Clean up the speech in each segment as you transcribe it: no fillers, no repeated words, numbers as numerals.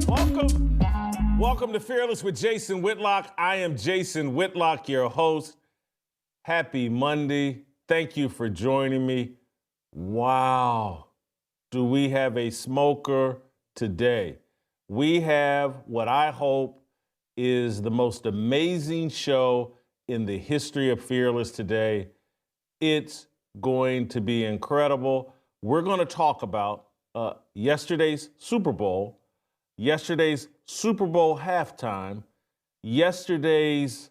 Welcome to Fearless with Jason Whitlock. I am Jason Whitlock, your host. Happy Monday. Thank you for joining me. Wow. Do we have a smoker today? We have what I hope is the most amazing show in the history of Fearless today. It's going to be incredible. We're going to talk about yesterday's Super Bowl, yesterday's Super Bowl halftime, yesterday's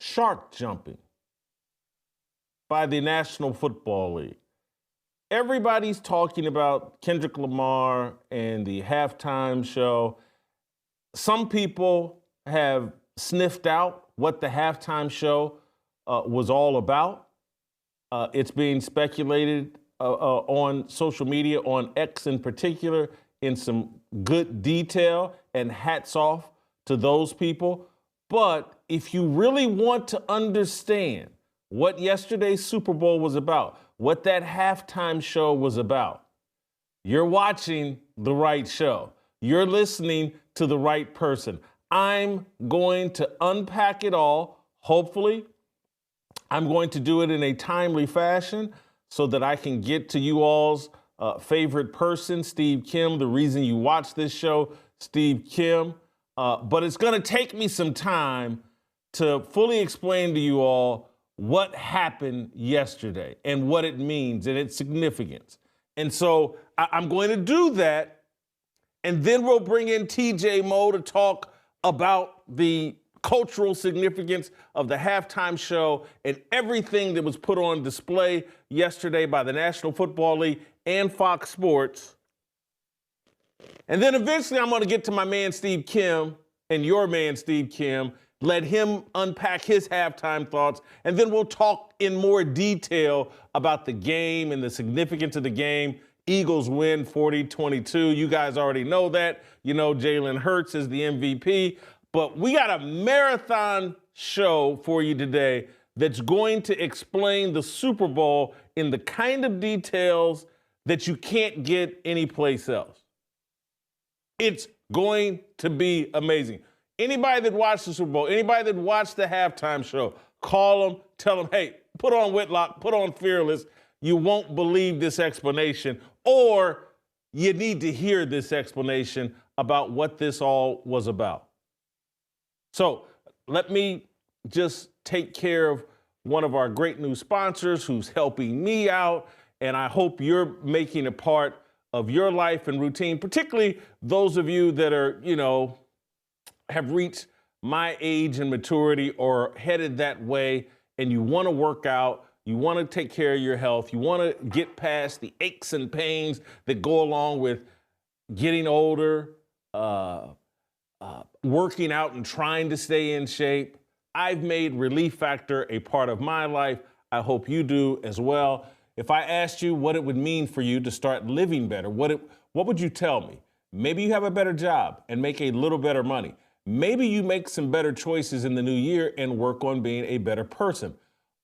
shark jumping by the National Football League. Everybody's talking about Kendrick Lamar and the halftime show. Some people have sniffed out what the halftime show was all about. It's being speculated on social media, on X in particular, in some good detail, and hats off to those people. But if you really want to understand what yesterday's Super Bowl was about, what that halftime show was about, you're watching the right show. You're listening to the right person. I'm going to unpack it all. Hopefully, I'm going to do it in a timely fashion so that I can get to you all's favorite person, Steve Kim, the reason you watch this show, Steve Kim. But it's going to take me some time to fully explain to you all what happened yesterday and what it means and its significance. And so I'm going to do that, and then we'll bring in TJ Moe to talk about the cultural significance of the halftime show and everything that was put on display yesterday by the National Football League and Fox Sports. And then eventually I'm going to get to my man Steve Kim and your man Steve Kim, let him unpack his halftime thoughts, and then we'll talk in more detail about the game and the significance of the game. Eagles win 40-22. You guys already know that. You know Jalen Hurts is the MVP. But we got a marathon show for you today that's going to explain the Super Bowl in the kind of details that you can't get anyplace else. It's going to be amazing. Anybody that watched the Super Bowl, anybody that watched the halftime show, call them, tell them, hey, put on Whitlock, put on Fearless. You won't believe this explanation, or you need to hear this explanation about what this all was about. So let me just take care of one of our great new sponsors who's helping me out, and I hope you're making a part of your life and routine, particularly those of you that are, have reached my age and maturity or headed that way, and you want to work out, you want to take care of your health, you want to get past the aches and pains that go along with getting older, working out and trying to stay in shape. I've made Relief Factor a part of my life. I hope you do as well. If I asked you what it would mean for you to start living better, what would you tell me? Maybe you have a better job and make a little better money. Maybe you make some better choices in the new year and work on being a better person.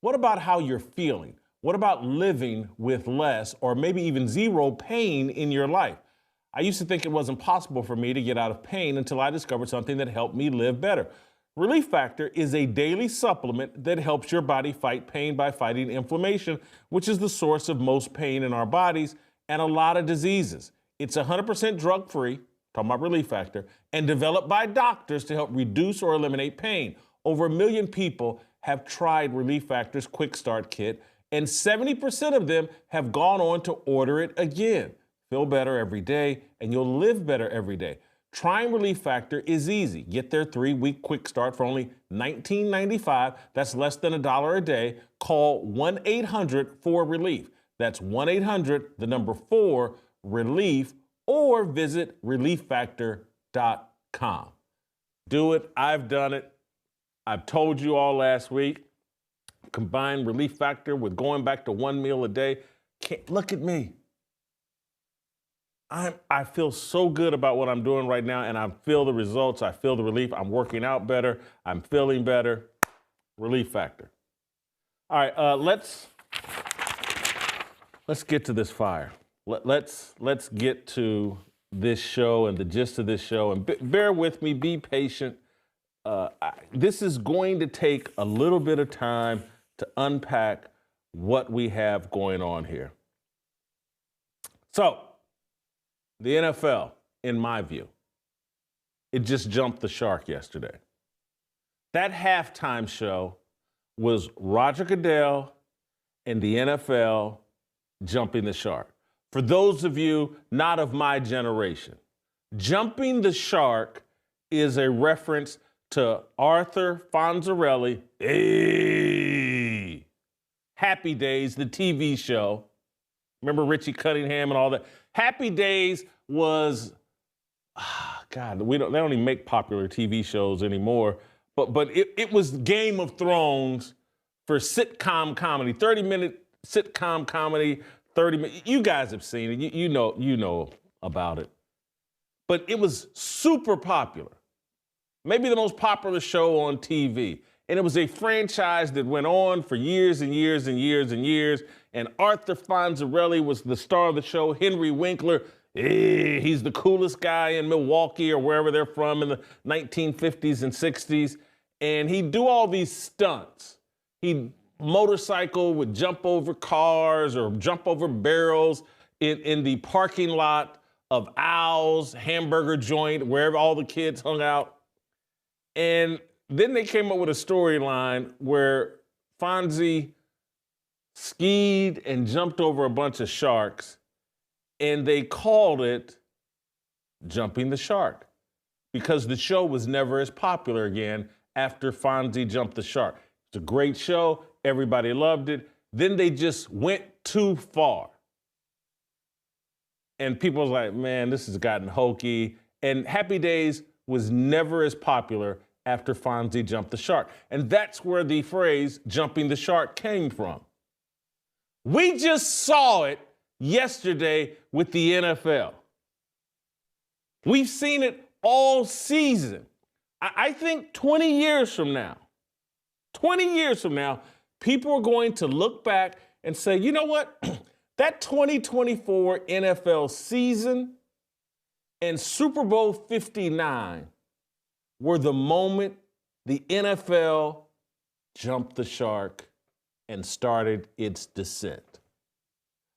What about how you're feeling? What about living with less or maybe even zero pain in your life? I used to think it wasn't possible for me to get out of pain until I discovered something that helped me live better. Relief Factor is a daily supplement that helps your body fight pain by fighting inflammation, which is the source of most pain in our bodies and a lot of diseases. It's 100% drug-free, talking about Relief Factor, and developed by doctors to help reduce or eliminate pain. Over 1 million people have tried Relief Factor's Quick Start Kit, and 70% of them have gone on to order it again. Feel better every day, and you'll live better every day. Trying Relief Factor is easy. Get their 3-week quick start for only $19.95. That's less than $1 a day. Call 1-800-4RELIEF. That's 1-800-4RELIEF, or visit relieffactor.com. Do it. I've done it. I've told you all last week. Combine Relief Factor with going back to 1 meal a day. Look at me. I feel so good about what I'm doing right now, and I feel the results. I feel the relief. I'm working out better. I'm feeling better. Relief Factor. All right, let's get to this fire. Let's get to this show and the gist of this show, and bear with me, be patient. This is going to take a little bit of time to unpack what we have going on here. So, the NFL, in my view, it just jumped the shark yesterday. That halftime show was Roger Goodell and the NFL jumping the shark. For those of you not of my generation, jumping the shark is a reference to Arthur Fonzarelli, Happy Days, the TV show. Remember Richie Cunningham and all that? Happy Days was, God, they don't even make popular TV shows anymore, but it was Game of Thrones for sitcom comedy, 30-minute sitcom comedy, 30-minute. You guys have seen it. You know about it. But it was super popular. Maybe the most popular show on TV. And it was a franchise that went on for years and years and years and years. And Arthur Fonzarelli was the star of the show. Henry Winkler, he's the coolest guy in Milwaukee or wherever they're from in the 1950s and 60s. And he'd do all these stunts. He'd motorcycle, would jump over cars or jump over barrels in the parking lot of Al's hamburger joint, wherever all the kids hung out. And then they came up with a storyline where Fonzie skied and jumped over a bunch of sharks, and they called it Jumping the Shark because the show was never as popular again after Fonzie jumped the shark. It's a great show. Everybody loved it. Then they just went too far. And people was like, man, this has gotten hokey. And Happy Days was never as popular after Fonzie jumped the shark. And that's where the phrase jumping the shark came from. We just saw it yesterday with the NFL. We've seen it all season. I think 20 years from now, people are going to look back and say, you know what? That 2024 NFL season and Super Bowl 59 were the moment the NFL jumped the shark and started its descent.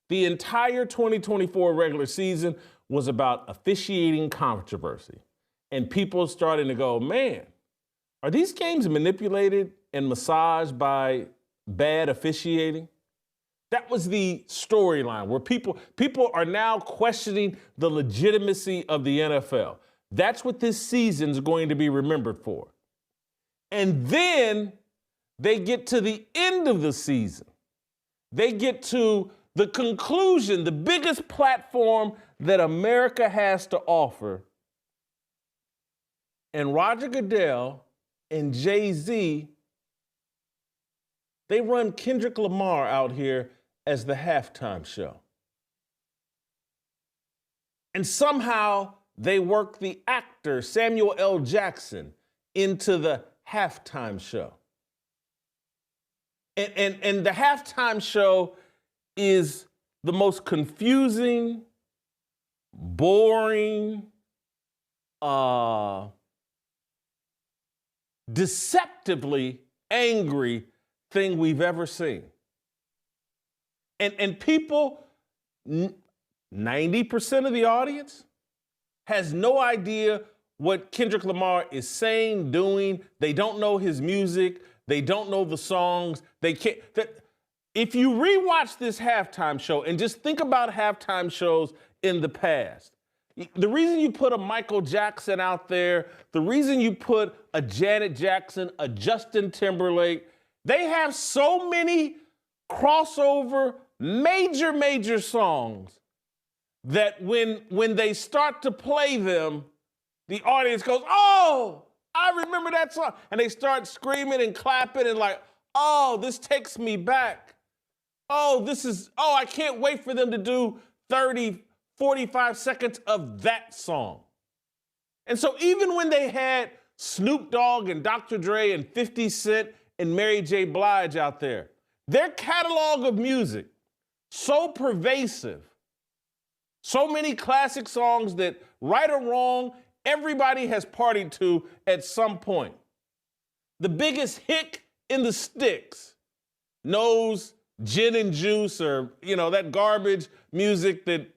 The entire 2024 regular season was about officiating controversy. And people starting to go, man, are these games manipulated and massaged by bad officiating? That was the storyline where people are now questioning the legitimacy of the NFL. That's what this season's going to be remembered for. And then they get to the end of the season. They get to the conclusion, the biggest platform that America has to offer. And Roger Goodell and Jay-Z, they run Kendrick Lamar out here as the halftime show. And somehow they work the actor Samuel L. Jackson into the halftime show. And the halftime show is the most confusing, boring, deceptively angry thing we've ever seen. And people, 90% of the audience has no idea what Kendrick Lamar is saying, doing. They don't know his music. They don't know the songs. They can't. If you rewatch this halftime show and just think about halftime shows in the past, the reason you put a Michael Jackson out there, the reason you put a Janet Jackson, a Justin Timberlake, they have so many crossover, major songs that when they start to play them, the audience goes, oh, I remember that song. And they start screaming and clapping and like, oh, this takes me back. Oh, I can't wait for them to do 30, 45 seconds of that song. And so even when they had Snoop Dogg and Dr. Dre and 50 Cent and Mary J. Blige out there, their catalog of music, so pervasive, So many classic songs that, right or wrong, everybody has partied to at some point. The biggest hick in the sticks knows gin and juice or, that garbage music that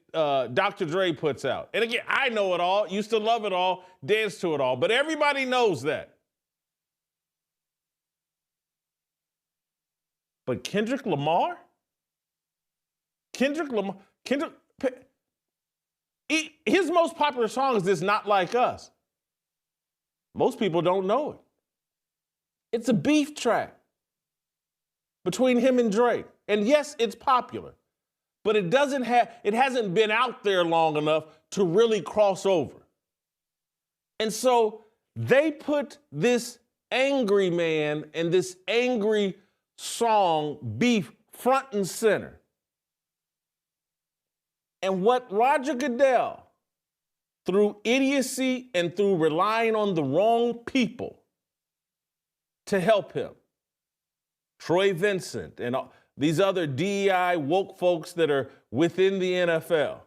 Dr. Dre puts out. And again, I know it all, used to love it all, dance to it all, but everybody knows that. But Kendrick Lamar? His most popular song is this Not Like Us. Most people don't know it. It's a beef track between him and Drake. And yes, it's popular, but it hasn't been out there long enough to really cross over. And so they put this angry man and this angry song, Beef, front and center. And what Roger Goodell, through idiocy and through relying on the wrong people to help him, Troy Vincent and these other DEI woke folks that are within the NFL,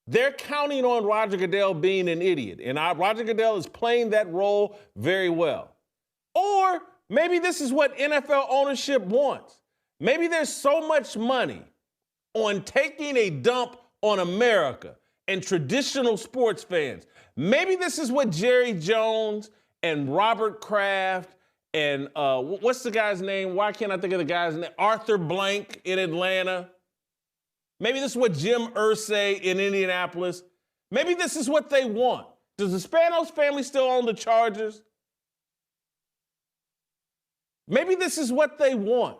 they're counting on Roger Goodell being an idiot. And Roger Goodell is playing that role very well. Or maybe this is what NFL ownership wants. Maybe there's so much money on taking a dump on America and traditional sports fans. Maybe this is what Jerry Jones and Robert Kraft and what's the guy's name? Why can't I think of the guy's name? Arthur Blank in Atlanta. Maybe this is what Jim Irsay in Indianapolis. Maybe this is what they want. Does the Spanos family still own the Chargers? Maybe this is what they want.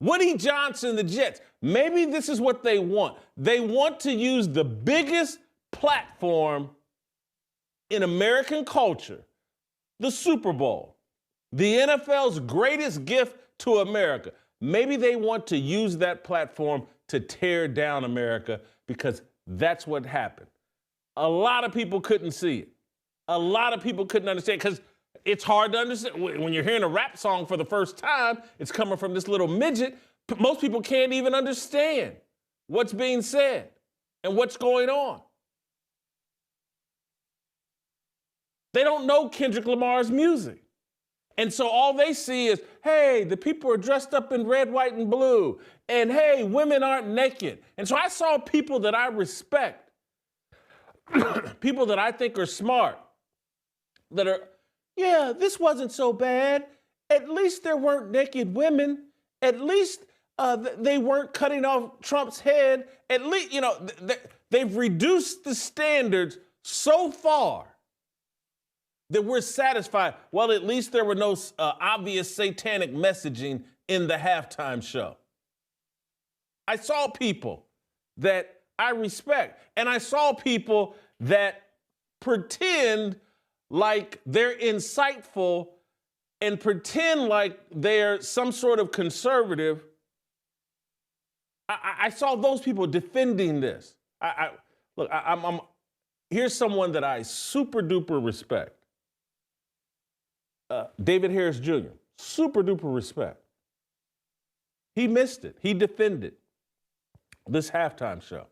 Woody Johnson, the Jets. Maybe this is what they want. They want to use the biggest platform in American culture, the Super Bowl, the NFL's greatest gift to America. Maybe they want to use that platform to tear down America because that's what happened. A lot of people couldn't see it. A lot of people couldn't understand because it's hard to understand. When you're hearing a rap song for the first time, it's coming from this little midget. Most people can't even understand what's being said and what's going on. They don't know Kendrick Lamar's music. And so all they see is, hey, the people are dressed up in red, white, and blue. And hey, women aren't naked. And so I saw people that I respect, people that I think are smart, that are, yeah, this wasn't so bad. At least there weren't naked women. At least they weren't cutting off Trump's head. At least, they've reduced the standards so far that we're satisfied. Well, at least there were no obvious satanic messaging in the halftime show. I saw people that I respect, and I saw people that pretend like they're insightful and pretend like they're some sort of conservative. I saw those people defending this. Here's someone that I super duper respect. David Harris Jr., super duper respect. He missed it. He defended this halftime show.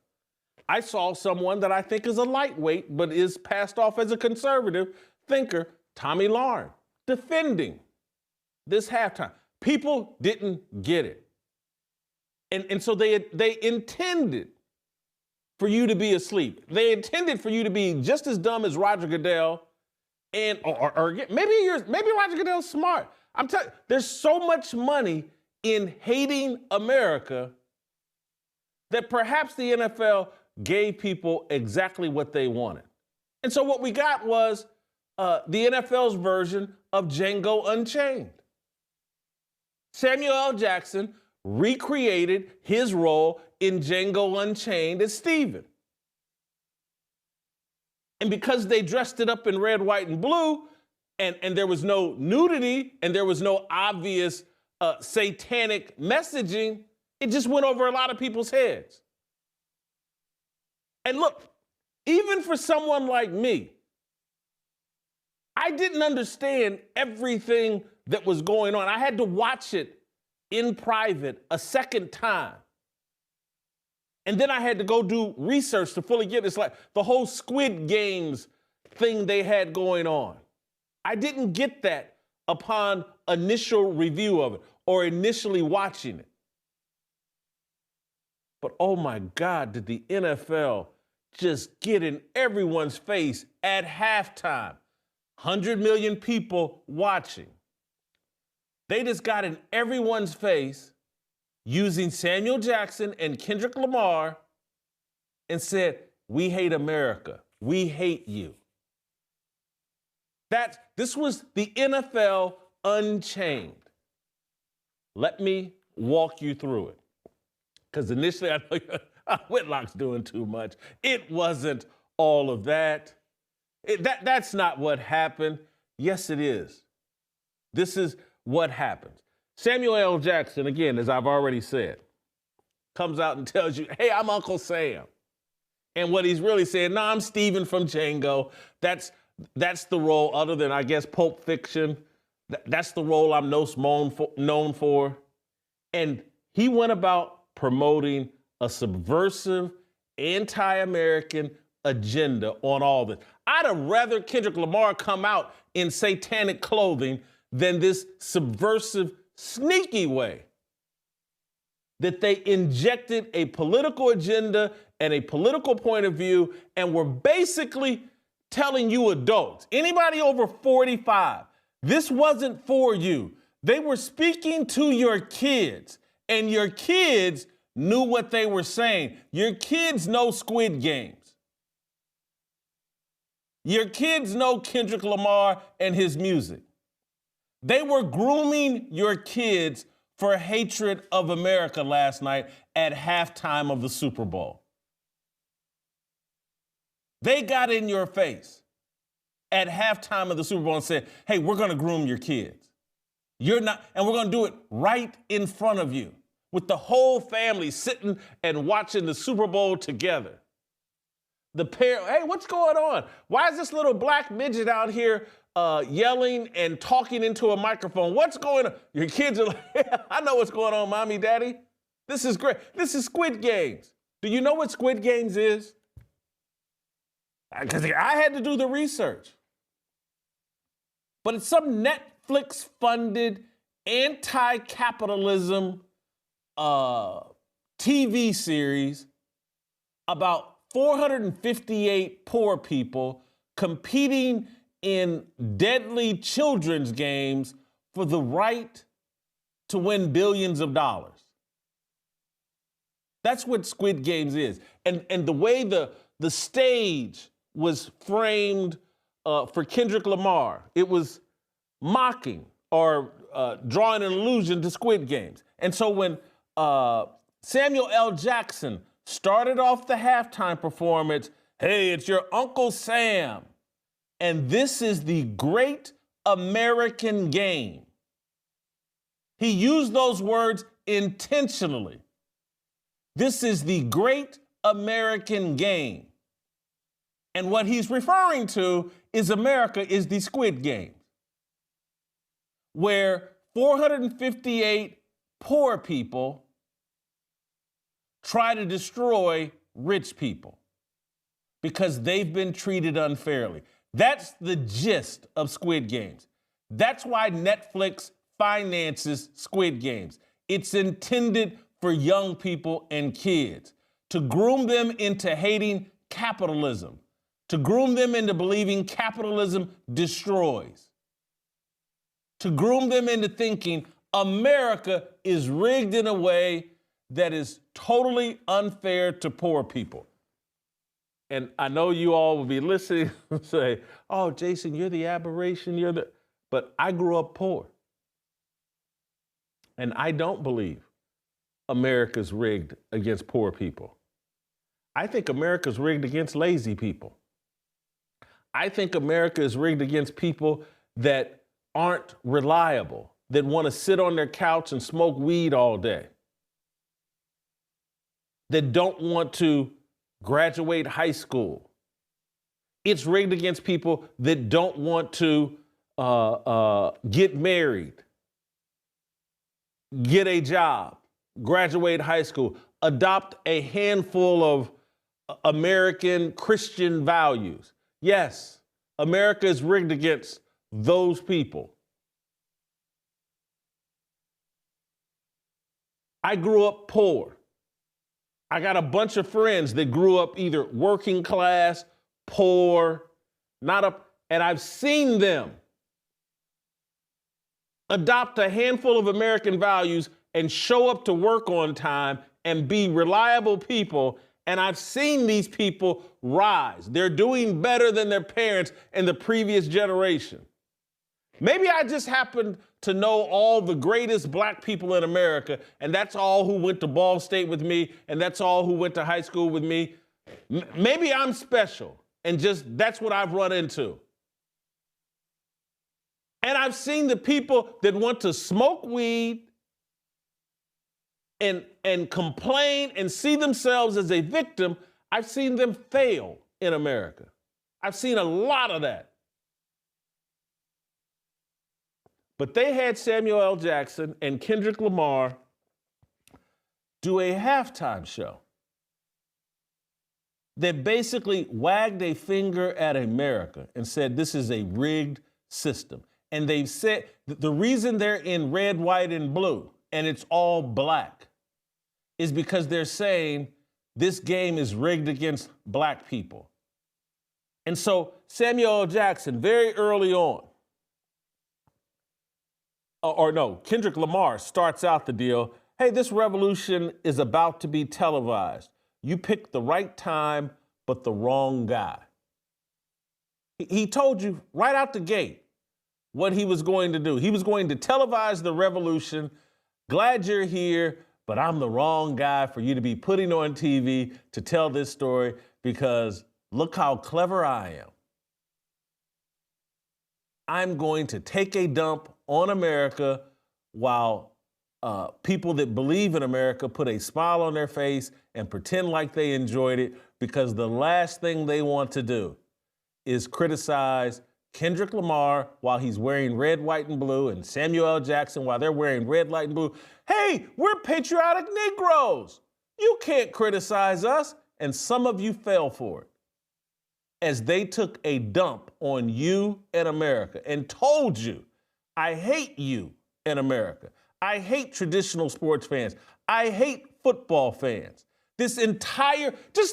I saw someone that I think is a lightweight, but is passed off as a conservative thinker, Tommy Lauren, defending this halftime. People didn't get it. And so they intended for you to be asleep. They intended for you to be just as dumb as Roger Goodell, or maybe Roger Goodell's smart. I'm telling you, there's so much money in hating America that perhaps the NFL gave people exactly what they wanted. And so what we got was the NFL's version of Django Unchained. Samuel L. Jackson recreated his role in Django Unchained as Steven. And because they dressed it up in red, white, and blue, and there was no nudity and there was no obvious satanic messaging, it just went over a lot of people's heads. And look, even for someone like me, I didn't understand everything that was going on. I had to watch it in private a second time And then I had to go do research to fully get it. It's like the whole Squid Games thing they had going on. I didn't get that upon initial review of it or initially watching it. But oh my God, did the NFL just get in everyone's face at halftime? 100 million people watching. They just got in everyone's face using Samuel Jackson and Kendrick Lamar and said, "We hate America. We hate you." This was the NFL Unchained. Let me walk you through it. Because initially, I know Whitlock's doing too much. It wasn't all of that. That's not what happened. Yes, it is. This is what happens. Samuel L. Jackson, again, as I've already said, comes out and tells you, "Hey, I'm Uncle Sam." And what he's really saying, "No, I'm Steven from Django. That's the role, other than, I guess, Pulp Fiction. That's the role I'm most known for." And he went about promoting a subversive, anti-American agenda on all this. I'd have rather Kendrick Lamar come out in satanic clothing than this subversive, sneaky way that they injected a political agenda and a political point of view and were basically telling you adults, anybody over 45, this wasn't for you. They were speaking to your kids, and your kids knew what they were saying. Your kids know Squid Games. Your kids know Kendrick Lamar and his music. They were grooming your kids for hatred of America last night at halftime of the Super Bowl. They got in your face at halftime of the Super Bowl and said, "Hey, we're going to groom your kids. You're not, and we're going to do it right in front of you," with the whole family sitting and watching the Super Bowl together. The parent, "Hey, what's going on? Why is this little black midget out here yelling and talking into a microphone? What's going on?" Your kids are like, "Yeah, I know what's going on, Mommy, Daddy. This is great. This is Squid Games." Do you know what Squid Games is? Because I had to do the research. But it's some Netflix-funded anti-capitalism TV series about 458 poor people competing in deadly children's games for the right to win billions of dollars. That's what Squid Games is. And the way the stage was framed for Kendrick Lamar, it was mocking or drawing an allusion to Squid Games. And so when Samuel L. Jackson started off the halftime performance, "Hey, it's your Uncle Sam, and this is the great American game." He used those words intentionally. This is the great American game. And what he's referring to is America is the Squid Games, where 458 poor people try to destroy rich people because they've been treated unfairly. That's the gist of Squid Games. That's why Netflix finances Squid Games. It's intended for young people and kids to groom them into hating capitalism, to groom them into believing capitalism destroys, to groom them into thinking America is rigged in a way that is totally unfair to poor people. And I know you all will be listening and say, "Oh, Jason, you're the aberration, but I grew up poor. And I don't believe America's rigged against poor people. I think America's rigged against lazy people. I think America is rigged against people that aren't reliable, that want to sit on their couch and smoke weed all day, that don't want to graduate high school. It's rigged against people that don't want to get married, get a job, graduate high school. adopt a handful of American Christian values. Yes, America is rigged against those people. I grew up poor. I got a bunch of friends that grew up either working class, poor, not up, and I've seen them adopt a handful of American values and show up to work on time and be reliable people. And I've seen these people rise. They're doing better than their parents in the previous generation. Maybe I just happen to know all the greatest black people in America, and that's all who went to Ball State with me, and that's all who went to high school with me. Maybe I'm special, and just that's what I've run into. And I've seen the people that want to smoke weed and complain and see themselves as a victim. I've seen them fail in America. I've seen a lot of that. But they had Samuel L. Jackson and Kendrick Lamar do a halftime show that basically wagged a finger at America and said, this is a rigged system. And they've said the reason they're in red, white, and blue, and it's all black, is because they're saying this game is rigged against black people. And so Samuel L. Jackson, very early on, Kendrick Lamar starts out the deal, hey, this revolution is about to be televised. You picked the right time, but the wrong guy. He told you right out the gate what he was going to do. He was going to televise the revolution. Glad you're here, but I'm the wrong guy for you to be putting on TV to tell this story because look how clever I am. I'm going to take a dump on America while people that believe in America put a smile on their face and pretend like they enjoyed it, because the last thing they want to do is criticize Kendrick Lamar while he's wearing red, white, and blue, and Samuel L. Jackson while they're wearing red, white, and blue. Hey, we're patriotic Negroes. You can't criticize us. And some of you fell for it as they took a dump on you and America and told you, I hate you in America. I hate traditional sports fans. I hate football fans. Just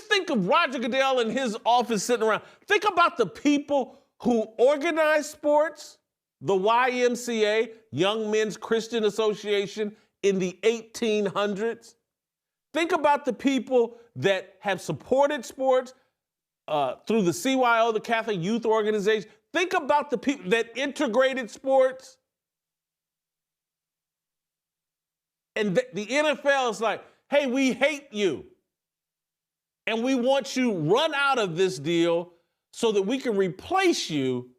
think of Roger Goodell in his office sitting around. Think about the people who organize sports, the YMCA, Young Men's Christian Association, in the 1800s. Think about the people that have supported sports through the CYO, the Catholic Youth Organization. Think about the people that integrated sports. And the NFL is like, hey, we hate you. And we want you run out of this deal so that we can replace you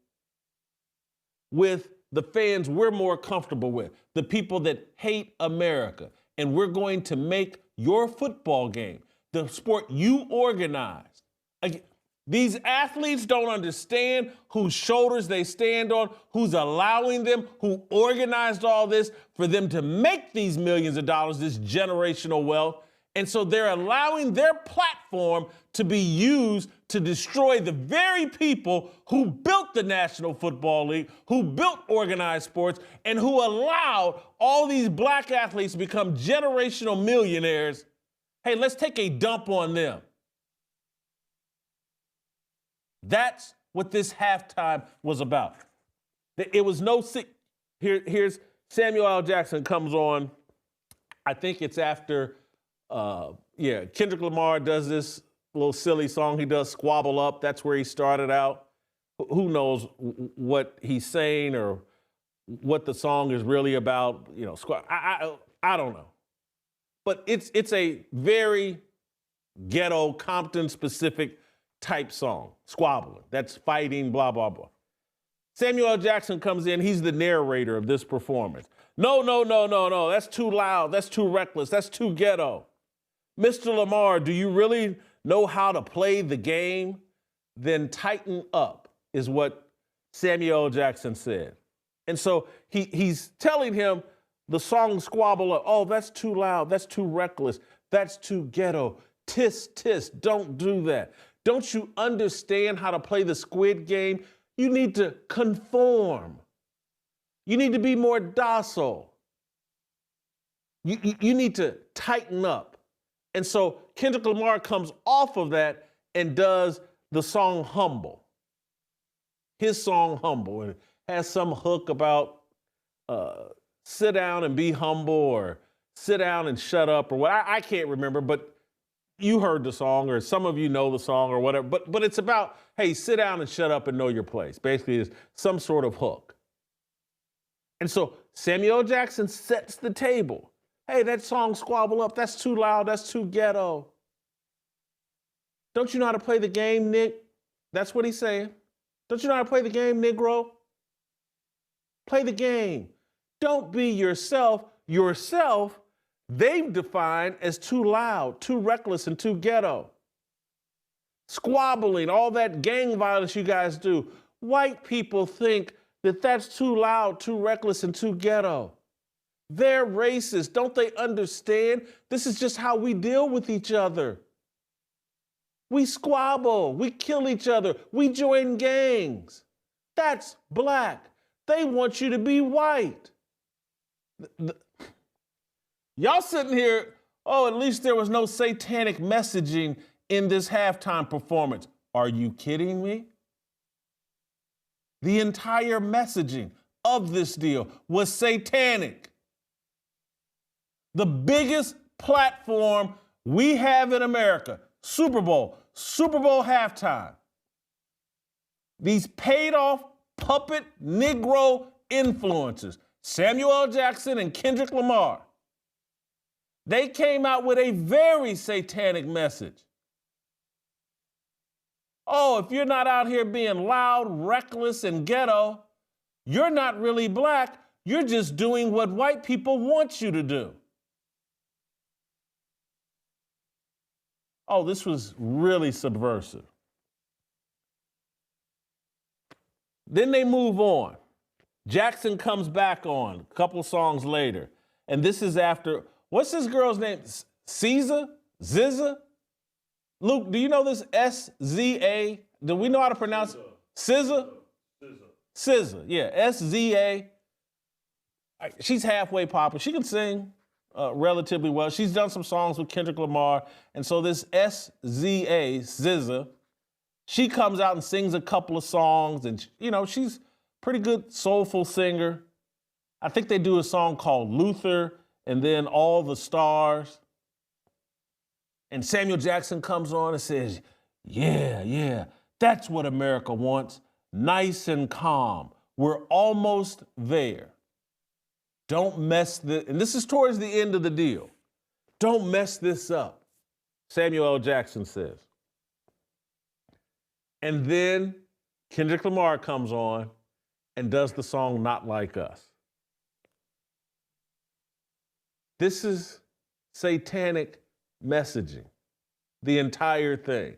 with the fans we're more comfortable with, the people that hate America. And we're going to make your football game, the sport you organized. These athletes don't understand whose shoulders they stand on, who's allowing them, who organized all this for them to make these millions of dollars, this generational wealth. And so they're allowing their platform to be used to destroy the very people who built the National Football League, who built organized sports, and who allowed all these black athletes to become generational millionaires. Hey, let's take a dump on them. That's what this halftime was about. It was no here's Samuel L. Jackson comes on. I think it's after, Kendrick Lamar does this little silly song he does, Squabble Up. That's where he started out. Who knows what he's saying or what the song is really about? I don't know. But it's a very ghetto, Compton specific type song, squabbling. That's fighting, blah, blah, blah. Samuel L. Jackson comes in. He's the narrator of this performance. No. That's too loud. That's too reckless. That's too ghetto. Mr. Lamar, do you really know how to play the game? Then tighten up, is what Samuel L. Jackson said. And so he's telling him the song Squabble Up. Oh, that's too loud. That's too reckless. That's too ghetto. Tisk, tisk, don't do that. Don't you understand how to play the squid game? You need to conform. You need to be more docile. You need to tighten up. And so Kendrick Lamar comes off of that and does the song Humble. His song Humble. And it has some hook about sit down and be humble or sit down and shut up or what. I can't remember, but you heard the song or some of you know the song or whatever. But it's about, hey, sit down and shut up and know your place. Basically, it's some sort of hook. And so Samuel L. Jackson sets the table. Hey, that song Squabble Up, that's too loud, that's too ghetto. Don't you know how to play the game, Nick? That's what he's saying. Don't you know how to play the game, Negro? Play the game. Don't be yourself. Yourself, they've defined as too loud, too reckless, and too ghetto. Squabbling, all that gang violence you guys do. White people think that that's too loud, too reckless, and too ghetto. They're racist. Don't they understand? This is just how we deal with each other. We squabble. We kill each other. We join gangs. That's black. They want you to be white. Y'all sitting here, oh, at least there was no satanic messaging in this halftime performance. Are you kidding me? The entire messaging of this deal was satanic. The biggest platform we have in America, Super Bowl halftime. These paid off puppet Negro influencers, Samuel L. Jackson and Kendrick Lamar, they came out with a very satanic message. Oh, if you're not out here being loud, reckless, and ghetto, you're not really black. You're just doing what white people want you to do. Oh, this was really subversive. Then they move on. Jackson comes back on a couple songs later. And this is after, what's this girl's name? SZA? Zizza? Luke, do you know this S-Z-A? Do we know how to pronounce it? SZA? SZA, yeah, S-Z-A. She's halfway popular. She can sing relatively well. She's done some songs with Kendrick Lamar. And so this S-Z-A, SZA, she comes out and sings a couple of songs. And, you know, she's a pretty good soulful singer. I think they do a song called Luther and then All the Stars. And Samuel Jackson comes on and says, yeah, that's what America wants. Nice and calm. We're almost there. Don't mess this, and this is towards the end of the deal. Don't mess this up, Samuel L. Jackson says. And then Kendrick Lamar comes on and does the song Not Like Us. This is satanic messaging, the entire thing.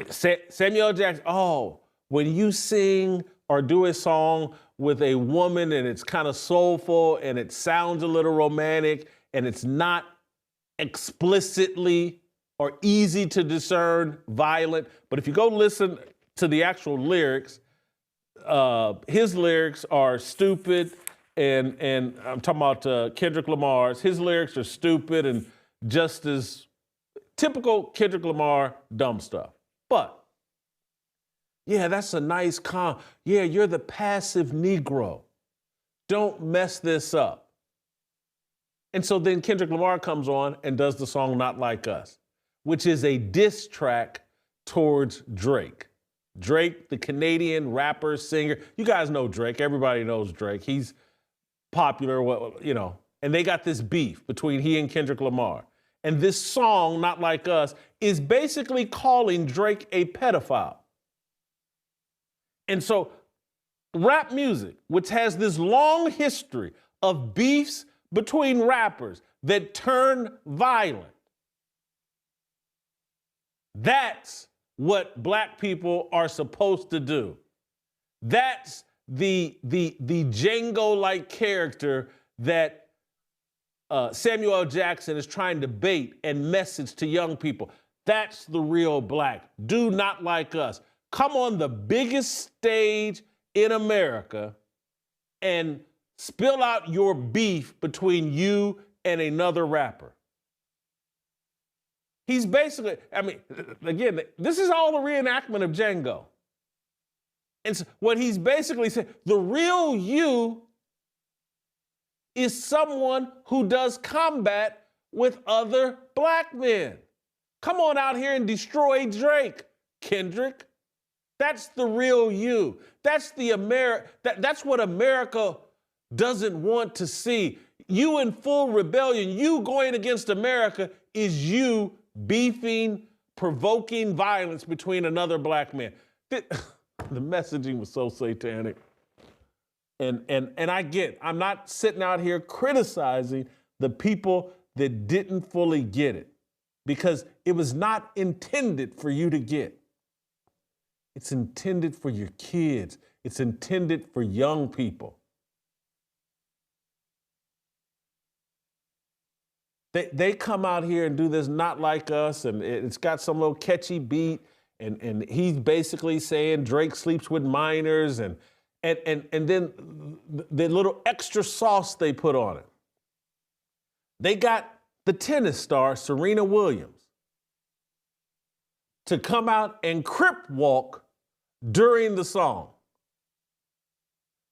Samuel L. Jackson, oh, when you sing or do a song with a woman and it's kind of soulful and it sounds a little romantic and it's not explicitly or easy to discern violent, but if you go listen to the actual lyrics, his lyrics are stupid and I'm talking about Kendrick Lamar's. His lyrics are stupid and just as typical Kendrick Lamar dumb stuff. But yeah, that's a nice yeah, you're the passive Negro. Don't mess this up. And so then Kendrick Lamar comes on and does the song Not Like Us, which is a diss track towards Drake. Drake, the Canadian rapper, singer. You guys know Drake. Everybody knows Drake. He's popular, you know. And they got this beef between he and Kendrick Lamar. And this song, Not Like Us, is basically calling Drake a pedophile. And so rap music, which has this long history of beefs between rappers that turn violent, that's what black people are supposed to do. That's the Django-like character that Samuel L. Jackson is trying to bait and message to young people. That's the real black. Do not like us. Come on the biggest stage in America and spill out your beef between you and another rapper. He's basically, I mean, again, this is all a reenactment of Django. And so what he's basically saying, the real you is someone who does combat with other black men. Come on out here and destroy Drake, Kendrick. That's the real you. That's that's what America doesn't want to see. You in full rebellion, you going against America is you beefing, provoking violence between another black man. The messaging was so satanic. And I'm not sitting out here criticizing the people that didn't fully get it, because it was not intended for you to get. It's intended for your kids. It's intended for young people. They come out here and do this Not Like Us, and it's got some little catchy beat, and he's basically saying Drake sleeps with minors, and then the little extra sauce they put on it. They got the tennis star Serena Williams to come out and crip walk during the song.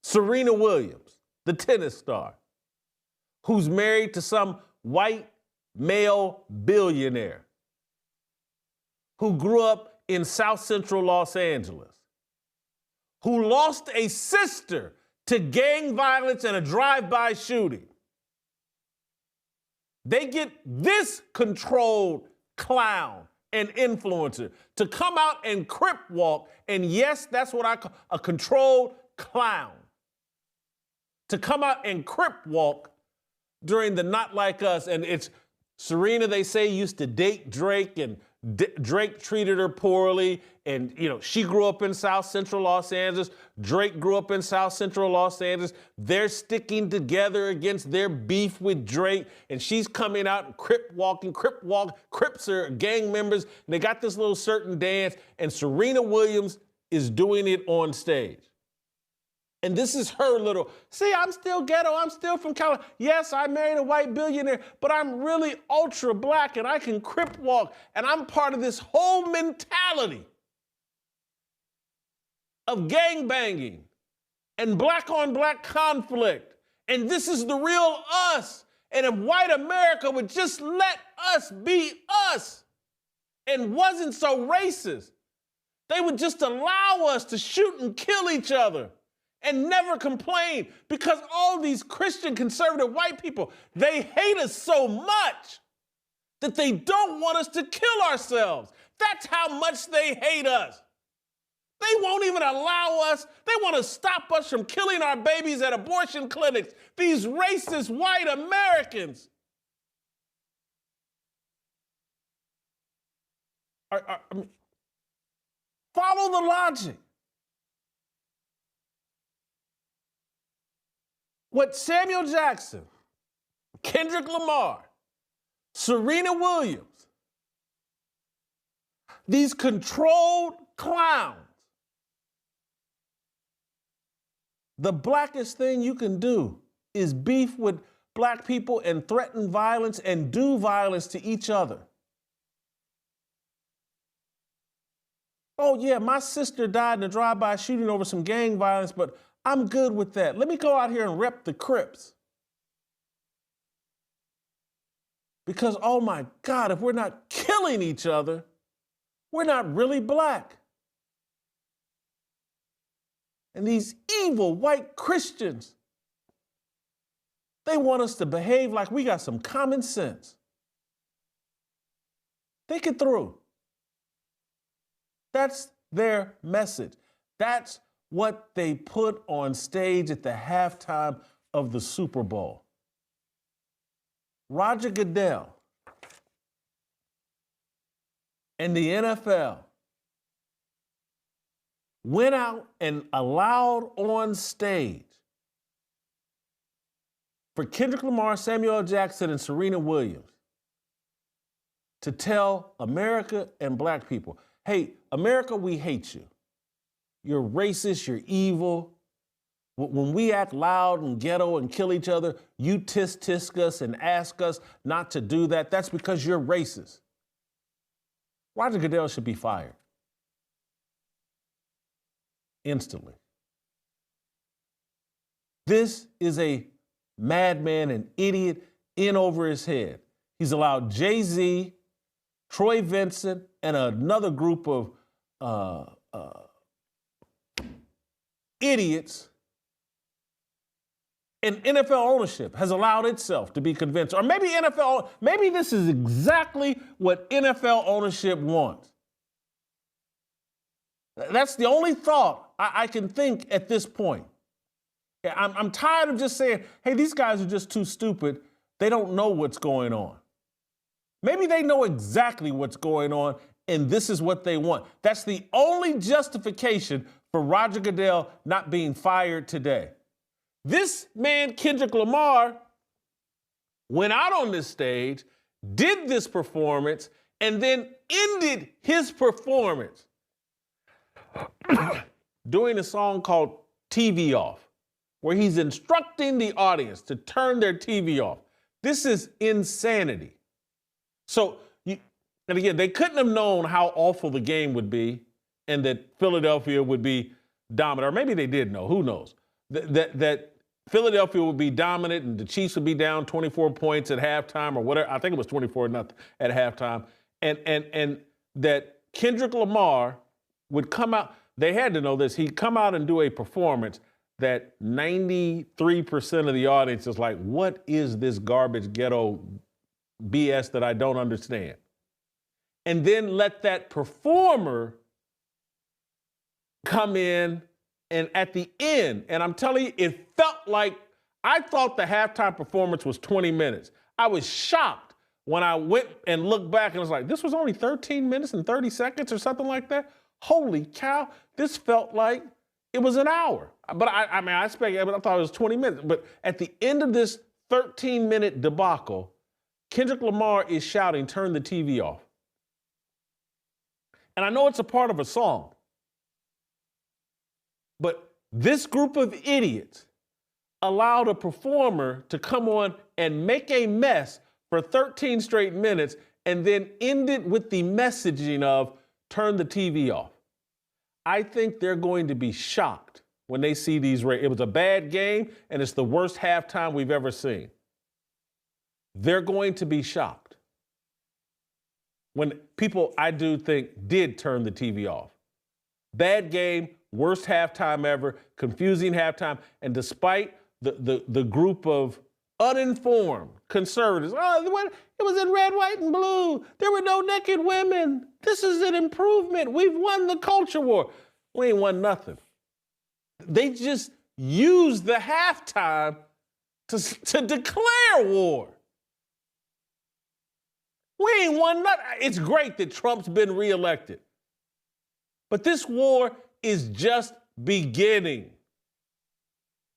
Serena Williams, the tennis star, who's married to some white male billionaire who grew up in South Central Los Angeles, who lost a sister to gang violence and a drive-by shooting. They get this controlled clown and influencer to come out and crip walk, and yes, that's what I call a controlled clown, to come out and crip walk during the Not Like Us. And it's Serena, they say, used to date Drake, and Drake treated her poorly. And, you know, she grew up in South Central Los Angeles. Drake grew up in South Central Los Angeles. They're sticking together against their beef with Drake. And she's coming out and Crips are gang members. And they got this little certain dance. And Serena Williams is doing it on stage. And this is her little, see, I'm still ghetto, I'm still from California. Yes, I married a white billionaire, but I'm really ultra black and I can crip walk, and I'm part of this whole mentality of gang banging and black on black conflict. And this is the real us. And if white America would just let us be us and wasn't so racist, they would just allow us to shoot and kill each other and never complain, because all these Christian conservative white people, they hate us so much that they don't want us to kill ourselves. That's how much they hate us. They won't even allow us, they want to stop us from killing our babies at abortion clinics. These racist white Americans. Follow the logic. What Samuel Jackson, Kendrick Lamar, Serena Williams, these controlled clowns, the blackest thing you can do is beef with black people and threaten violence and do violence to each other. Oh yeah, my sister died in a drive-by shooting over some gang violence, but I'm good with that. Let me go out here and rep the Crips. Because, oh my God, if we're not killing each other, we're not really black. And these evil white Christians, they want us to behave like we got some common sense. Think it through. That's their message. That's what they put on stage at the halftime of the Super Bowl. Roger Goodell and the NFL went out and allowed on stage for Kendrick Lamar, Samuel L. Jackson, and Serena Williams to tell America and black people, hey, America, we hate you. You're racist, you're evil. When we act loud and ghetto and kill each other, you tisk us and ask us not to do that. That's because you're racist. Roger Goodell should be fired instantly. This is a madman, an idiot, in over his head. He's allowed Jay-Z, Troy Vincent, and another group of idiots. And NFL ownership has allowed itself to be convinced, or maybe maybe this is exactly what NFL ownership wants. That's the only thought I can think at this point. I'm tired of just saying, hey, these guys are just too stupid. They don't know what's going on. Maybe they know exactly what's going on, and this is what they want. That's the only justification for Roger Goodell not being fired today. This man, Kendrick Lamar, went out on this stage, did this performance, and then ended his performance doing a song called TV Off, where he's instructing the audience to turn their TV off. This is insanity. So, and again, they couldn't have known how awful the game would be and that Philadelphia would be dominant. Or maybe they did know, who knows? That Philadelphia would be dominant and the Chiefs would be down 24 points at halftime or whatever. I think it was 24-0 at halftime. And that Kendrick Lamar would come out. They had to know this. He'd come out and do a performance that 93% of the audience is like, what is this garbage ghetto BS that I don't understand? And then let that performer come in, and at the end, and I'm telling you, it felt like, I thought the halftime performance was 20 minutes. I was shocked when I went and looked back and was like, this was only 13 minutes and 30 seconds or something like that? Holy cow, this felt like it was an hour. But I thought it was 20 minutes. But at the end of this 13-minute debacle, Kendrick Lamar is shouting, turn the TV off. And I know it's a part of a song, but this group of idiots allowed a performer to come on and make a mess for 13 straight minutes and then end it with the messaging of turn the TV off. I think they're going to be shocked when they see these ratings. It was a bad game, and it's the worst halftime we've ever seen. They're going to be shocked when people, I do think, did turn the TV off. Bad game, worst halftime ever, confusing halftime, and despite the group of uninformed conservatives, it was in red, white, and blue. There were no naked women. This is an improvement. We've won the culture war. We ain't won nothing. They just used the halftime to declare war. We ain't won nothing. It's great that Trump's been reelected. But this war is just beginning.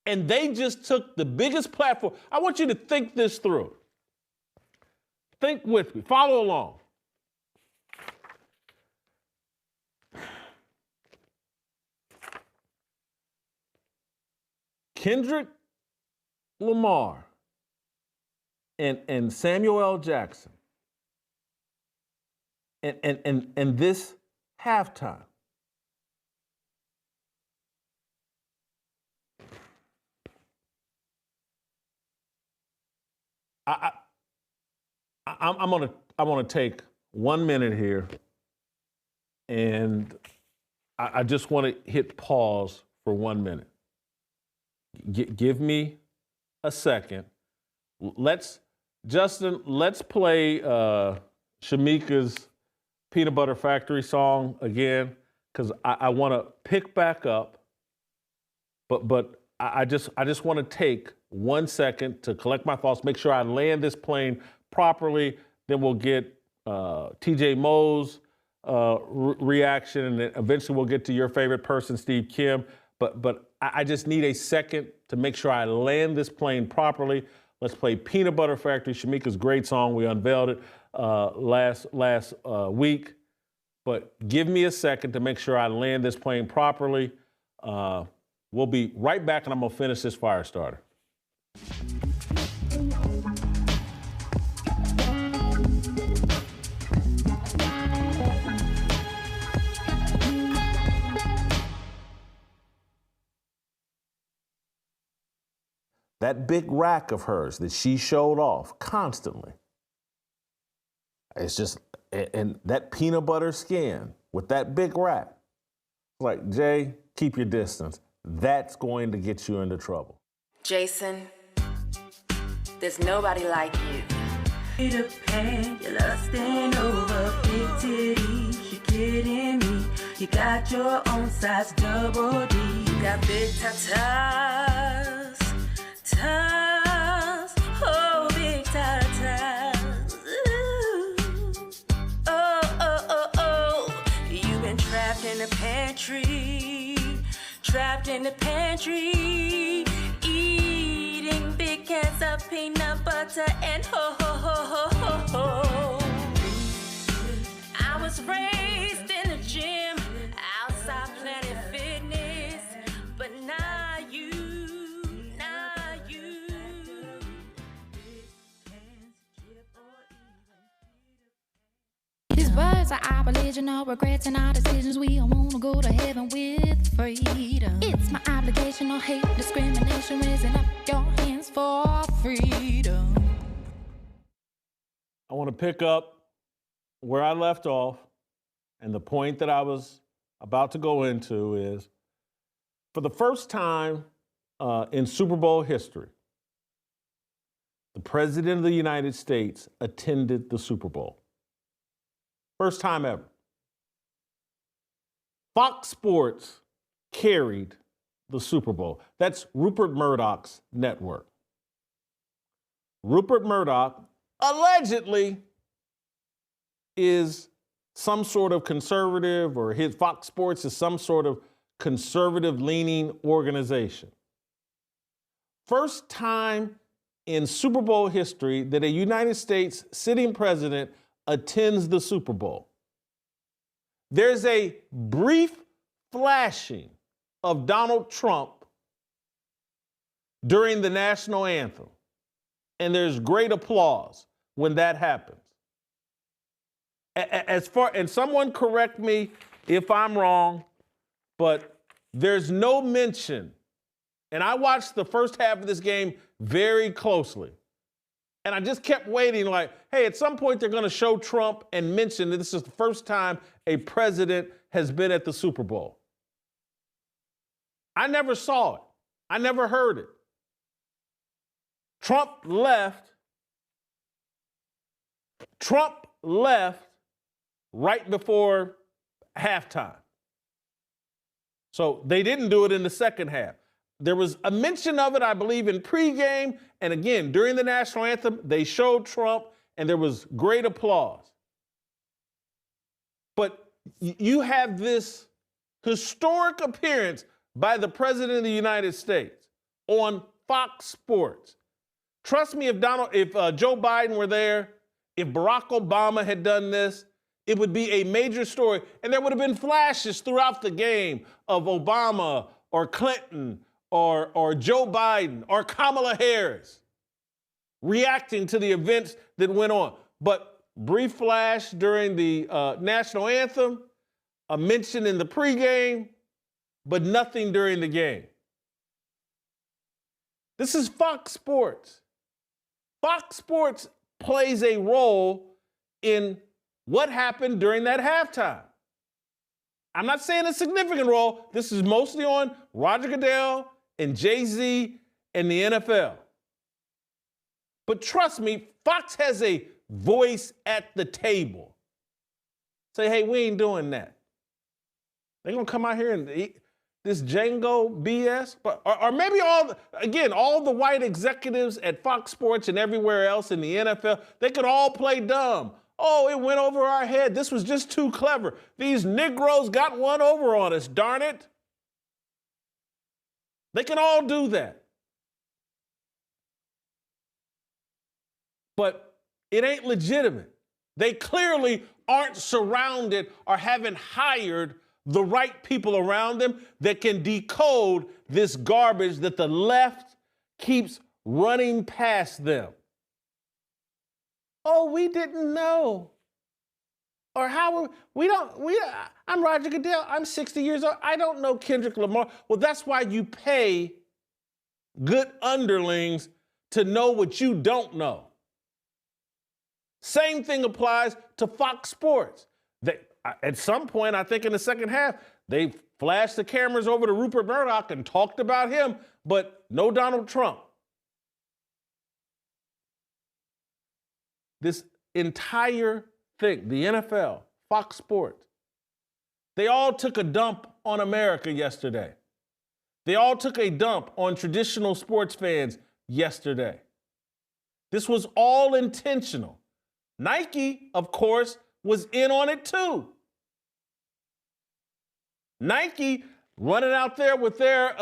And they just took the biggest platform. I want you to think this through. Think with me. Follow along. Kendrick Lamar and Samuel L. Jackson and this halftime. I'm gonna take 1 minute here, and I just want to hit pause for 1 minute. Give me a second. Justin, let's play Shamika's Peanut Butter Factory song again, because I want to pick back up, but I just want to take 1 second to collect my thoughts, make sure I land this plane properly. Then we'll get TJ Moe's reaction, and then eventually we'll get to your favorite person, Steve Kim. But I just need a second to make sure I land this plane properly. Let's play Peanut Butter Factory, Shamika's great song. We unveiled it last week. But give me a second to make sure I land this plane properly. We'll be right back, and I'm going to finish this fire starter. That big rack of hers that she showed off constantly. It's just, and that peanut butter skin with that big rack. Like, Jay, keep your distance. That's going to get you into trouble. Jason, there's nobody like you. Peter Pan, you're lusting over big titties. You're kidding me. You got your own size double D. You got big tatas. Oh, big tatas. Oh. You've been trapped in the pantry, eating big cans of peanut butter and ho. I was raised in the gym, outside Planet Fitness, but now you. These words are our religion, no regrets in our decisions. We all wanna go to heaven with freedom. It's my obligation, no hate, discrimination, raising up your hands for freedom. I want to pick up where I left off, and the point that I was about to go into is, for the first time in Super Bowl history, the President of the United States attended the Super Bowl. First time ever. Fox Sports carried the Super Bowl. That's Rupert Murdoch's network. Rupert Murdoch allegedly is some sort of conservative, or his Fox Sports is some sort of conservative-leaning organization. First time in Super Bowl history that a United States sitting president attends the Super Bowl. There's a brief flashing of Donald Trump during the national anthem, and there's great applause when that happens. And someone correct me if I'm wrong, but there's no mention, and I watched the first half of this game very closely, and I just kept waiting like, hey, at some point they're going to show Trump and mention that this is the first time a president has been at the Super Bowl. I never saw it. I never heard it. Trump left right before halftime. So they didn't do it in the second half. There was a mention of it, I believe, in pregame. And again, during the national anthem, they showed Trump and there was great applause. But you have this historic appearance by the President of the United States on Fox Sports. Trust me, if Joe Biden were there, if Barack Obama had done this, it would be a major story. And there would have been flashes throughout the game of Obama or Clinton or Joe Biden or Kamala Harris reacting to the events that went on. But brief flash during the national anthem, a mention in the pregame, but nothing during the game. This is Fox Sports. Fox Sports plays a role in what happened during that halftime. I'm not saying a significant role. This is mostly on Roger Goodell and Jay-Z and the NFL. But trust me, Fox has a voice at the table. Say, hey, we ain't doing that. They're going to come out here and eat this Django BS. Or maybe all the white executives at Fox Sports and everywhere else in the NFL, they could all play dumb. Oh, it went over our head. This was just too clever. These Negroes got one over on us, darn it. They can all do that. but it ain't legitimate. They clearly aren't surrounded or haven't hired the right people around them that can decode this garbage that the left keeps running past them. Oh, we didn't know. Or how I'm Roger Goodell. I'm 60 years old. I don't know Kendrick Lamar. Well, that's why you pay good underlings to know what you don't know. Same thing applies to Fox Sports. At some point, I think in the second half, they flashed the cameras over to Rupert Murdoch and talked about him, but no Donald Trump. This entire thing, the NFL, Fox Sports, they all took a dump on America yesterday. They all took a dump on traditional sports fans yesterday. This was all intentional. Nike, of course, was in on it too. Nike running out there with their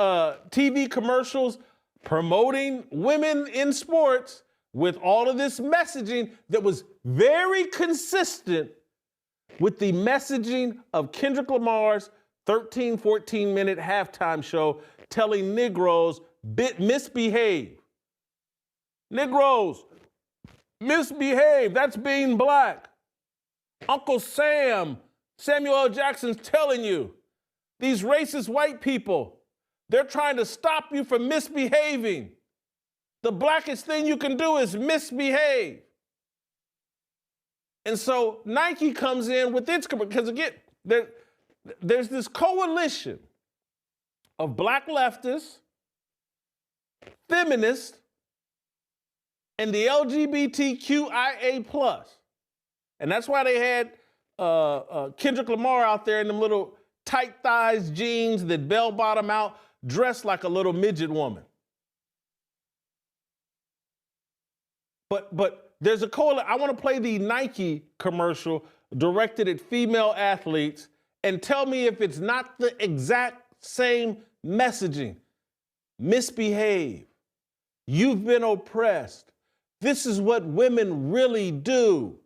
TV commercials promoting women in sports with all of this messaging that was very consistent with the messaging of Kendrick Lamar's 13, 14-minute halftime show telling Negroes misbehave. Negroes, misbehave. That's being black. Uncle Sam, Samuel L. Jackson's telling you, these racist white people, they're trying to stop you from misbehaving. The blackest thing you can do is misbehave. And so Nike comes in with its, because again, there's this coalition of black leftists, feminists, and the LGBTQIA+. And that's why they had Kendrick Lamar out there in them little tight thighs jeans that bell bottom out, dressed like a little midget woman. But there's a coalition. I want to play the Nike commercial directed at female athletes and tell me if it's not the exact same messaging. Misbehave. You've been oppressed. This is what women really do.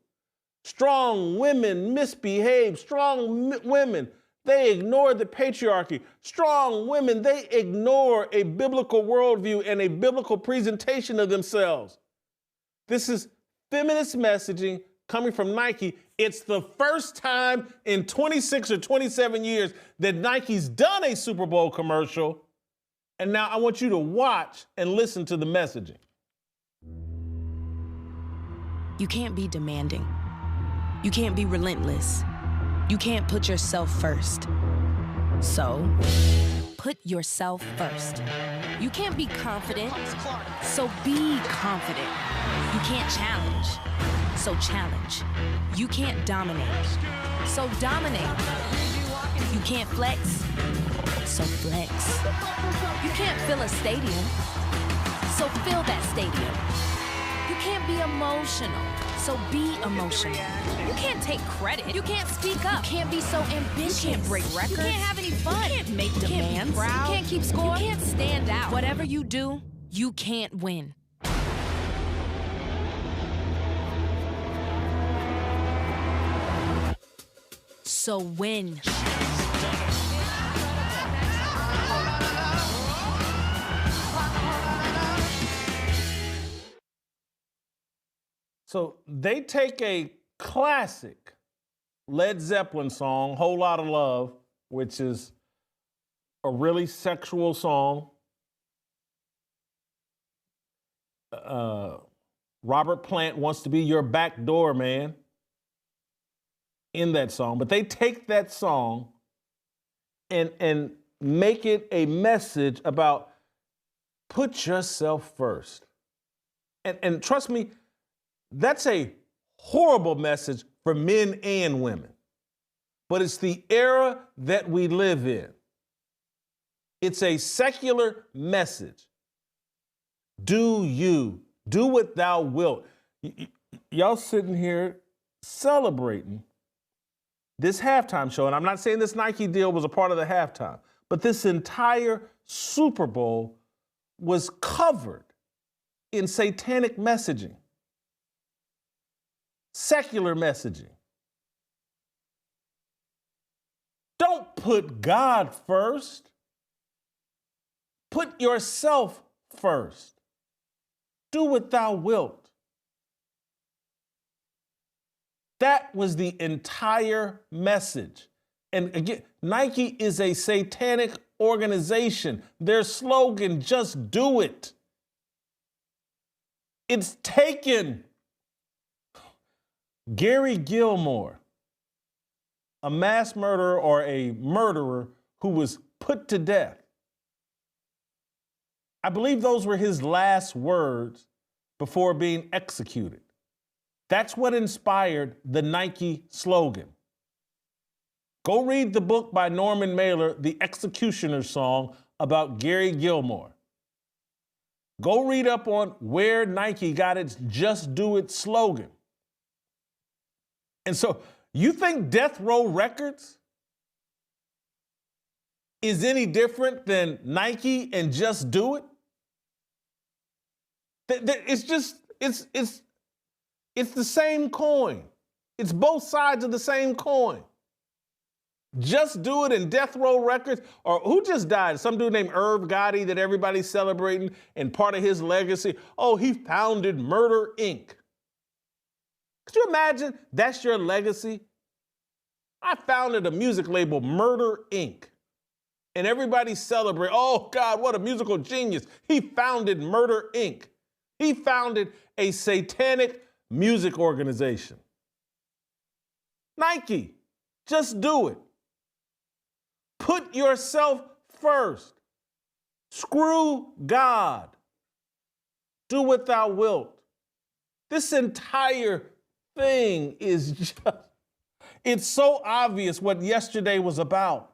Strong women misbehave. Strong women, they ignore the patriarchy. Strong women, they ignore a biblical worldview and a biblical presentation of themselves. This is feminist messaging coming from Nike. It's the first time in 26 or 27 years that Nike's done a Super Bowl commercial. And now I want you to watch and listen to the messaging. You can't be demanding. You can't be relentless. You can't put yourself first. So, put yourself first. You can't be confident, so be confident. You can't challenge, so challenge. You can't dominate, so dominate. You can't flex, so flex. You can't fill a stadium, so fill that stadium. You can't be emotional, so be emotional. You can't take credit. You can't speak up. You can't be so ambitious. You can't break records. You can't have any fun. You can't make demands. You can't keep score. You can't stand out. Whatever you do, you can't win. So win. So they take a classic Led Zeppelin song, Whole Lotta Love, which is a really sexual song. Robert Plant wants to be your back door man in that song. But they take that song and make it a message about put yourself first. And trust me, that's a horrible message for men and women. But it's the era that we live in. It's a secular message. Do you. Do what thou wilt. Y'all sitting here celebrating this halftime show. And I'm not saying this Nike deal was a part of the halftime, but this entire Super Bowl was covered in satanic messaging. secular messaging. Don't put God first. Put yourself first. Do what thou wilt. That was the entire message. And again, Nike is a satanic organization. Their slogan, just do it. It's taken Gary Gilmore, a mass murderer or a murderer who was put to death. I believe those were his last words before being executed. That's what inspired the Nike slogan. Go read the book by Norman Mailer, The Executioner's Song, about Gary Gilmore. Go read up on where Nike got its Just Do It slogan. And so you think Death Row Records is any different than Nike and Just Do It? It's the same coin. It's both sides of the same coin. Just Do It and Death Row Records, or who just died? Some dude named Irv Gotti that everybody's celebrating, and part of his legacy, oh, he founded Murder, Inc. Could you imagine that's your legacy? I founded a music label, Murder, Inc. And everybody celebrate, oh God, what a musical genius. He founded Murder, Inc. He founded a satanic music organization. Nike, just do it. Put yourself first. Screw God. Do what thou wilt. This entire thing is just, it's so obvious what yesterday was about.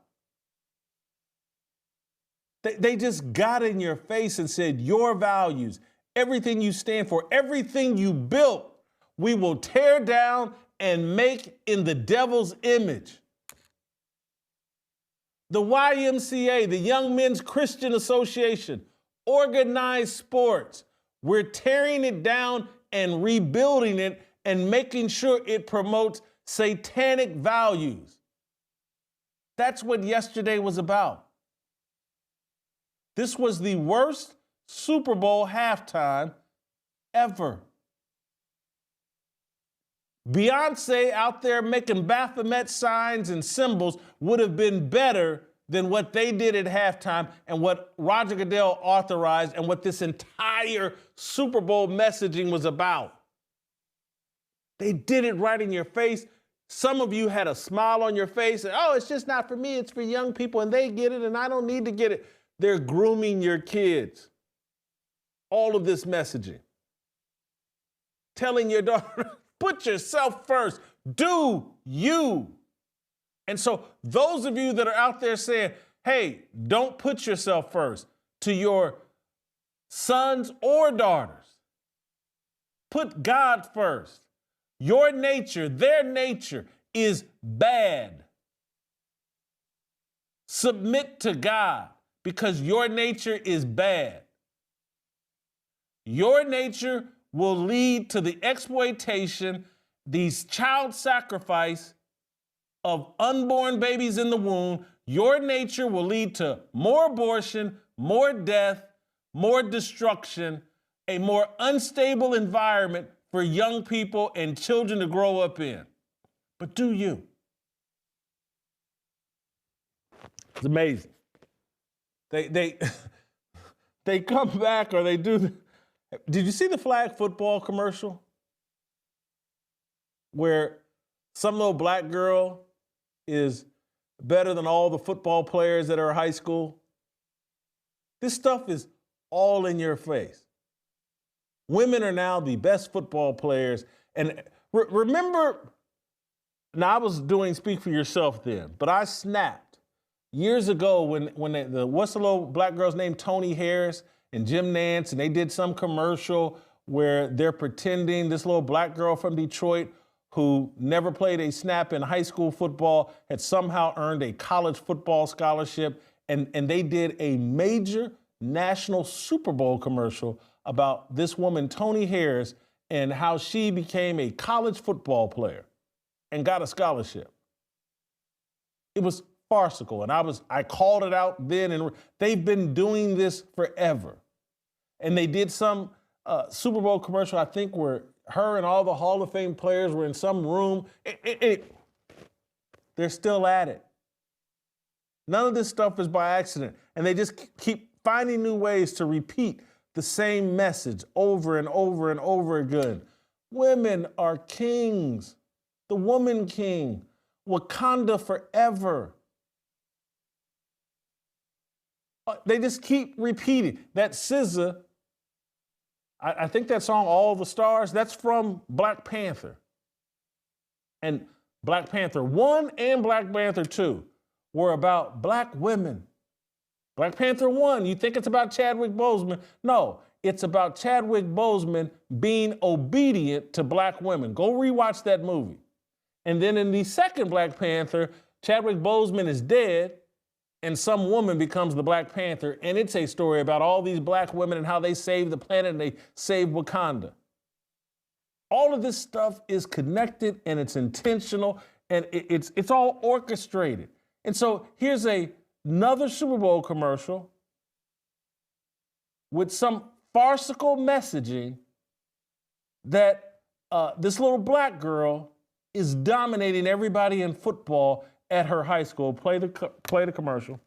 They just got in your face and said, your values, everything you stand for, everything you built, we will tear down and make in the devil's image. The YMCA, the Young Men's Christian Association, organized sports. We're tearing it down and rebuilding it and making sure it promotes satanic values. That's what yesterday was about. This was the worst Super Bowl halftime ever. Beyonce out there making Baphomet signs and symbols would have been better than what they did at halftime and what Roger Goodell authorized and what this entire Super Bowl messaging was about. They did it right in your face. Some of you had a smile on your face and, oh, it's just not for me, it's for young people and they get it and I don't need to get it. They're grooming your kids. All of this messaging. Telling your daughter, put yourself first. Do you. And so those of you that are out there saying, hey, don't put yourself first, to your sons or daughters, put God first. Your nature, their nature is bad. Submit to God because your nature is bad. Your nature will lead to the exploitation, these child sacrifice of unborn babies in the womb. Your nature will lead to more abortion, more death, more destruction, a more unstable environment for young people and children to grow up in. But do you? It's amazing. They come back or they do. Did you see the flag football commercial? Where some little black girl is better than all the football players at her high school? This stuff is all in your face. Women are now the best football players. And remember, now I was doing Speak for Yourself then, but I snapped years ago when what's the little black girl's name? Tony Harris and Jim Nance, and they did some commercial where they're pretending this little black girl from Detroit who never played a snap in high school football had somehow earned a college football scholarship. And they did a major national Super Bowl commercial about this woman, Tony Harris, and how she became a college football player and got a scholarship. It was farcical, and I called it out then, and they've been doing this forever. And they did some Super Bowl commercial, I think, where her and all the Hall of Fame players were in some room. They're still at it. None of this stuff is by accident, and they just keep finding new ways to repeat the same message over and over and over again. Women are kings. The woman king. Wakanda forever. They just keep repeating. That SZA, I think that song, All the Stars, that's from Black Panther. And Black Panther 1 and Black Panther 2 were about black women. Black Panther 1, you think it's about Chadwick Boseman. No, it's about Chadwick Boseman being obedient to black women. Go rewatch that movie. And then in the second Black Panther, Chadwick Boseman is dead, and some woman becomes the Black Panther, and it's a story about all these black women and how they saved the planet and they saved Wakanda. All of this stuff is connected, and it's intentional, and it's all orchestrated. And so here's another Super Bowl commercial with some farcical messaging that this little black girl is dominating everybody in football at her high school. Play the commercial.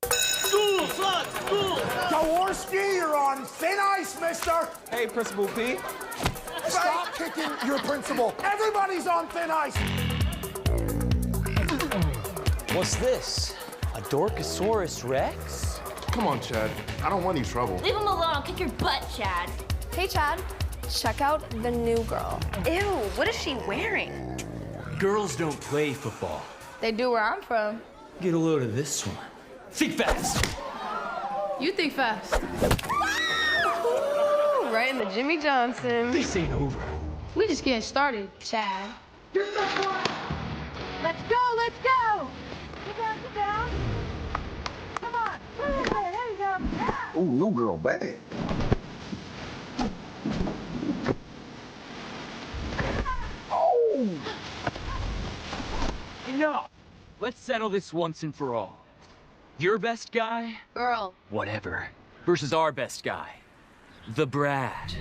School, son, school! Jaworski, you're on thin ice, mister! Hey, Principal P. Stop kicking your principal. Everybody's on thin ice. What's this? A Dorkosaurus Rex? Come on, Chad. I don't want any trouble. Leave him alone. I'll kick your butt, Chad. Hey, Chad. Check out the new girl. Ew, what is she wearing? Girls don't play football. They do where I'm from. Get a load of this one. Think fast. You think fast. Right in the Jimmy Johnson. This ain't over. We just getting started, Chad. Let's go, let's go! Get down. Come on. There you go. Ooh, new girl, bad. Oh! No. Let's settle this once and for all. Your best guy? Girl. Whatever. Versus our best guy. The Brad.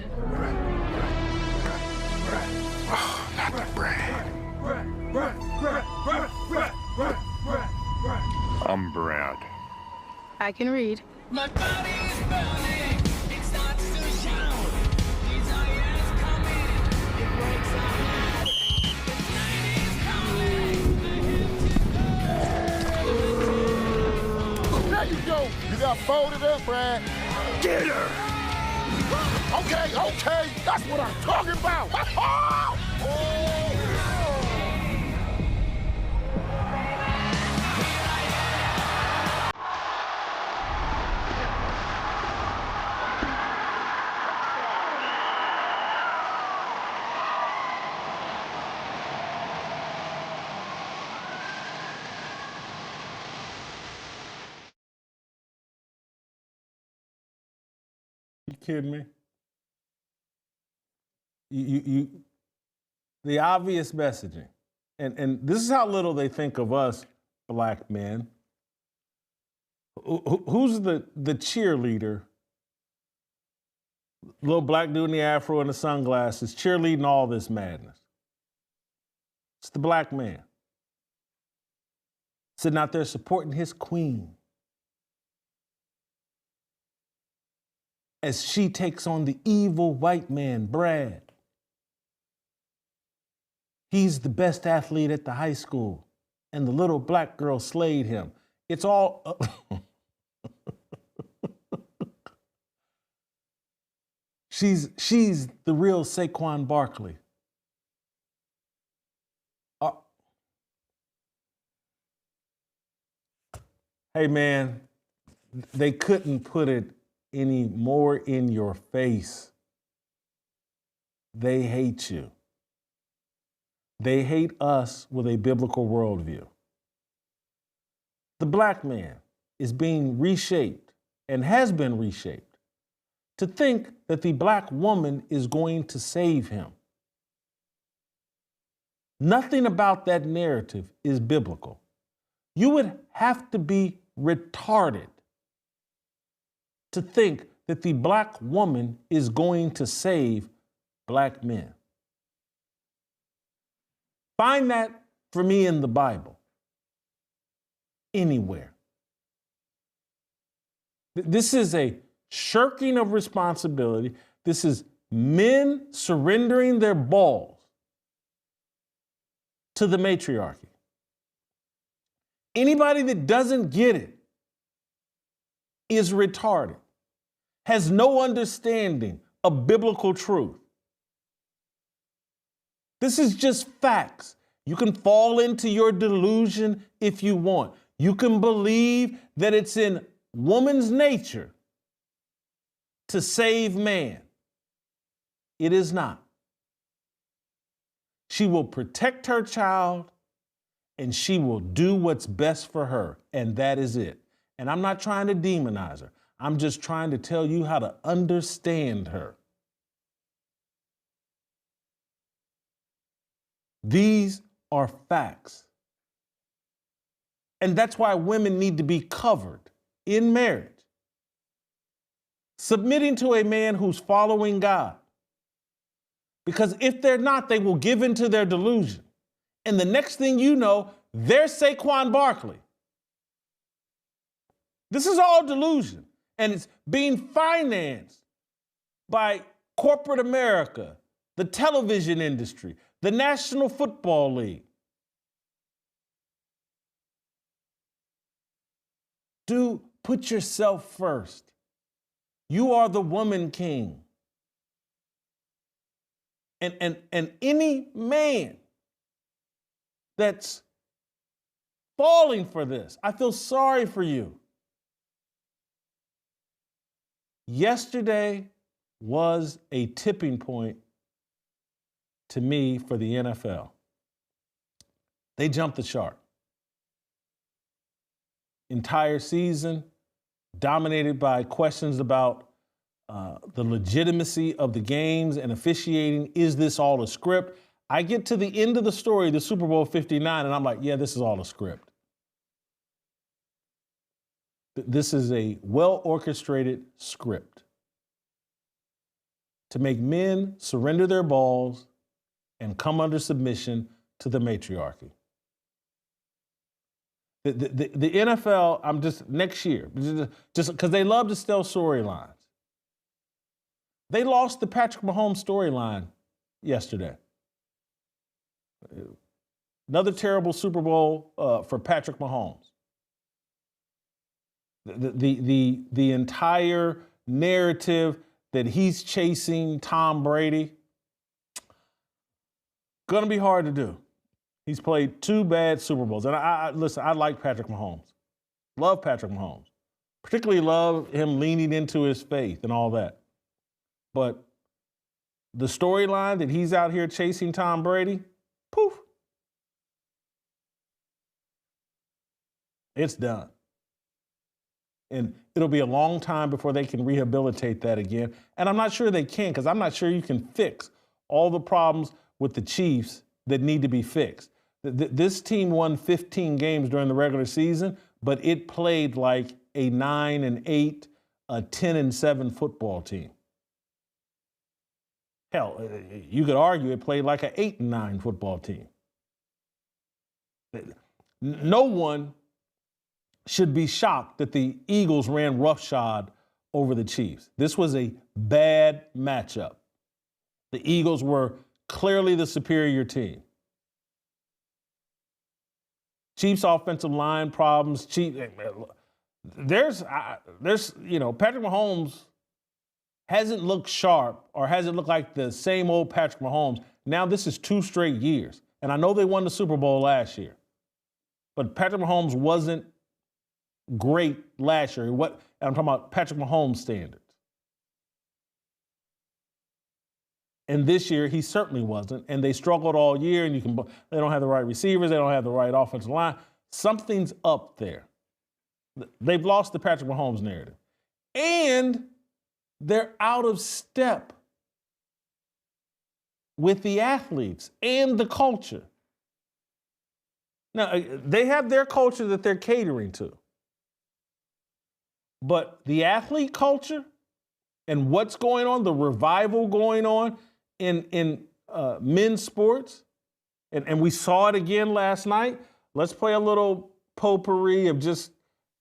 Oh, not the Brad. I'm Brad. I can read. My body is burning, it starts to shout. Desire's coming, it breaks our heart. The night is coming, There you go. You got folded up, Brad. Get her. Okay. That's what I'm talking about. You kidding me? You the obvious messaging. And this is how little they think of us black men. Who's the cheerleader? Little black dude in the afro and the sunglasses cheerleading all this madness. It's the black man. Sitting out there supporting his queen as she takes on the evil white man, Brad. He's the best athlete at the high school, and the little black girl slayed him. It's all... She's the real Saquon Barkley. Hey, man, they couldn't put it any more in your face. They hate you. They hate us with a biblical worldview. The black man is being reshaped and has been reshaped to think that the black woman is going to save him. Nothing about that narrative is biblical. You would have to be retarded to think that the black woman is going to save black men. Find that for me in the Bible. Anywhere. This is a shirking of responsibility. This is men surrendering their balls to the matriarchy. Anybody that doesn't get it is retarded, has no understanding of biblical truth. This is just facts. You can fall into your delusion if you want. You can believe that it's in woman's nature to save man. It is not. She will protect her child and she will do what's best for her, and that is it. And I'm not trying to demonize her. I'm just trying to tell you how to understand her. These are facts. And that's why women need to be covered in marriage. Submitting to a man who's following God. Because if they're not, they will give into their delusion. And the next thing you know, they're Saquon Barkley. This is all delusion. And it's being financed by corporate America, the television industry, the National Football League. Put yourself first. You are the woman king. And any man that's falling for this, I feel sorry for you. Yesterday was a tipping point to me for the NFL. They jumped the shark. Entire season dominated by questions about the legitimacy of the games and officiating. Is this all a script? I get to the end of the story, the Super Bowl 59, and I'm like, yeah, this is all a script. This is a well-orchestrated script to make men surrender their balls and come under submission to the matriarchy. The NFL, I'm just next year, just because they love to tell storylines. They lost the Patrick Mahomes storyline yesterday. Another terrible Super Bowl for Patrick Mahomes. The entire narrative that he's chasing Tom Brady, gonna be hard to do. He's played 2 bad Super Bowls. And listen, I like Patrick Mahomes. Love Patrick Mahomes. Particularly love him leaning into his faith and all that. But the storyline that he's out here chasing Tom Brady, poof. It's done. And it'll be a long time before they can rehabilitate that again. And I'm not sure they can, because I'm not sure you can fix all the problems with the Chiefs that need to be fixed. This team won 15 games during the regular season, but it played like a 9-8, a 10-7 football team. Hell, you could argue it played like an 8-9 football team. No one should be shocked that the Eagles ran roughshod over the Chiefs. This was a bad matchup. The Eagles were clearly the superior team. Chiefs offensive line problems. There's Patrick Mahomes hasn't looked sharp or hasn't looked like the same old Patrick Mahomes. Now this is 2 straight years. And I know they won the Super Bowl last year. But Patrick Mahomes wasn't great last year. I'm talking about Patrick Mahomes standards. And this year, he certainly wasn't. And they struggled all year, and they don't have the right receivers. They don't have the right offensive line. Something's up there. They've lost the Patrick Mahomes narrative. And They're out of step with the athletes and the culture. Now, they have their culture that they're catering to. But the athlete culture and what's going on, the revival going on in men's sports, and we saw it again last night. Let's play a little potpourri of just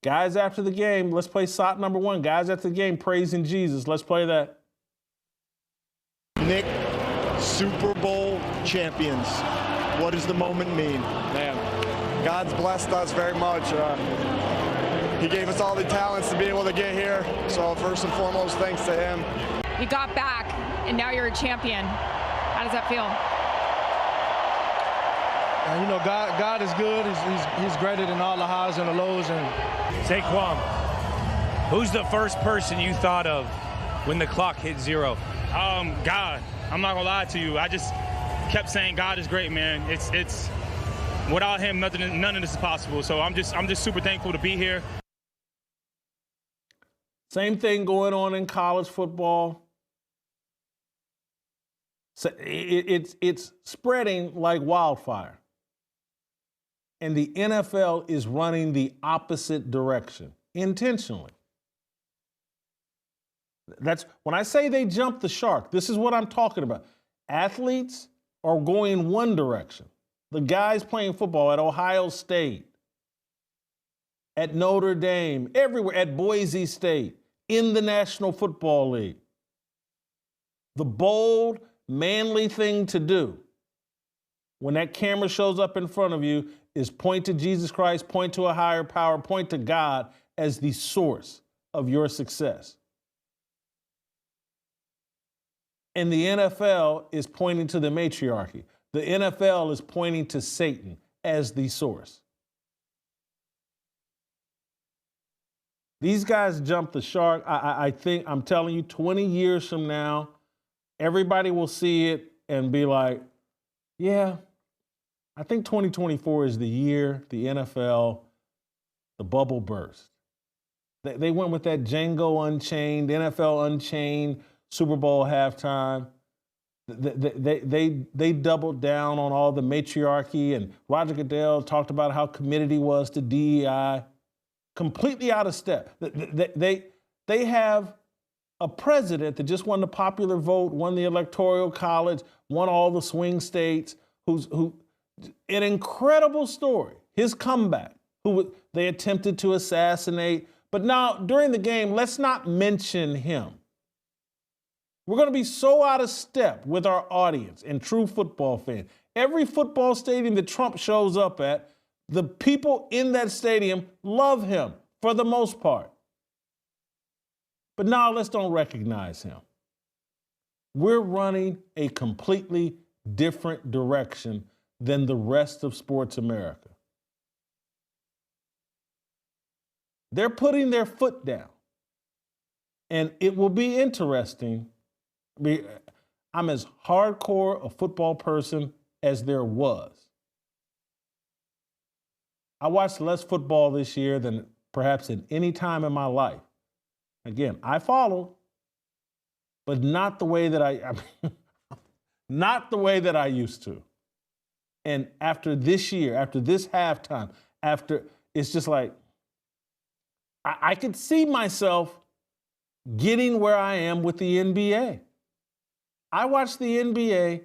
guys after the game. Let's play SOT number 1, guys after the game praising Jesus. Let's play that. Nick, Super Bowl champions. What does the moment mean? Man, God's blessed us very much. He gave us all the talents to be able to get here. So first and foremost, thanks to him. You got back, and now you're a champion. How does that feel? You know, God is good. He's greater than all the highs and the lows. And Saquon, who's the first person you thought of when the clock hit 0? God. I'm not gonna lie to you. I just kept saying God is great, man. It's without him, none of this is possible. So I'm just super thankful to be here. Same thing going on in college football. So it's spreading like wildfire. And the NFL is running the opposite direction intentionally. That's when I say they jumped the shark, this is what I'm talking about. Athletes are going one direction. The guys playing football at Ohio State, at Notre Dame, everywhere, at Boise State, in the National Football League. The bold, manly thing to do when that camera shows up in front of you is point to Jesus Christ, point to a higher power, point to God as the source of your success. And the NFL is pointing to the matriarchy. The NFL is pointing to Satan as the source. These guys jumped the shark. I think, I'm telling you, 20 years from now, everybody will see it and be like, yeah, I think 2024 is the year the NFL, the bubble burst. They went with that Django Unchained, NFL Unchained, Super Bowl halftime. They doubled down on all the matriarchy, and Roger Goodell talked about how committed he was to DEI. Completely out of step. They have a president that just won the popular vote, won the electoral college, won all the swing states, who an incredible story. His comeback, who they attempted to assassinate. But now, during the game, let's not mention him. We're going to be so out of step with our audience and true football fans. Every football stadium that Trump shows up at, the people in that stadium love him for the most part. But now let's don't recognize him. We're running a completely different direction than the rest of sports America. They're putting their foot down. And it will be interesting. I'm as hardcore a football person as there was. I watched less football this year than perhaps at any time in my life. Again, I follow, but not the way that not the way that I used to. And after this year, after this halftime, it's just like, I could see myself getting where I am with the NBA. I watched the NBA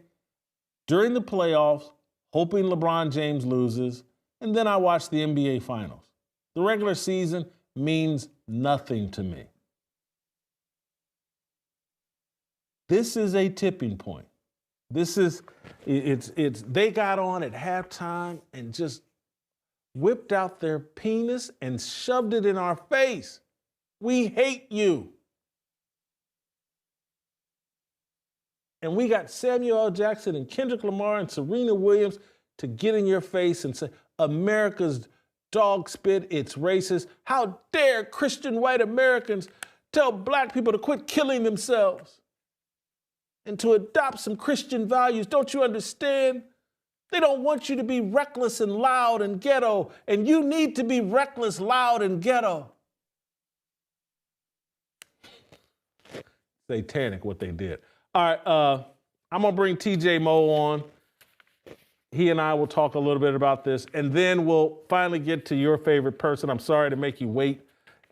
during the playoffs, hoping LeBron James loses, and then I watched the NBA Finals. The regular season means nothing to me. This is a tipping point. They got on at halftime and just whipped out their penis and shoved it in our face. We hate you. And we got Samuel L. Jackson and Kendrick Lamar and Serena Williams to get in your face and say, America's dog spit, it's racist. How dare Christian white Americans tell black people to quit killing themselves and to adopt some Christian values? Don't you understand? They don't want you to be reckless and loud and ghetto, and you need to be reckless, loud, and ghetto. satanic what they did. All right, I'm going to bring TJ Moe on. He and I will talk a little bit about this, and then we'll finally get to your favorite person. I'm sorry to make you wait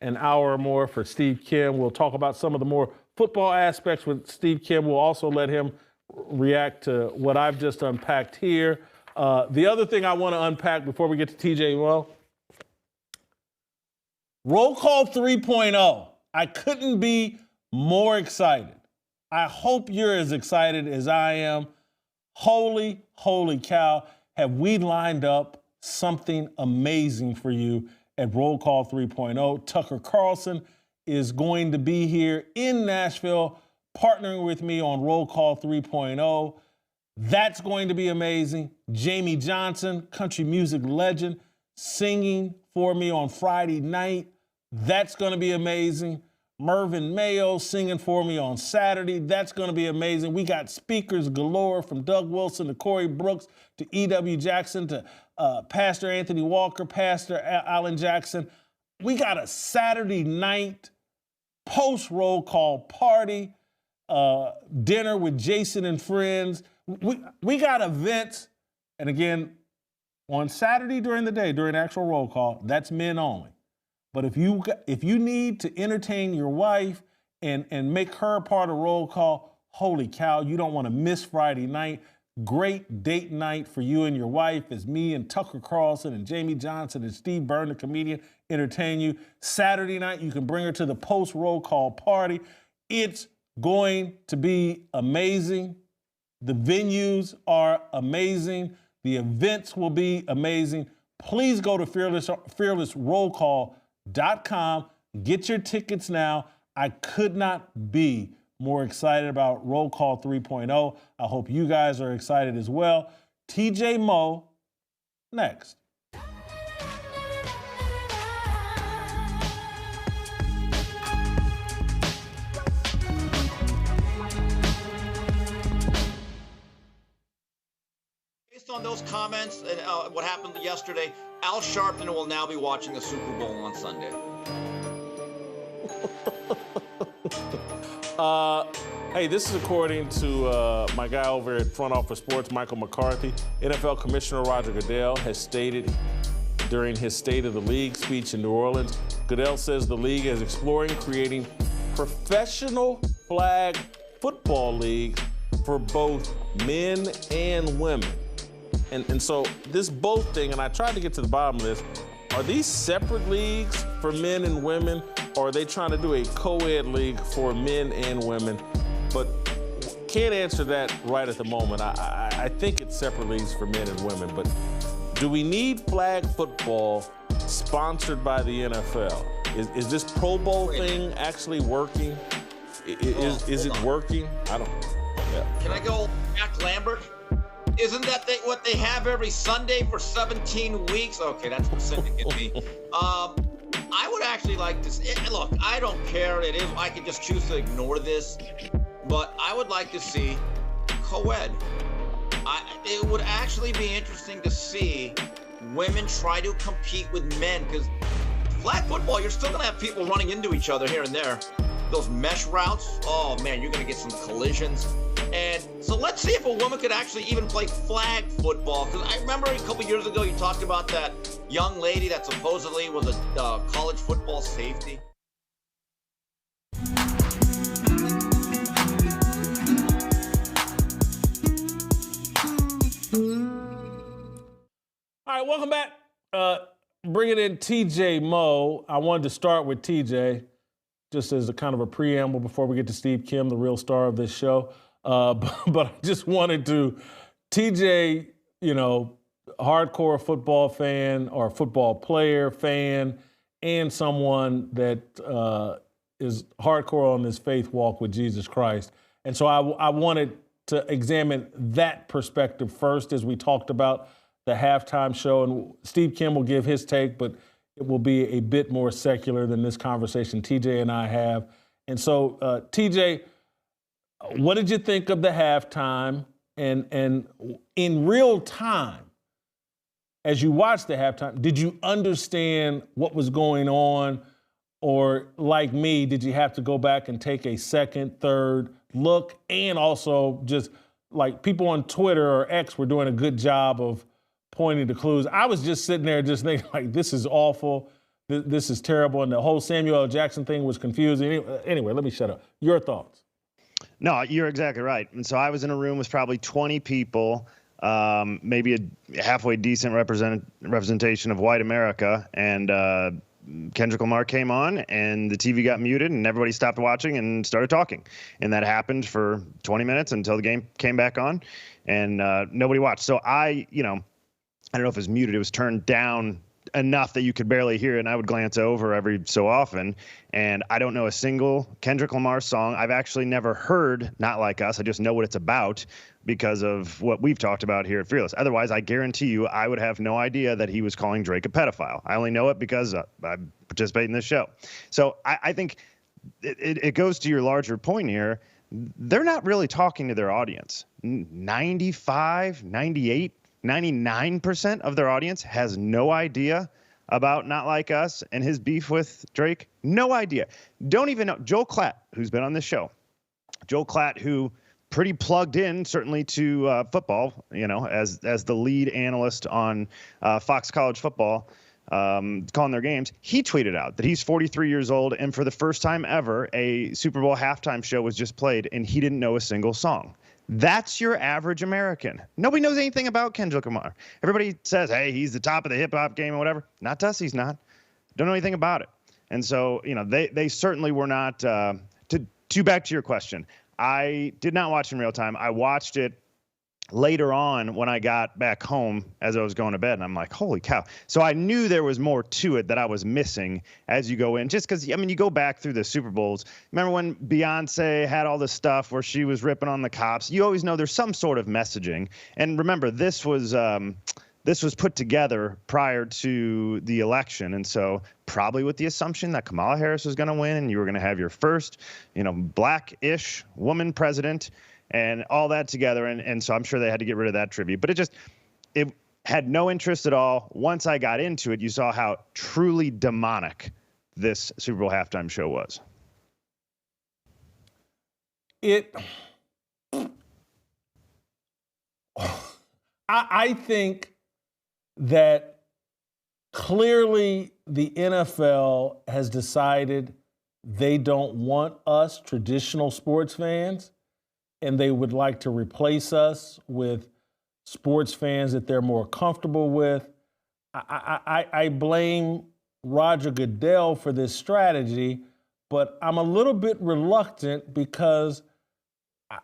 an hour or more for Steve Kim. We'll talk about some of the more football aspects with Steve Kim. We'll also let him react to what I've just unpacked here. The other thing I want to unpack before we get to TJ Moe, Roll Call 3.0. I couldn't be more excited. I hope you're as excited as I am. Holy cow, have we lined up something amazing for you at Roll Call 3.0. Tucker Carlson is going to be here in Nashville partnering with me on Roll Call 3.0. That's going to be amazing. Jamie Johnson, country music legend, singing for me on Friday night. That's going to be amazing. Mervyn Mayo singing for me on Saturday. That's going to be amazing. We got speakers galore from Doug Wilson to Corey Brooks to E.W. Jackson to Pastor Anthony Walker, Pastor Alan Jackson. We got a Saturday night post-roll call party, dinner with Jason and friends. We got events. And again, on Saturday during the day, during actual roll call, that's men only. But if you need to entertain your wife and make her a part of roll call, holy cow, you don't want to miss Friday night. Great date night for you and your wife as me and Tucker Carlson and Jamie Johnson and Steve Byrne, the comedian, entertain you. Saturday night, you can bring her to the post-roll call party. It's going to be amazing. The venues are amazing. The events will be amazing. Please go to fearlessrollcall.com. Get your tickets now. I could not be more excited about Roll Call 3.0. I hope you guys are excited as well. TJ Moe, next. Based on those comments and what happened yesterday, Al Sharpton will now be watching the Super Bowl on Sunday. Hey, this is according to my guy over at Front Office Sports, Michael McCarthy. NFL Commissioner Roger Goodell has stated during his State of the League speech in New Orleans, Goodell says the league is exploring creating professional flag football leagues for both men and women. And so this both thing, and I tried to get to the bottom of this, are these separate leagues for men and women, or are they trying to do a co-ed league for men and women? But can't answer that right at the moment. I think it's separate leagues for men and women, but do we need flag football sponsored by the NFL? Is this Pro Bowl thing actually working? Is it working? I don't know. Yeah. Can I go Jack Lambert? Isn't that what they have every Sunday for 17 weeks? Okay, that's specific in me. I would actually like to look, I don't care. It is, I could just choose to ignore this, but I would like to see co-ed. It would actually be interesting to see women try to compete with men, because flag football, you're still going to have people running into each other here and there. Those mesh routes, oh man, you're going to get some collisions. And so let's see if a woman could actually even play flag football. Because I remember a couple years ago you talked about that young lady that supposedly was a college football safety. All right, welcome back. Bringing in TJ Moe. I wanted to start with TJ, just as a kind of a preamble before we get to Steve Kim, the real star of this show. But I just wanted to, TJ, hardcore football fan or football player fan, and someone that is hardcore on this faith walk with Jesus Christ. And so I wanted to examine that perspective first as we talked about the halftime show. And Steve Kim will give his take, but it will be a bit more secular than this conversation TJ and I have. And so, TJ, what did you think of the halftime? And in real time, as you watched the halftime, did you understand what was going on Or like me, did you have to go back and take a second, third look? And also just like people on Twitter or X were doing a good job of pointing to clues. I was just sitting there just thinking like, this is awful. This is terrible. And the whole Samuel L. Jackson thing was confusing. Anyway, let me shut up. Your thoughts? No, you're exactly right. And so I was in a room with probably 20 people, maybe a halfway decent representation of white America. And Kendrick Lamar came on and the TV got muted and everybody stopped watching and started talking. And that happened for 20 minutes until the game came back on and nobody watched. So I don't know if it was muted. It was turned down enough that you could barely hear it, and I would glance over every so often. And I don't know a single Kendrick Lamar song. I've actually never heard Not Like Us. I just know what it's about because of what we've talked about here at Fearless. Otherwise, I guarantee you I would have no idea that he was calling Drake a pedophile. I only know it because I participate in this show. So I think it goes to your larger point here. They're not really talking to their audience. 95, 98, 99% of their audience has no idea about Not Like Us and his beef with Drake. No idea. Don't even know. Joel Klatt, who's been on this show. Joel Klatt, who pretty plugged in, certainly to football, as the lead analyst on Fox College Football, calling their games. He tweeted out that he's 43 years old, and for the first time ever, a Super Bowl halftime show was just played, and he didn't know a single song. That's your average American. Nobody knows anything about Kendrick Lamar. Everybody says, hey, he's the top of the hip-hop game or whatever. Not to us, he's not. Don't know anything about it. And so, they certainly were not. To back to your question, I did not watch in real time. I watched it later on when I got back home as I was going to bed, and I'm like, holy cow. So I knew there was more to it that I was missing as you go in, just because, you go back through the Super Bowls. Remember when Beyonce had all this stuff where she was ripping on the cops? You always know there's some sort of messaging. And remember, this was put together prior to the election, and so probably with the assumption that Kamala Harris was going to win and you were going to have your first, black-ish woman president, and all that together. And so I'm sure they had to get rid of that tribute. But it had no interest at all. Once I got into it, you saw how truly demonic this Super Bowl halftime show was. I think that clearly the NFL has decided they don't want us traditional sports fans, and they would like to replace us with sports fans that they're more comfortable with. I blame Roger Goodell for this strategy, but I'm a little bit reluctant because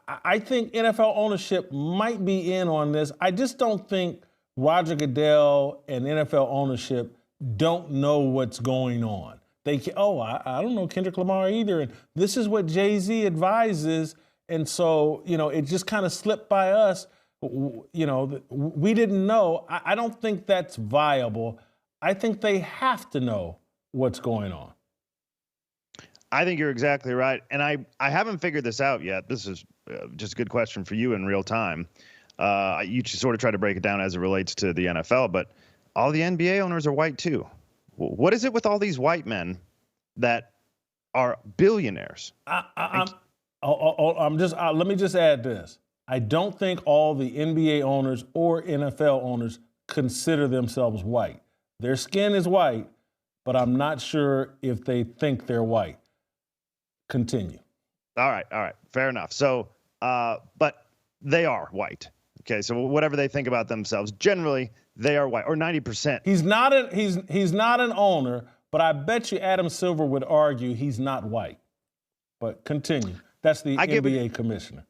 I think NFL ownership might be in on this. I just don't think Roger Goodell and NFL ownership don't know what's going on. I don't know Kendrick Lamar either, and this is what Jay-Z advises. And so, it just kind of slipped by us. We didn't know. I don't think that's viable. I think they have to know what's going on. I think you're exactly right. And I haven't figured this out yet. This is just a good question for you in real time. You just sort of try to break it down as it relates to the NFL, but all the NBA owners are white too. What is it with all these white men that are billionaires? Let me just add this. I don't think all the NBA owners or NFL owners consider themselves white. Their skin is white, but I'm not sure if they think they're white. Continue. All right. Fair enough. So, but they are white. Okay. So whatever they think about themselves, generally they are white, or 90%. He's not an owner, but I bet you Adam Silver would argue he's not white. But continue. That's the NBA commissioner.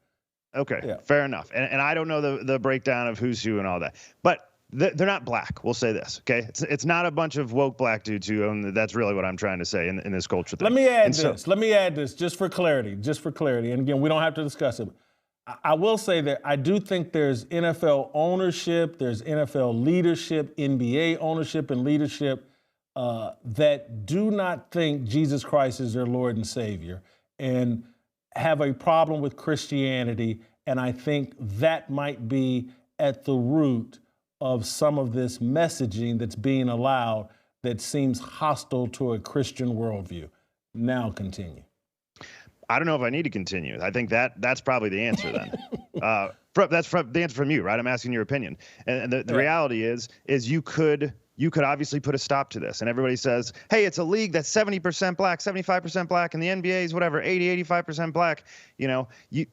Okay, yeah. Fair enough. And I don't know the breakdown of who's who and all that. But they're not black. We'll say this, okay? It's not a bunch of woke black dudes who own. That's really what I'm trying to say in this culture thing. Let me add this just for clarity. And again, we don't have to discuss it. I will say that I do think there's NFL ownership, there's NFL leadership, NBA ownership and leadership that do not think Jesus Christ is their Lord and Savior and have a problem with Christianity. And I think that might be at the root of some of this messaging that's being allowed that seems hostile to a Christian worldview. Now continue. I don't know if I need to continue. I think that's probably the answer then. That's the answer from you, right? I'm asking your opinion. And the reality is you could obviously put a stop to this. And everybody says, hey, it's a league that's 70% black, 75% black, and the NBA is whatever, 80, 85% black. You know,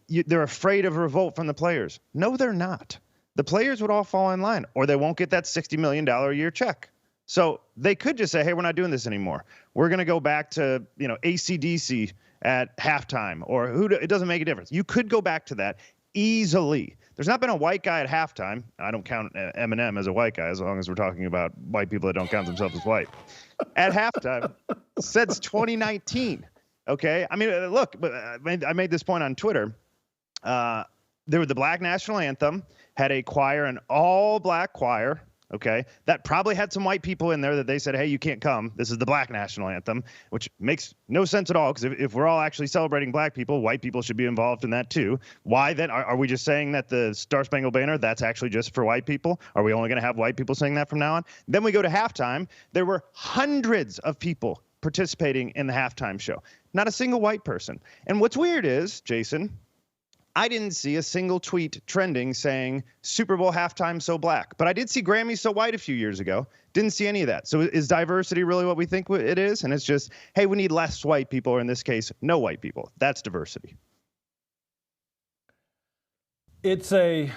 they're afraid of revolt from the players. No, they're not. The players would all fall in line, or they won't get that $60 million a year check. So they could just say, hey, we're not doing this anymore. We're going to go back to, AC/DC at halftime, or it doesn't make a difference. You could go back to that easily. There's not been a white guy at halftime. I don't count Eminem as a white guy, as long as we're talking about white people that don't count themselves as white. At halftime since 2019. Okay? I mean, look, I made this point on Twitter. There was the Black National Anthem, had a choir, an all-black choir, okay, that probably had some white people in there that they said, hey, you can't come. This is the Black National Anthem, which makes no sense at all, because if we're all actually celebrating black people, white people should be involved in that too. Why then? Are we just saying that the Star Spangled Banner, that's actually just for white people? Are we only going to have white people sing that from now on? Then we go to halftime. There were hundreds of people participating in the halftime show. Not a single white person. And what's weird is, Jason, I didn't see a single tweet trending saying Super Bowl halftime so black, but I did see Grammys so white a few years ago. Didn't see any of that. So is diversity really what we think it is? And it's just, hey, we need less white people, or in this case, no white people. That's diversity. There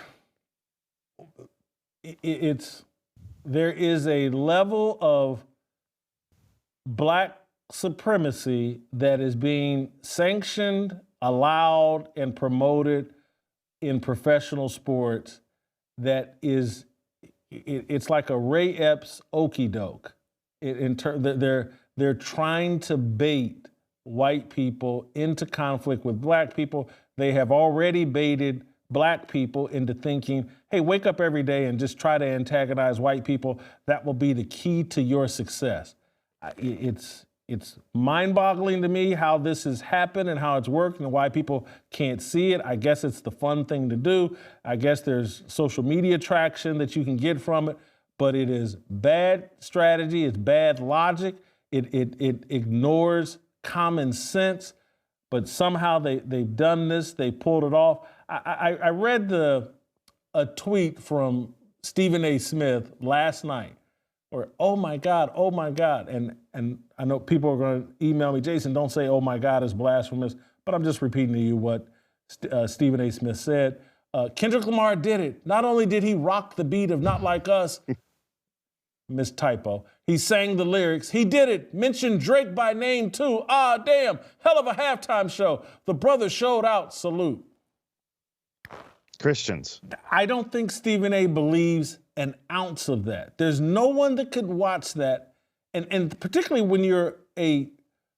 is a level of black supremacy that is being sanctioned, allowed, and promoted in professional sports that is, it's like a Ray Epps okey doke. They're trying to bait white people into conflict with black people. They have already baited black people into thinking, hey, wake up every day and just try to antagonize white people. That will be the key to your success. It's mind-boggling to me how this has happened and how it's worked and why people can't see it. I guess it's the fun thing to do. I guess there's social media traction that you can get from it, but it is bad strategy. It's bad logic. It ignores common sense, but somehow they've done this. They pulled it off. I read a tweet from Stephen A. Smith last night. Or, oh my God. And I know people are going to email me, Jason, don't say, oh my God, is blasphemous. But I'm just repeating to you what Stephen A. Smith said. Kendrick Lamar did it. Not only did he rock the beat of Not Like Us, mistypo, he sang the lyrics. He did it. Mentioned Drake by name too. Ah, damn. Hell of a halftime show. The brother showed out. Salute. Christians. I don't think Stephen A. believes an ounce of that. There's no one that could watch that. And particularly when you're a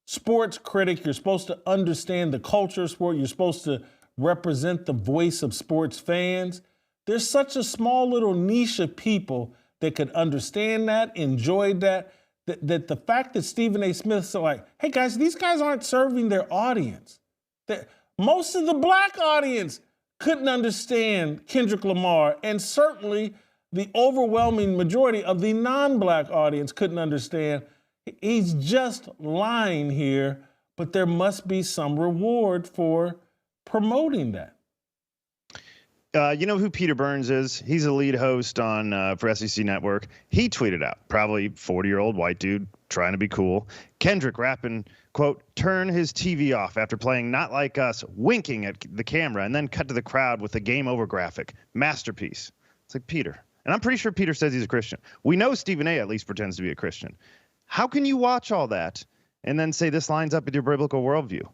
sports critic, you're supposed to understand the culture of sport. You're supposed to represent the voice of sports fans. There's such a small little niche of people that could understand that, enjoy that the fact that Stephen A. Smith's like, hey guys, these guys aren't serving their audience. Most of the black audience couldn't understand Kendrick Lamar, and certainly the overwhelming majority of the non-black audience couldn't understand. He's just lying here, but there must be some reward for promoting that. You know who Peter Burns is? He's a lead host on for SEC Network. He tweeted out, probably 40-year-old white dude trying to be cool. Kendrick rapping, quote, turn his TV off after playing Not Like Us, winking at the camera, and then cut to the crowd with a game over graphic. Masterpiece. It's like, Peter. And I'm pretty sure Peter says he's a Christian. We know Stephen A. at least pretends to be a Christian. How can you watch all that and then say this lines up with your biblical worldview?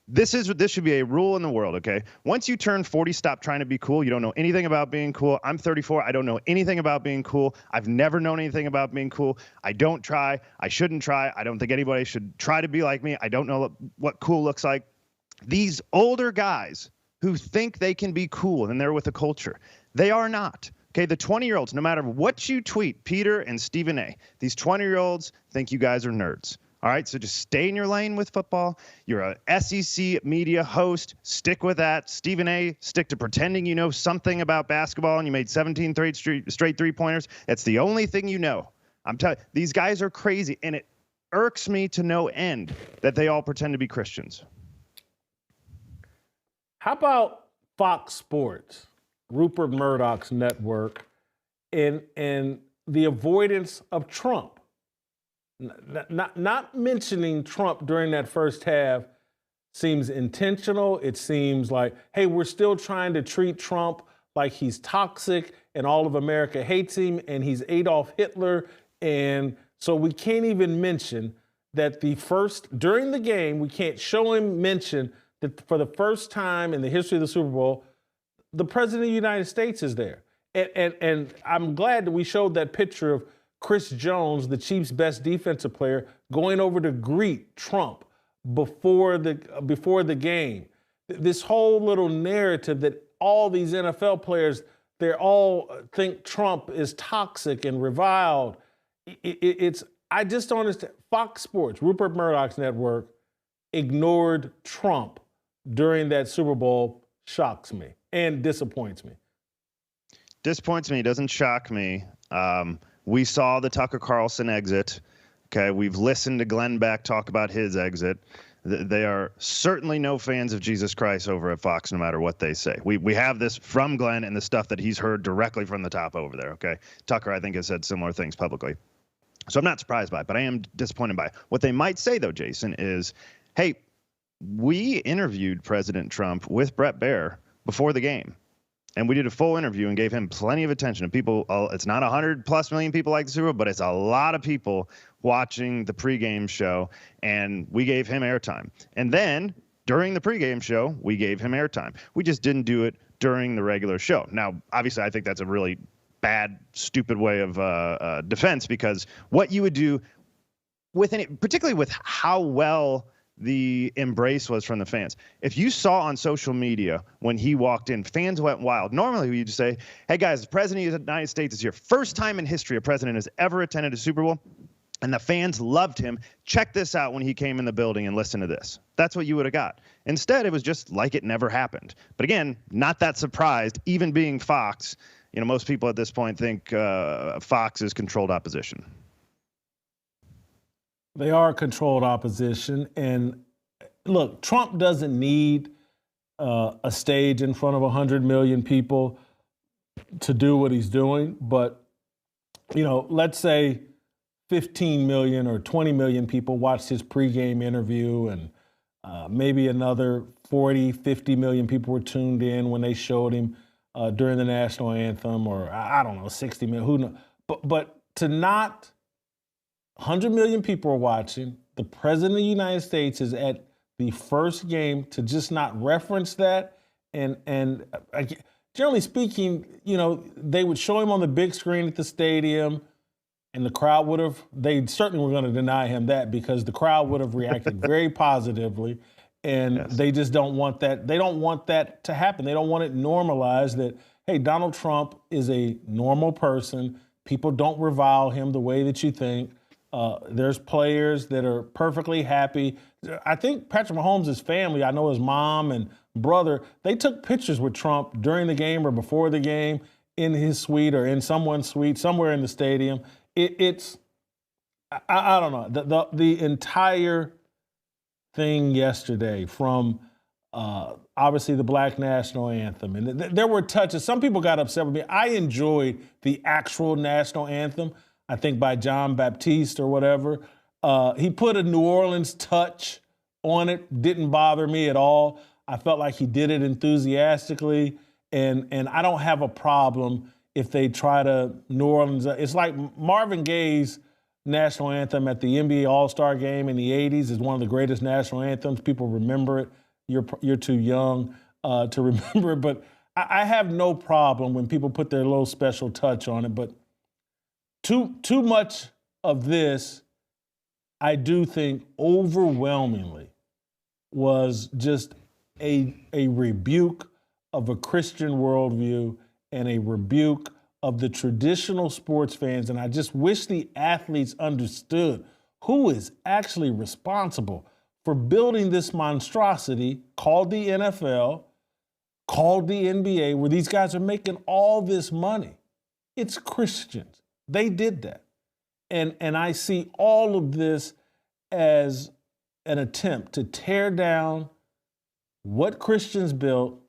This should be a rule in the world, okay? Once you turn 40, stop trying to be cool. You don't know anything about being cool. I'm 34. I don't know anything about being cool. I've never known anything about being cool. I don't try. I shouldn't try. I don't think anybody should try to be like me. I don't know what cool looks like. These older guys who think they can be cool and they're with the culture, they are not. Okay, the 20-year-olds, no matter what you tweet, Peter and Stephen A., these 20-year-olds think you guys are nerds. All right, so just stay in your lane with football. You're a SEC media host. Stick with that. Stephen A., stick to pretending you know something about basketball and you made 17 straight three-pointers. That's the only thing you know. I'm telling you, these guys are crazy, and it irks me to no end that they all pretend to be Christians. How about Fox Sports, Rupert Murdoch's network, and the avoidance of Trump? Not mentioning Trump during that first half seems intentional. It seems like, hey, we're still trying to treat Trump like he's toxic and all of America hates him and he's Adolf Hitler. And so we can't even mention that during the game, we can't show him mention that for the first time in the history of the Super Bowl, the President of the United States is there. And I'm glad that we showed that picture of Chris Jones, the Chiefs' best defensive player, going over to greet Trump before the game. This whole little narrative that all these NFL players, they all think Trump is toxic and reviled. I just don't understand. Fox Sports, Rupert Murdoch's network, ignored Trump during that Super Bowl. Shocks me and disappoints me. Disappoints me, doesn't shock me. We saw the Tucker Carlson exit. Okay, we've listened to Glenn Beck talk about his exit. They are certainly no fans of Jesus Christ over at Fox, no matter what they say. We have this from Glenn and the stuff that he's heard directly from the top over there, okay? Tucker, I think, has said similar things publicly. So I'm not surprised by it, but I am disappointed by it. What they might say, though, Jason, is, hey, we interviewed President Trump with Brett Baer before the game. And we did a full interview and gave him plenty of attention. And people, it's not 100+ million people like the Super Bowl, but it's a lot of people watching the pregame show. And we gave him airtime. And then during the pregame show, we gave him airtime. We just didn't do it during the regular show. Now, obviously, I think that's a really bad, stupid way of defense, because what you would do particularly with how well the embrace was from the fans. If you saw on social media when he walked in, fans went wild. Normally, we just say, hey, guys, the President of the United States is here. First time in history a president has ever attended a Super Bowl, and the fans loved him. Check this out when he came in the building and listen to this. That's what you would have got. Instead, it was just like it never happened. But again, not that surprised, even being Fox. You know, most people at this point think Fox is controlled opposition. They are controlled opposition. And look, Trump doesn't need a stage in front of 100 million people to do what he's doing. But, you know, let's say 15 million or 20 million people watched his pregame interview, and maybe another 40, 50 million people were tuned in when they showed him during the national anthem, or I don't know, 60 million, who knows. But to not 100 million people are watching. The President of the United States is at the first game, to just not reference that. And generally speaking, you know, they would show him on the big screen at the stadium, and the crowd they certainly were going to deny him that, because the crowd would have reacted very positively. And yes, they just don't want that. They don't want that to happen. They don't want it normalized that, hey, Donald Trump is a normal person. People don't revile him the way that you think. There's players that are perfectly happy. I think Patrick Mahomes' family, I know his mom and brother, they took pictures with Trump during the game or before the game in his suite or in someone's suite somewhere in the stadium. I don't know. The entire thing yesterday, from obviously the Black National Anthem, and there were touches. Some people got upset with me. I enjoyed the actual national anthem, I think by John Baptiste or whatever. He put a New Orleans touch on it. Didn't bother me at all. I felt like he did it enthusiastically. And I don't have a problem if they try to New Orleans. It's like Marvin Gaye's national anthem at the NBA All-Star game in the 80s is one of the greatest national anthems. People remember it. You're too young to remember it. But I have no problem when people put their little special touch on it. But too much of this, I do think, overwhelmingly was just a rebuke of a Christian worldview and a rebuke of the traditional sports fans. And I just wish the athletes understood who is actually responsible for building this monstrosity called the NFL, called the NBA, where these guys are making all this money. It's Christians. They did that. And I see all of this as an attempt to tear down what Christians built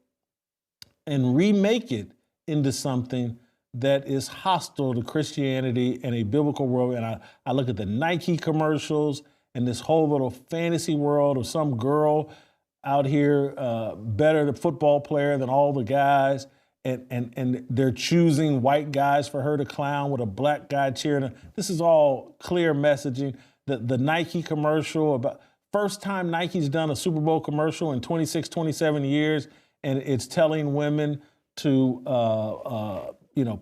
and remake it into something that is hostile to Christianity and a biblical world. And I look at the Nike commercials and this whole little fantasy world of some girl out here, better the football player than all the guys. And they're choosing white guys for her to clown with a black guy cheering. This is all clear messaging. The Nike commercial, about first time Nike's done a Super Bowl commercial in 26, 27 years, and it's telling women to,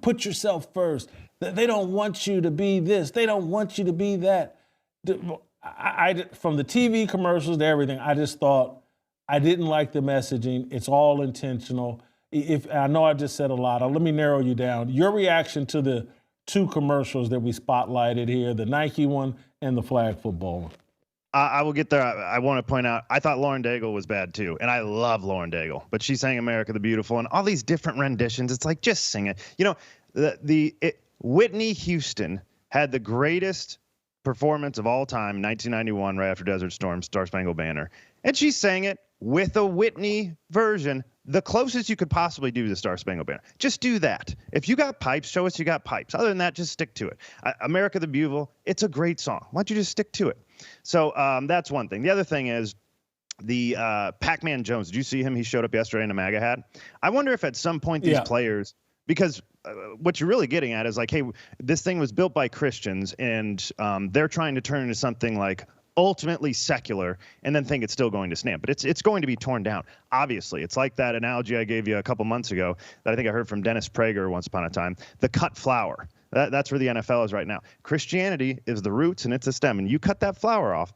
put yourself first. They don't want you to be this. They don't want you to be that. From the TV commercials to everything, I just thought I didn't like the messaging. It's all intentional. I know I just said a lot. Let me narrow you down. Your reaction to the two commercials that we spotlighted here, the Nike one and the flag football one. I will get there. I want to point out, I thought Lauren Daigle was bad too, and I love Lauren Daigle, but she sang "America the Beautiful" and all these different renditions. It's like, just sing it. You know, Whitney Houston had the greatest performance of all time, 1991, right after Desert Storm, Star Spangled Banner, and she sang it with a Whitney version, the closest you could possibly do to Star Spangled Banner. Just do that. If you got pipes, show us you got pipes. Other than that, just stick to it. America the Beautiful, it's a great song. Why don't you just stick to it? So that's one thing. The other thing is the Pac-Man Jones. Did you see him? He showed up yesterday in a MAGA hat. I wonder if at some point these players, because what you're really getting at is like, hey, this thing was built by Christians, and they're trying to turn into something like ultimately secular and then think it's still going to stand. But it's going to be torn down. Obviously, it's like that analogy I gave you a couple months ago that I think I heard from Dennis Prager once upon a time, the cut flower. That's where the NFL is right now. Christianity is the roots and it's a stem, and you cut that flower off,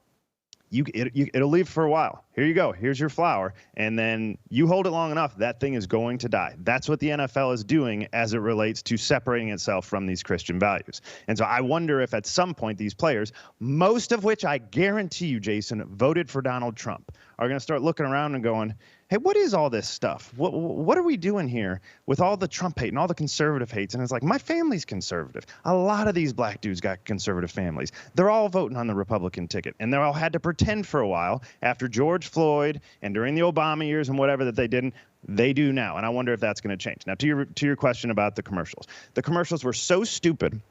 it'll leave for a while. Here you go. Here's your flower. And then you hold it long enough, that thing is going to die. That's what the NFL is doing as it relates to separating itself from these Christian values. And so I wonder if at some point these players, most of which I guarantee you, Jason, voted for Donald Trump, are going to start looking around and going, hey, what is all this stuff? What are we doing here with all the Trump hate and all the conservative hates? And it's like, my family's conservative. A lot of these black dudes got conservative families. They're all voting on the Republican ticket. And they all had to pretend for a while after George Floyd and during the Obama years and whatever that they didn't. They do now. And I wonder if that's going to change. Now, to your question about the commercials. The commercials were so stupid.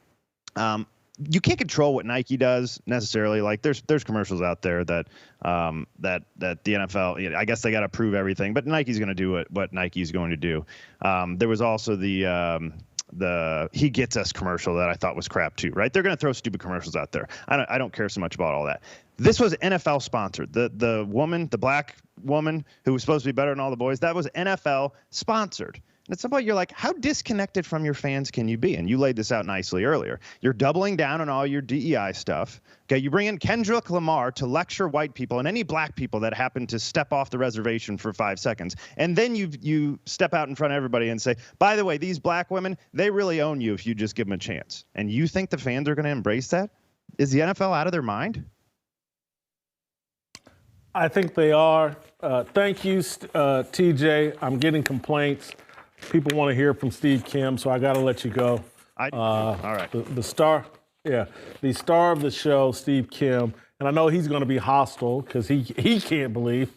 You can't control what Nike does necessarily. Like there's commercials out there that the NFL, I guess they got to prove everything, but Nike's going to do what Nike's going to do. There was also the He Gets Us commercial that I thought was crap too, right? They're going to throw stupid commercials out there. I don't care so much about all that. This was NFL sponsored. The woman, the black woman who was supposed to be better than all the boys, that was NFL sponsored. And at some point, you're like, how disconnected from your fans can you be? And you laid this out nicely earlier. You're doubling down on all your DEI stuff. Okay, you bring in Kendrick Lamar to lecture white people and any black people that happen to step off the reservation for 5 seconds. And then you step out in front of everybody and say, by the way, these black women, they really own you if you just give them a chance. And you think the fans are going to embrace that? Is the NFL out of their mind? I think they are. Thank you, TJ. I'm getting complaints. People want to hear from Steve Kim, so I got to let you go. All right. The star of the show, Steve Kim, and I know he's going to be hostile because he can't believe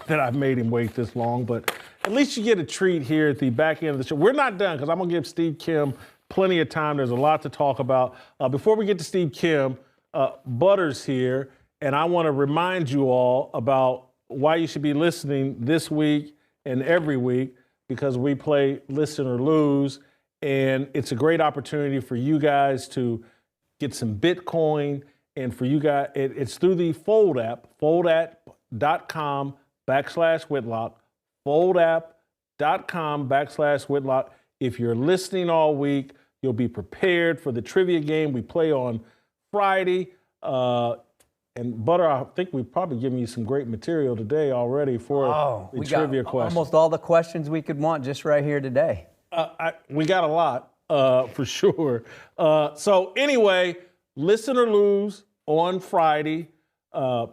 that I've made him wait this long, but at least you get a treat here at the back end of the show. We're not done because I'm going to give Steve Kim plenty of time. There's a lot to talk about. Before we get to Steve Kim, Butter's here, and I want to remind you all about why you should be listening this week and every week, because we play Listen or Lose, and it's a great opportunity for you guys to get some Bitcoin, and for you guys, it's through the Fold app, foldapp.com/Whitlock, foldapp.com/Whitlock. If you're listening all week, you'll be prepared for the trivia game we play on Friday. And Butter, I think we've probably given you some great material today already for the trivia question. Almost all the questions we could want just right here today. We got a lot, for sure. So anyway, Listen or Lose on Friday.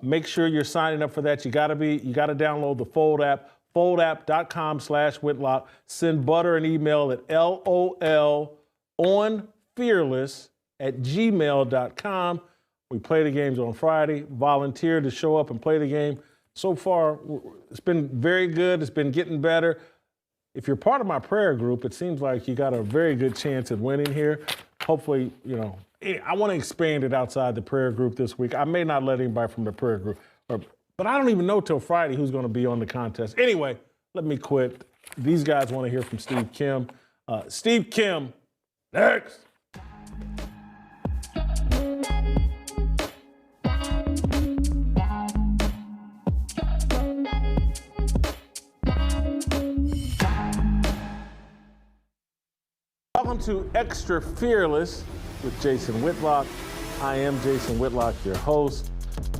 Make sure you're signing up for that. You got to download the Fold app, foldapp.com/Whitlock. Send Butter an email at LOLonfearless@gmail.com. We play the games on Friday, volunteer to show up and play the game. So far, it's been very good. It's been getting better. If you're part of my prayer group, it seems like you got a very good chance at winning here. Hopefully, I want to expand it outside the prayer group this week. I may not let anybody from the prayer group, but I don't even know till Friday who's going to be on the contest. Anyway, let me quit. These guys want to hear from Steve Kim. Steve Kim, next. Welcome to Extra Fearless with Jason Whitlock. I am Jason Whitlock, your host.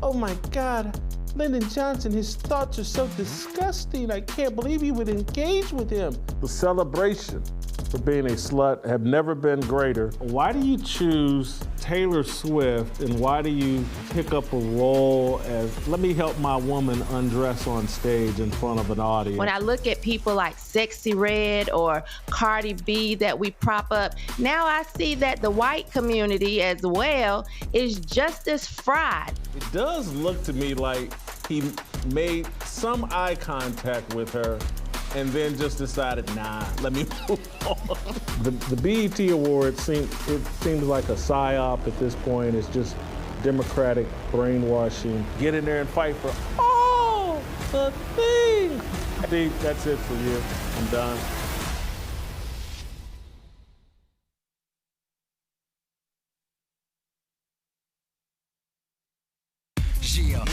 Oh my God, Lyndon Johnson, his thoughts are so disgusting. I can't believe you would engage with him. The celebration for being a slut have never been greater. Why do you choose Taylor Swift, and why do you pick up a role as, let me help my woman undress on stage in front of an audience? When I look at people like Sexy Red or Cardi B that we prop up, now I see that the white community as well is just as fried. It does look to me like he made some eye contact with her and then just decided, nah, let me move on. The BET Awards seems like a psyop at this point. It's just Democratic brainwashing. Get in there and fight for all the things. Steve, that's it for you. I'm done.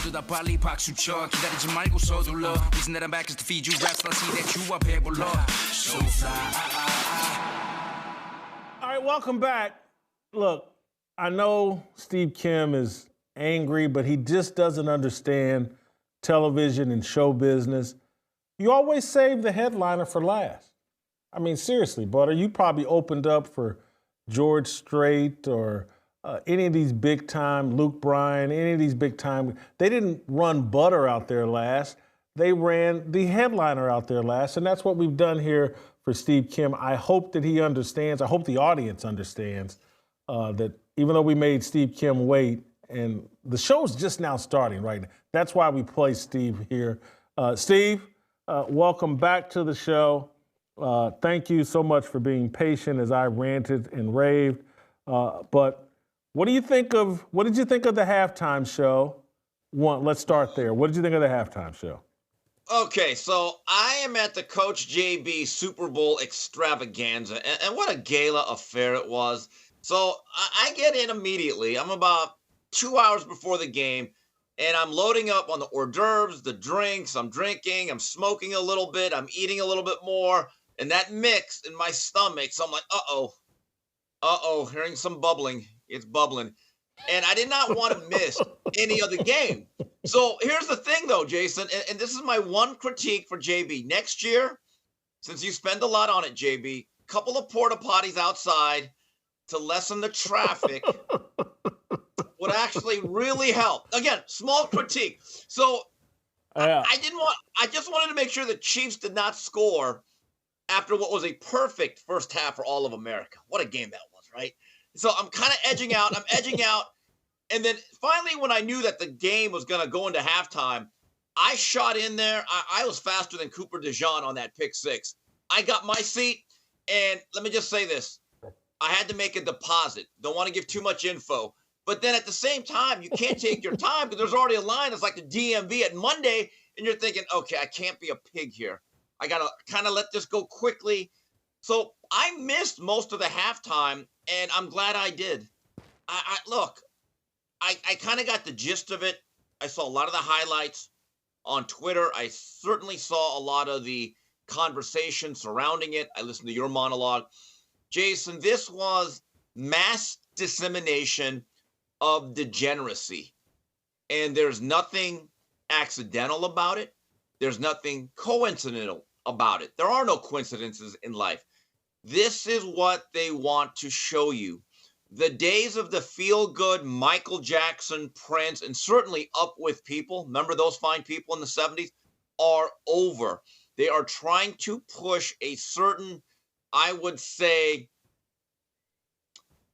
모두 다 빨리 박수 쳐 기다리지 말고 서둘러 Reason that I'm back is to feed you raps I see that you are 배불러 So fly All right, welcome back. Look, I know Steve Kim is angry, but he just doesn't understand television and show business. You always save the headliner for last. I mean, seriously, Butter, you probably opened up for George Strait or any of these big time, Luke Bryan, any of these big time, they didn't run Butter out there last. They ran the headliner out there last, and that's what we've done here for Steve Kim. I hope that he understands. I hope the audience understands that even though we made Steve Kim wait, and the show's just now starting right now. That's why we play Steve here. Steve, welcome back to the show. Thank you so much for being patient as I ranted and raved. But what did you think of the halftime show? Let's start there. What did you think of the halftime show? Okay, so I am at the Coach JB Super Bowl extravaganza, and what a gala affair it was. So I get in immediately. I'm about 2 hours before the game, and I'm loading up on the hors d'oeuvres, the drinks. I'm drinking, I'm smoking a little bit, I'm eating a little bit more, and that mix in my stomach. So I'm like, hearing some bubbling. It's bubbling. And I did not want to miss any of the game. So here's the thing, though, Jason, and this is my one critique for JB. Next year, since you spend a lot on it, JB, couple of porta potties outside to lessen the traffic would actually really help. Again, small critique. So I just wanted to make sure the Chiefs did not score after what was a perfect first half for all of America. What a game that was, right? So I'm kind of edging out. And then finally, when I knew that the game was going to go into halftime, I shot in there. I was faster than Cooper DeJean on that pick six. I got my seat. And let me just say this. I had to make a deposit. Don't want to give too much info. But then at the same time, you can't take your time because there's already a line. It's like the DMV at Monday. And you're thinking, okay, I can't be a pig here. I got to kind of let this go quickly. So I missed most of the halftime. And I'm glad I did. I kind of got the gist of it. I saw a lot of the highlights on Twitter. I certainly saw a lot of the conversation surrounding it. I listened to your monologue. Jason, this was mass dissemination of degeneracy. And there's nothing accidental about it. There's nothing coincidental about it. There are no coincidences in life. This is what they want to show you. The days of the feel-good Michael Jackson, Prince, and certainly Up With People, remember those fine people in the 70s, are over. They are trying to push a certain, I would say,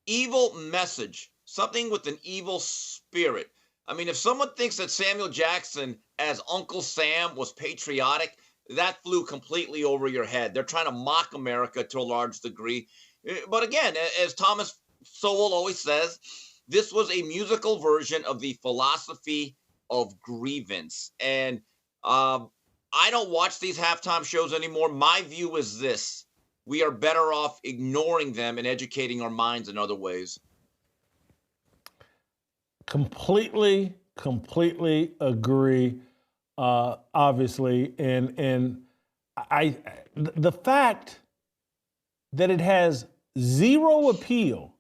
evil message something with an evil spirit. I mean, if someone thinks that Samuel Jackson as Uncle Sam was patriotic, that flew completely over your head. They're trying to mock America to a large degree. But again, as Thomas Sowell always says, this was a musical version of the philosophy of grievance. And I don't watch these halftime shows anymore. My view is this: we are better off ignoring them and educating our minds in other ways. Completely agree. Obviously, and the fact that it has zero appeal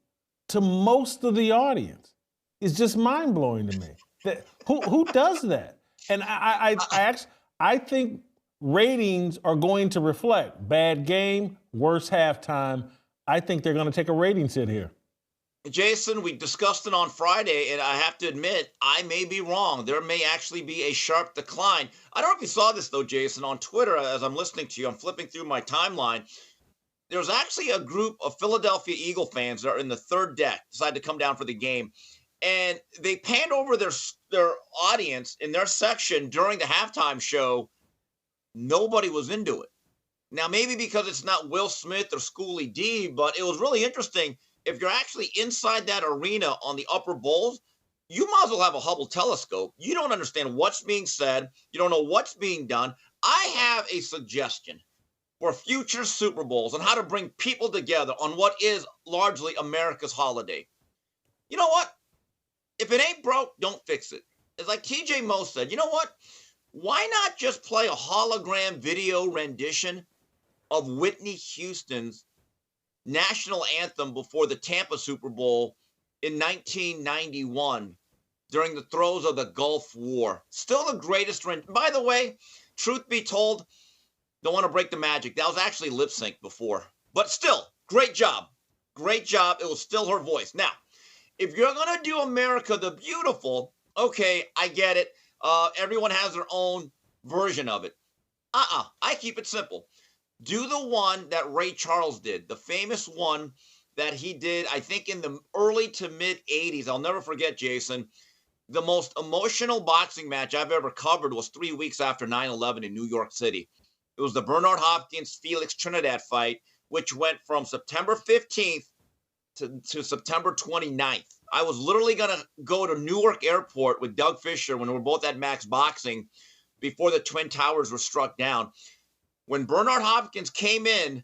to most of the audience is just mind blowing to me. Who does that? And I think ratings are going to reflect bad game, worse halftime. I think they're going to take a ratings hit here. Jason, we discussed it on Friday, and I have to admit, I may be wrong. There may actually be a sharp decline. I don't know if you saw this, though, Jason, on Twitter. As I'm listening to you, I'm flipping through my timeline. There's actually a group of Philadelphia Eagle fans that are in the third deck, decided to come down for the game. And they panned over their audience in their section during the halftime show. Nobody was into it. Now, maybe because it's not Will Smith or Schoolie D, but it was really interesting. If you're actually inside that arena on the upper bowls, you might as well have a Hubble telescope. You don't understand what's being said. You don't know what's being done. I have a suggestion for future Super Bowls on how to bring people together on what is largely America's holiday. You know what? If it ain't broke, don't fix it. It's like TJ Moe said, you know what? Why not just play a hologram video rendition of Whitney Houston's national anthem before the Tampa Super Bowl in 1991 during the throes of the Gulf War? Still the greatest. By the way, truth be told, don't want to break the magic. That was actually lip sync before. But still, great job. Great job. It was still her voice. Now, if you're going to do America the Beautiful, okay, I get it. Everyone has their own version of it. I keep it simple. Do the one that Ray Charles did, the famous one that he did, I think, in the early to mid 80s. I'll never forget, Jason. The most emotional boxing match I've ever covered was 3 weeks after 9/11 in New York City. It was the Bernard Hopkins-Felix Trinidad fight, which went from September 15th to September 29th. I was literally going to go to Newark Airport with Doug Fisher when we were both at Max Boxing before the Twin Towers were struck down. When Bernard Hopkins came in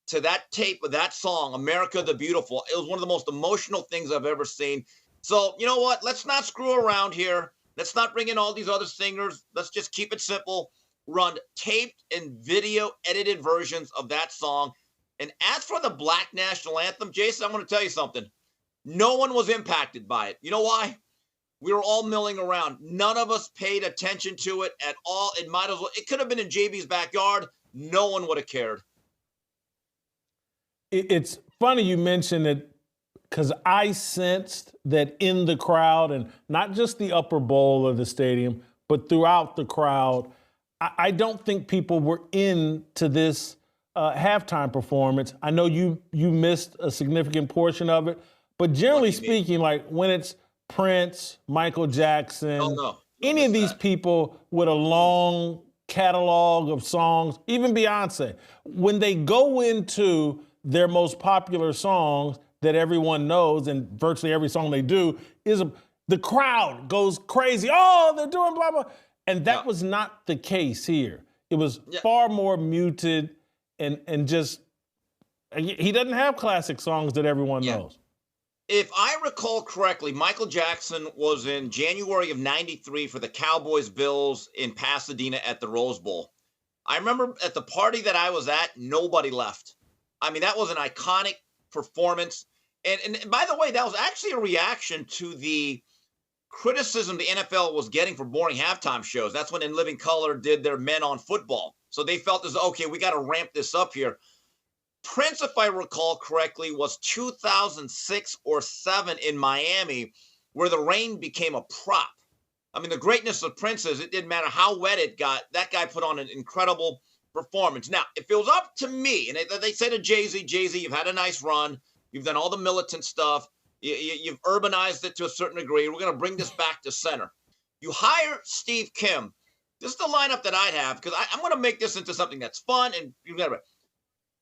to that tape of that song, America the Beautiful, it was one of the most emotional things I've ever seen. So, you know what? Let's not screw around here. Let's not bring in all these other singers. Let's just keep it simple. Run taped and video edited versions of that song. And as for the Black National Anthem, Jason, I'm going to tell you something. No one was impacted by it. You know why? We were all milling around. None of us paid attention to it at all. It might as well. It could have been in JB's backyard. No one would have cared. It's funny you mentioned it because I sensed that in the crowd, and not just the upper bowl of the stadium, but throughout the crowd, I don't think people were into this halftime performance. I know you missed a significant portion of it, but generally speaking, like when it's Prince, Michael Jackson, any of these people with a long catalog of songs, even Beyonce, when they go into their most popular songs that everyone knows, and virtually every song they do, the crowd goes crazy. Oh, they're doing blah, blah. And that was not the case here. It was far more muted and just, he doesn't have classic songs that everyone knows. If I recall correctly, Michael Jackson was in January of 93 for the Cowboys-Bills in Pasadena at the Rose Bowl. I remember at the party that I was at, nobody left. I mean, that was an iconic performance. And by the way, that was actually a reaction to the criticism the NFL was getting for boring halftime shows. That's when In Living Color did their Men on Football. So they felt as, okay, we got to ramp this up here. Prince, if I recall correctly, was 2006 or 7 in Miami, where the rain became a prop. I mean, the greatness of Prince is it didn't matter how wet it got. That guy put on an incredible performance. Now, if it was up to me, and they say to Jay-Z, you've had a nice run. You've done all the militant stuff. You've urbanized it to a certain degree. We're going to bring this back to center. You hire Steve Kim. This is the lineup that I'd have because I'm going to make this into something that's fun. And you remember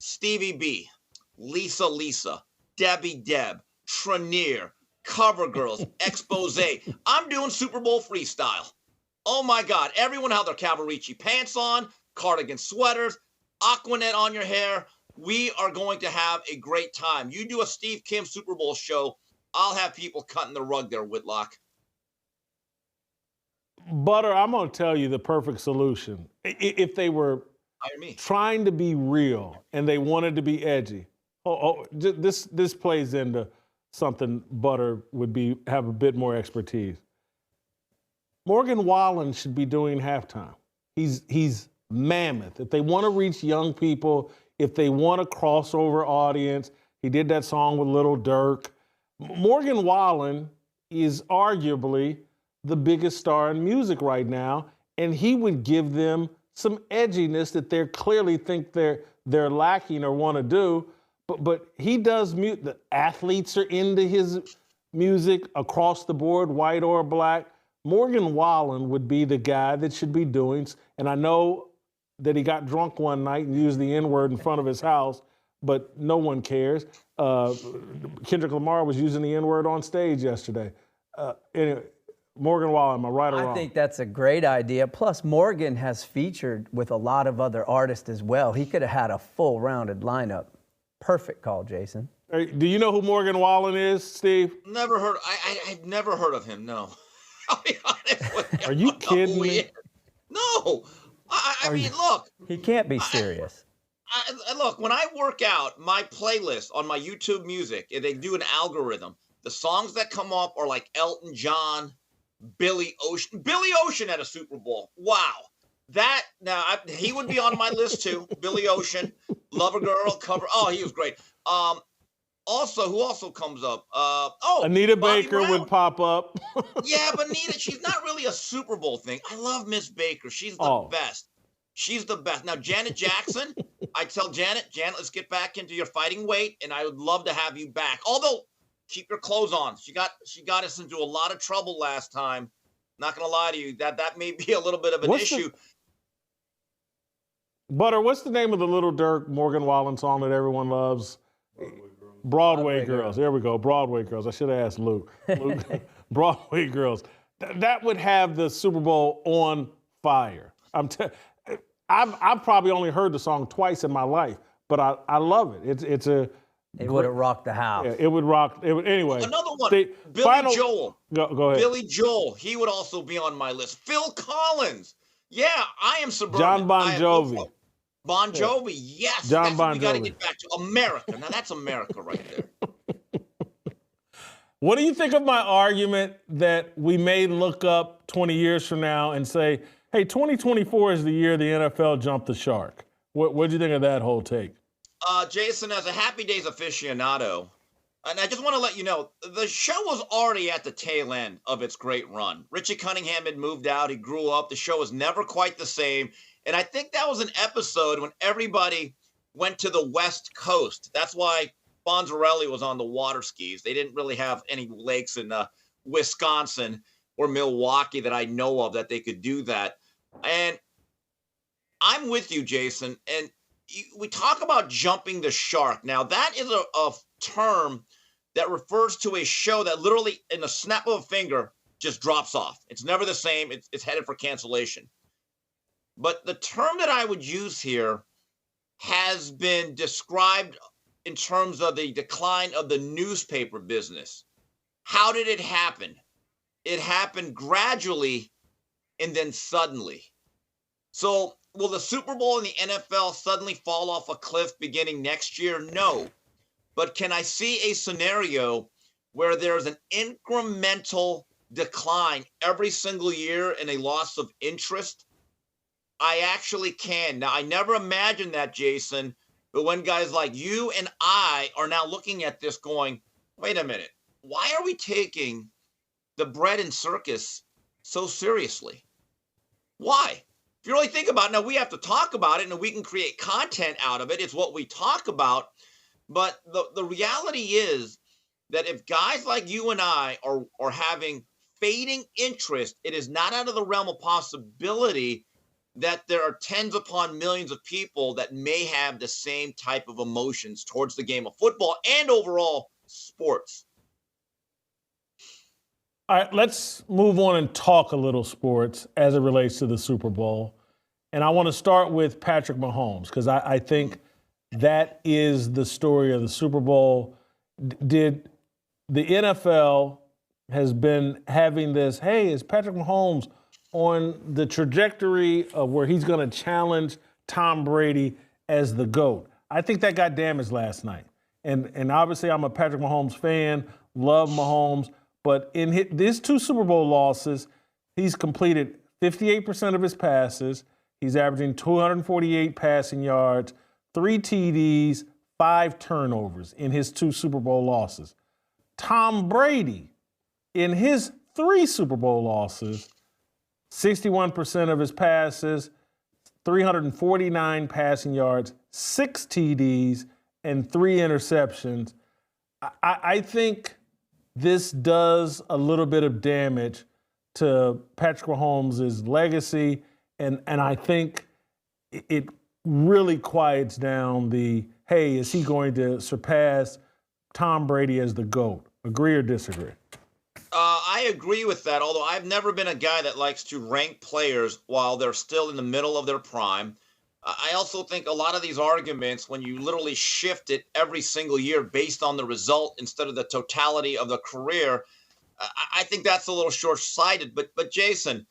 Stevie B, Lisa, Debbie Deb, Trenier, Cover Girls, Expose. I'm doing Super Bowl freestyle. Oh my God. Everyone have their Cavalry pants on, cardigan sweaters, Aquanet on your hair. We are going to have a great time. You do a Steve Kim Super Bowl show. I'll have people cutting the rug there, Whitlock. Butter, I'm going to tell you the perfect solution. If they were trying to be real and they wanted to be edgy, this plays into something Butter would have a bit more expertise. Morgan Wallen should be doing halftime. He's mammoth. If they want to reach young people, if they want a crossover audience, he did that song with Lil Durk. Morgan Wallen is arguably the biggest star in music right now, and he would give them some edginess that they clearly think they're lacking or want to do. But he does mute. The athletes are into his music across the board, white or black. Morgan Wallen would be the guy that should be doing, and I know that he got drunk one night and used the N-word in front of his house, but no one cares. Kendrick Lamar was using the N-word on stage yesterday. Anyway, Morgan Wallen, am I right or wrong? I think that's a great idea. Plus, Morgan has featured with a lot of other artists as well. He could have had a full rounded lineup. Perfect call, Jason. Hey, do you know who Morgan Wallen is, Steve? Never heard. I've never heard of him. No. I'll be honest with you. Are you kidding me? No. I mean, look. He can't be serious. Look, when I work out, my playlist on my YouTube Music, they do an algorithm. The songs that come up are like Elton John, Billy Ocean. Billy Ocean at a Super Bowl. Wow. He would be on my list too. Billy Ocean, Lover Girl, Cover. Oh, he was great. Also, who also comes up? Anita Bobby Baker Brown. would pop up. Yeah, but Anita, she's not really a Super Bowl thing. I love Miss Baker. She's the best. She's the best. Now, Janet Jackson, I tell Janet, let's get back into your fighting weight, and I would love to have you back. Although, keep your clothes on. She got us into a lot of trouble last time. Not gonna lie to you, that may be a little bit of an issue. Butter, what's the name of the Lil Durk Morgan Wallen song that everyone loves? Broadway Girls. There we go. Broadway Girls. I should have asked Luke. Broadway Girls. That would have the Super Bowl on fire. I've probably only heard the song twice in my life, but I love it. It would have rocked the house. Yeah, it would rock. Anyway. Another one. Billy Joel. Go ahead. Billy Joel. He would also be on my list. Phil Collins. Yeah, I am suburban. John Bon Jovi. Bon Jovi, yes. John Bon We got to Jovi. get back to America. Now that's America right there. What do you think of my argument that we may look up 20 years from now and say, hey, 2024 is the year the NFL jumped the shark? What do you think of that whole take? Jason, as a Happy Days aficionado, and I just want to let you know, the show was already at the tail end of its great run. Richie Cunningham had moved out. He grew up. The show was never quite the same. And I think that was an episode when everybody went to the West Coast. That's why Bonzarelli was on the water skis. They didn't really have any lakes in Wisconsin or Milwaukee that I know of that they could do that. And I'm with you, Jason. And we talk about jumping the shark. Now, that is a term that refers to a show that literally, in the snap of a finger, just drops off. It's never the same. It's headed for cancellation. But the term that I would use here has been described in terms of the decline of the newspaper business. How did it happen? It happened gradually and then suddenly. So will the Super Bowl and the NFL suddenly fall off a cliff beginning next year? No. But can I see a scenario where there's an incremental decline every single year and a loss of interest? I actually can. Now, I never imagined that, Jason, but when guys like you and I are now looking at this going, wait a minute, why are we taking the bread and circus so seriously? Why? If you really think about it, now we have to talk about it and we can create content out of it. It's what we talk about. But the reality is that if guys like you and I are having fading interest, it is not out of the realm of possibility that there are tens upon millions of people that may have the same type of emotions towards the game of football and overall sports. All right, let's move on and talk a little sports as it relates to the Super Bowl. And I want to start with Patrick Mahomes because I think that is the story of the Super Bowl. Did the NFL has been having this, hey, is Patrick Mahomes on the trajectory of where he's going to challenge Tom Brady as the GOAT? I think that got damaged last night. And obviously I'm a Patrick Mahomes fan, love Mahomes, but in these 2 Super Bowl losses, he's completed 58% of his passes. He's averaging 248 passing yards, 3 TDs, 5 turnovers in his 2 Super Bowl losses. Tom Brady, in his 3 Super Bowl losses, 61% of his passes, 349 passing yards, 6 TDs, and 3 interceptions. I think this does a little bit of damage to Patrick Mahomes' legacy, and I think it really quiets down the, hey, is he going to surpass Tom Brady as the GOAT? Agree or disagree? I agree with that, although I've never been a guy that likes to rank players while they're still in the middle of their prime. I also think a lot of these arguments, when you literally shift it every single year based on the result instead of the totality of the career, I think that's a little short-sighted. But Jason,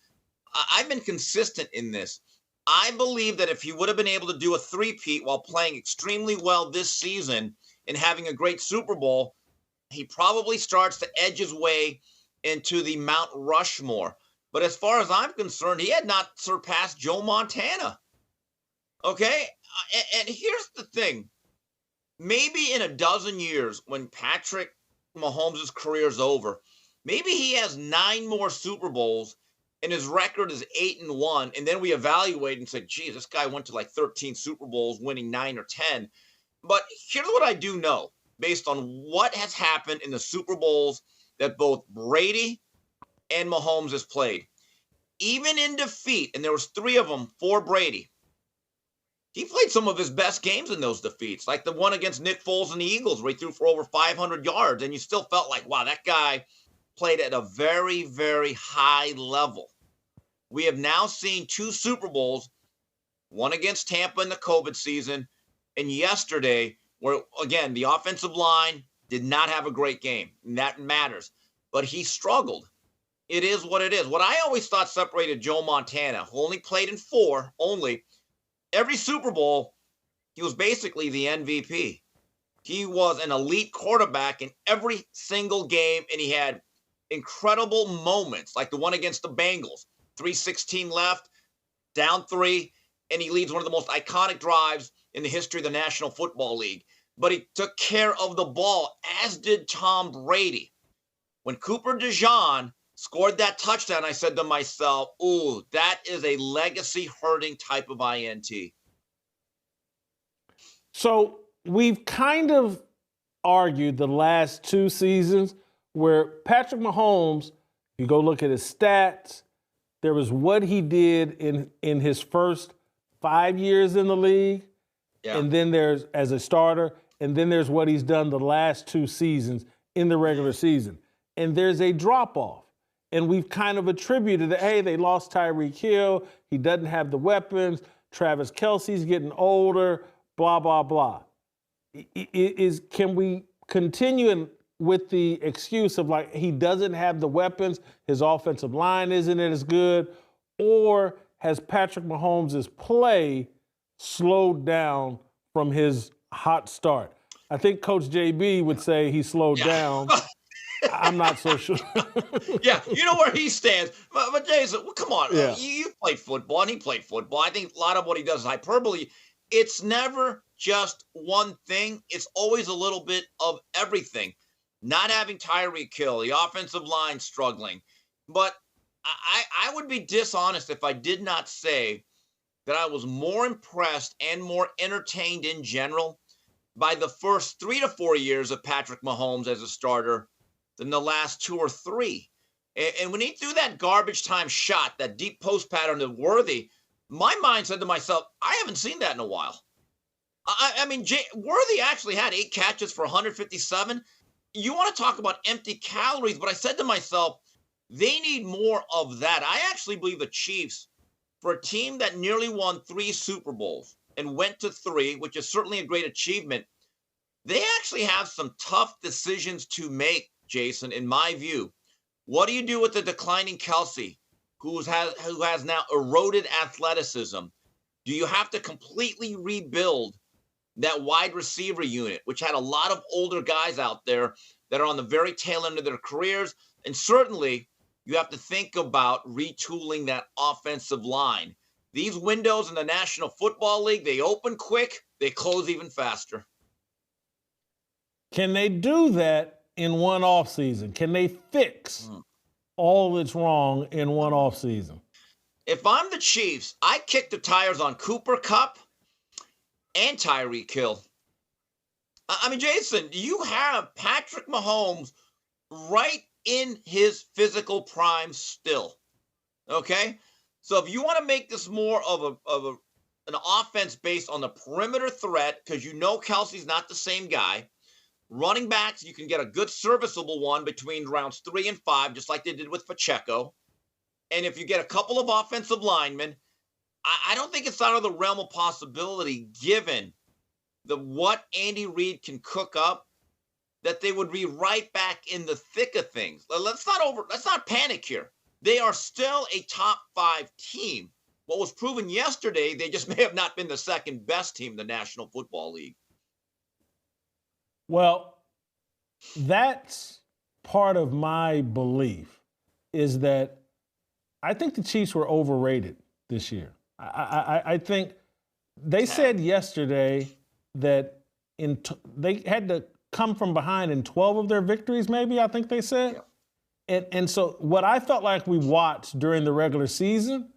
I've been consistent in this. I believe that if he would have been able to do a three-peat while playing extremely well this season and having a great Super Bowl, he probably starts to edge his way into the Mount Rushmore. But as far as I'm concerned, he had not surpassed Joe Montana. Okay? And here's the thing. Maybe in a dozen years, when Patrick Mahomes' career is over, maybe he has 9 more Super Bowls and his record is 8-1. And then we evaluate and say, gee, this guy went to like 13 Super Bowls, winning 9 or 10. But here's what I do know, based on what has happened in the Super Bowls that both Brady and Mahomes has played. Even in defeat, and there was 3 of them for Brady, he played some of his best games in those defeats, like the one against Nick Foles and the Eagles where he threw for over 500 yards, and you still felt like, wow, that guy played at a very, very high level. We have now seen 2 Super Bowls, one against Tampa in the COVID season, and yesterday, where, again, the offensive line did not have a great game, and that matters. But he struggled. It is what it is. What I always thought separated Joe Montana, who only played in 4, every Super Bowl, he was basically the MVP. He was an elite quarterback in every single game, and he had incredible moments, like the one against the Bengals. 3:16 left, down 3, and he leads one of the most iconic drives in the history of the National Football League. But he took care of the ball, as did Tom Brady. When Cooper DeJean scored that touchdown, I said to myself, ooh, that is a legacy-hurting type of INT. So we've kind of argued the last 2 seasons where Patrick Mahomes, you go look at his stats, there was what he did in his first 5 years in the league, and then there's as a starter, and then there's what he's done the last 2 seasons in the regular season. And there's a drop-off. And we've kind of attributed that, hey, they lost Tyreek Hill, he doesn't have the weapons, Travis Kelce's getting older, blah, blah, blah. Can we continue with the excuse of like he doesn't have the weapons, his offensive line isn't as good, or has Patrick Mahomes' play slowed down from his hot start? I think Coach JB would say he slowed down. I'm not so sure. Yeah, you know where he stands. But Jason, well, come on. Yeah. You played football, and he played football. I think a lot of what he does is hyperbole. It's never just one thing. It's always a little bit of everything. Not having Tyreek Hill, the offensive line struggling. But I would be dishonest if I did not say that I was more impressed and more entertained in general by the first 3 to 4 years of Patrick Mahomes as a starter than the last 2 or 3. And when he threw that garbage time shot, that deep post pattern to Worthy, my mind said to myself, I haven't seen that in a while. I mean, Worthy actually had 8 catches for 157. You want to talk about empty calories, but I said to myself, they need more of that. I actually believe the Chiefs, for a team that nearly won 3 Super Bowls and went to 3, which is certainly a great achievement, they actually have some tough decisions to make, Jason, in my view. What do you do with the declining Kelsey, who has now eroded athleticism? Do you have to completely rebuild that wide receiver unit, which had a lot of older guys out there that are on the very tail end of their careers? And certainly, you have to think about retooling that offensive line. These windows in the National Football League, they open quick, they close even faster. Can they do that in one offseason? Can they fix all that's wrong in one offseason? If I'm the Chiefs, I kick the tires on Cooper Kupp and Tyreek Hill. I mean, Jason, you have Patrick Mahomes right in his physical prime still. Okay? So if you want to make this more of an offense based on the perimeter threat, because you know Kelsey's not the same guy, running backs, you can get a good serviceable one between rounds 3 and 5, just like they did with Pacheco. And if you get a couple of offensive linemen, I don't think it's out of the realm of possibility, given what Andy Reid can cook up, that they would be right back in the thick of things. Let's not panic here. They are still a top 5 team. What was proven yesterday, they just may have not been the second best team in the National Football League. Well, that's part of my belief, is that I think the Chiefs were overrated this year. I think they said yesterday that they had to come from behind in 12 of their victories, maybe, I think they said. Yeah. And so what I felt like we watched during the regular season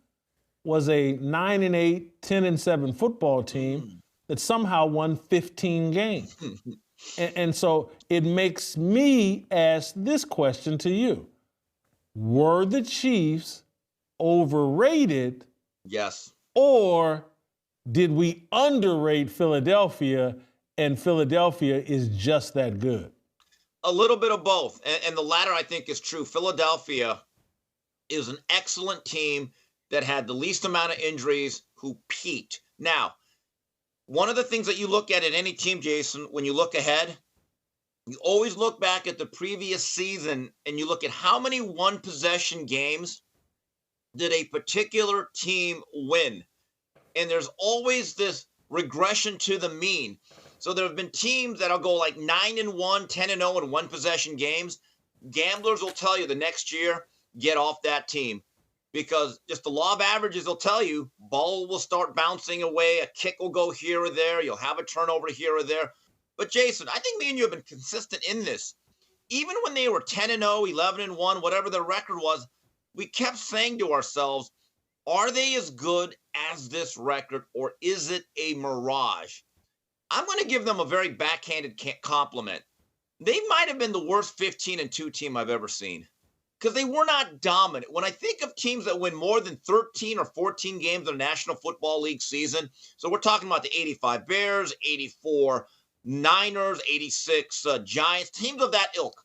was a 9-8, 10-7 football team that somehow won 15 games. And so it makes me ask this question to you. Were the Chiefs overrated? Yes. Or did we underrate Philadelphia and Philadelphia is just that good? A little bit of both. And the latter, I think, is true. Philadelphia is an excellent team that had the least amount of injuries, who peaked. Now, one of the things that you look at any team, Jason, when you look ahead, you always look back at the previous season and you look at how many one-possession games did a particular team win. And there's always this regression to the mean. So there have been teams that'll go like 9-1, 10-0 in one-possession games. Gamblers will tell you the next year, get off that team. Because just the law of averages will tell you, ball will start bouncing away, a kick will go here or there, you'll have a turnover here or there. But Jason, I think me and you have been consistent in this. Even when they were 10-0, 11-1, whatever their record was, we kept saying to ourselves, are they as good as this record, or is it a mirage? I'm going to give them a very backhanded compliment. They might have been the worst 15-2 team I've ever seen, because they were not dominant. When I think of teams that win more than 13 or 14 games in a National Football League season, so we're talking about the 85 Bears, 84 Niners, 86 Giants, teams of that ilk.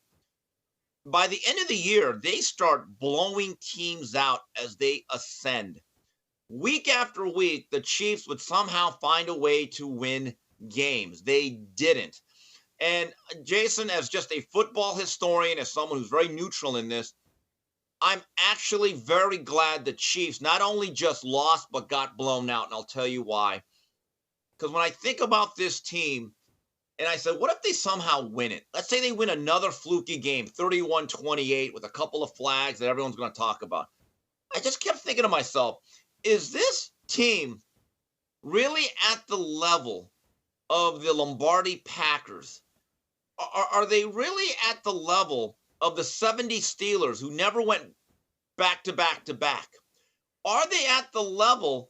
By the end of the year, they start blowing teams out as they ascend. Week after week, the Chiefs would somehow find a way to win games. They didn't. And Jason, as just a football historian, as someone who's very neutral in this, I'm actually very glad the Chiefs not only just lost, but got blown out. And I'll tell you why. Because when I think about this team, and I said, what if they somehow win it? Let's say they win another fluky game, 31-28, with a couple of flags that everyone's going to talk about. I just kept thinking to myself, is this team really at the level of the Lombardi Packers? Are they really at the level of the 70 Steelers, who never went back to back to back? Are they at the level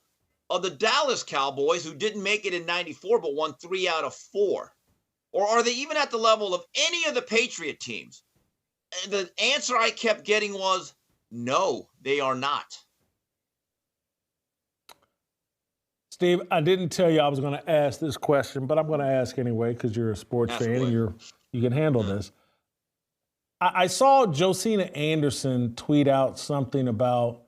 of the Dallas Cowboys, who didn't make it in 94 but won 3 out of 4? Or are they even at the level of any of the Patriot teams? And the answer I kept getting was, no, they are not. Steve, I didn't tell you I was going to ask this question, but I'm going to ask anyway because you're a sports fan and you can handle this. I saw Josina Anderson tweet out something about,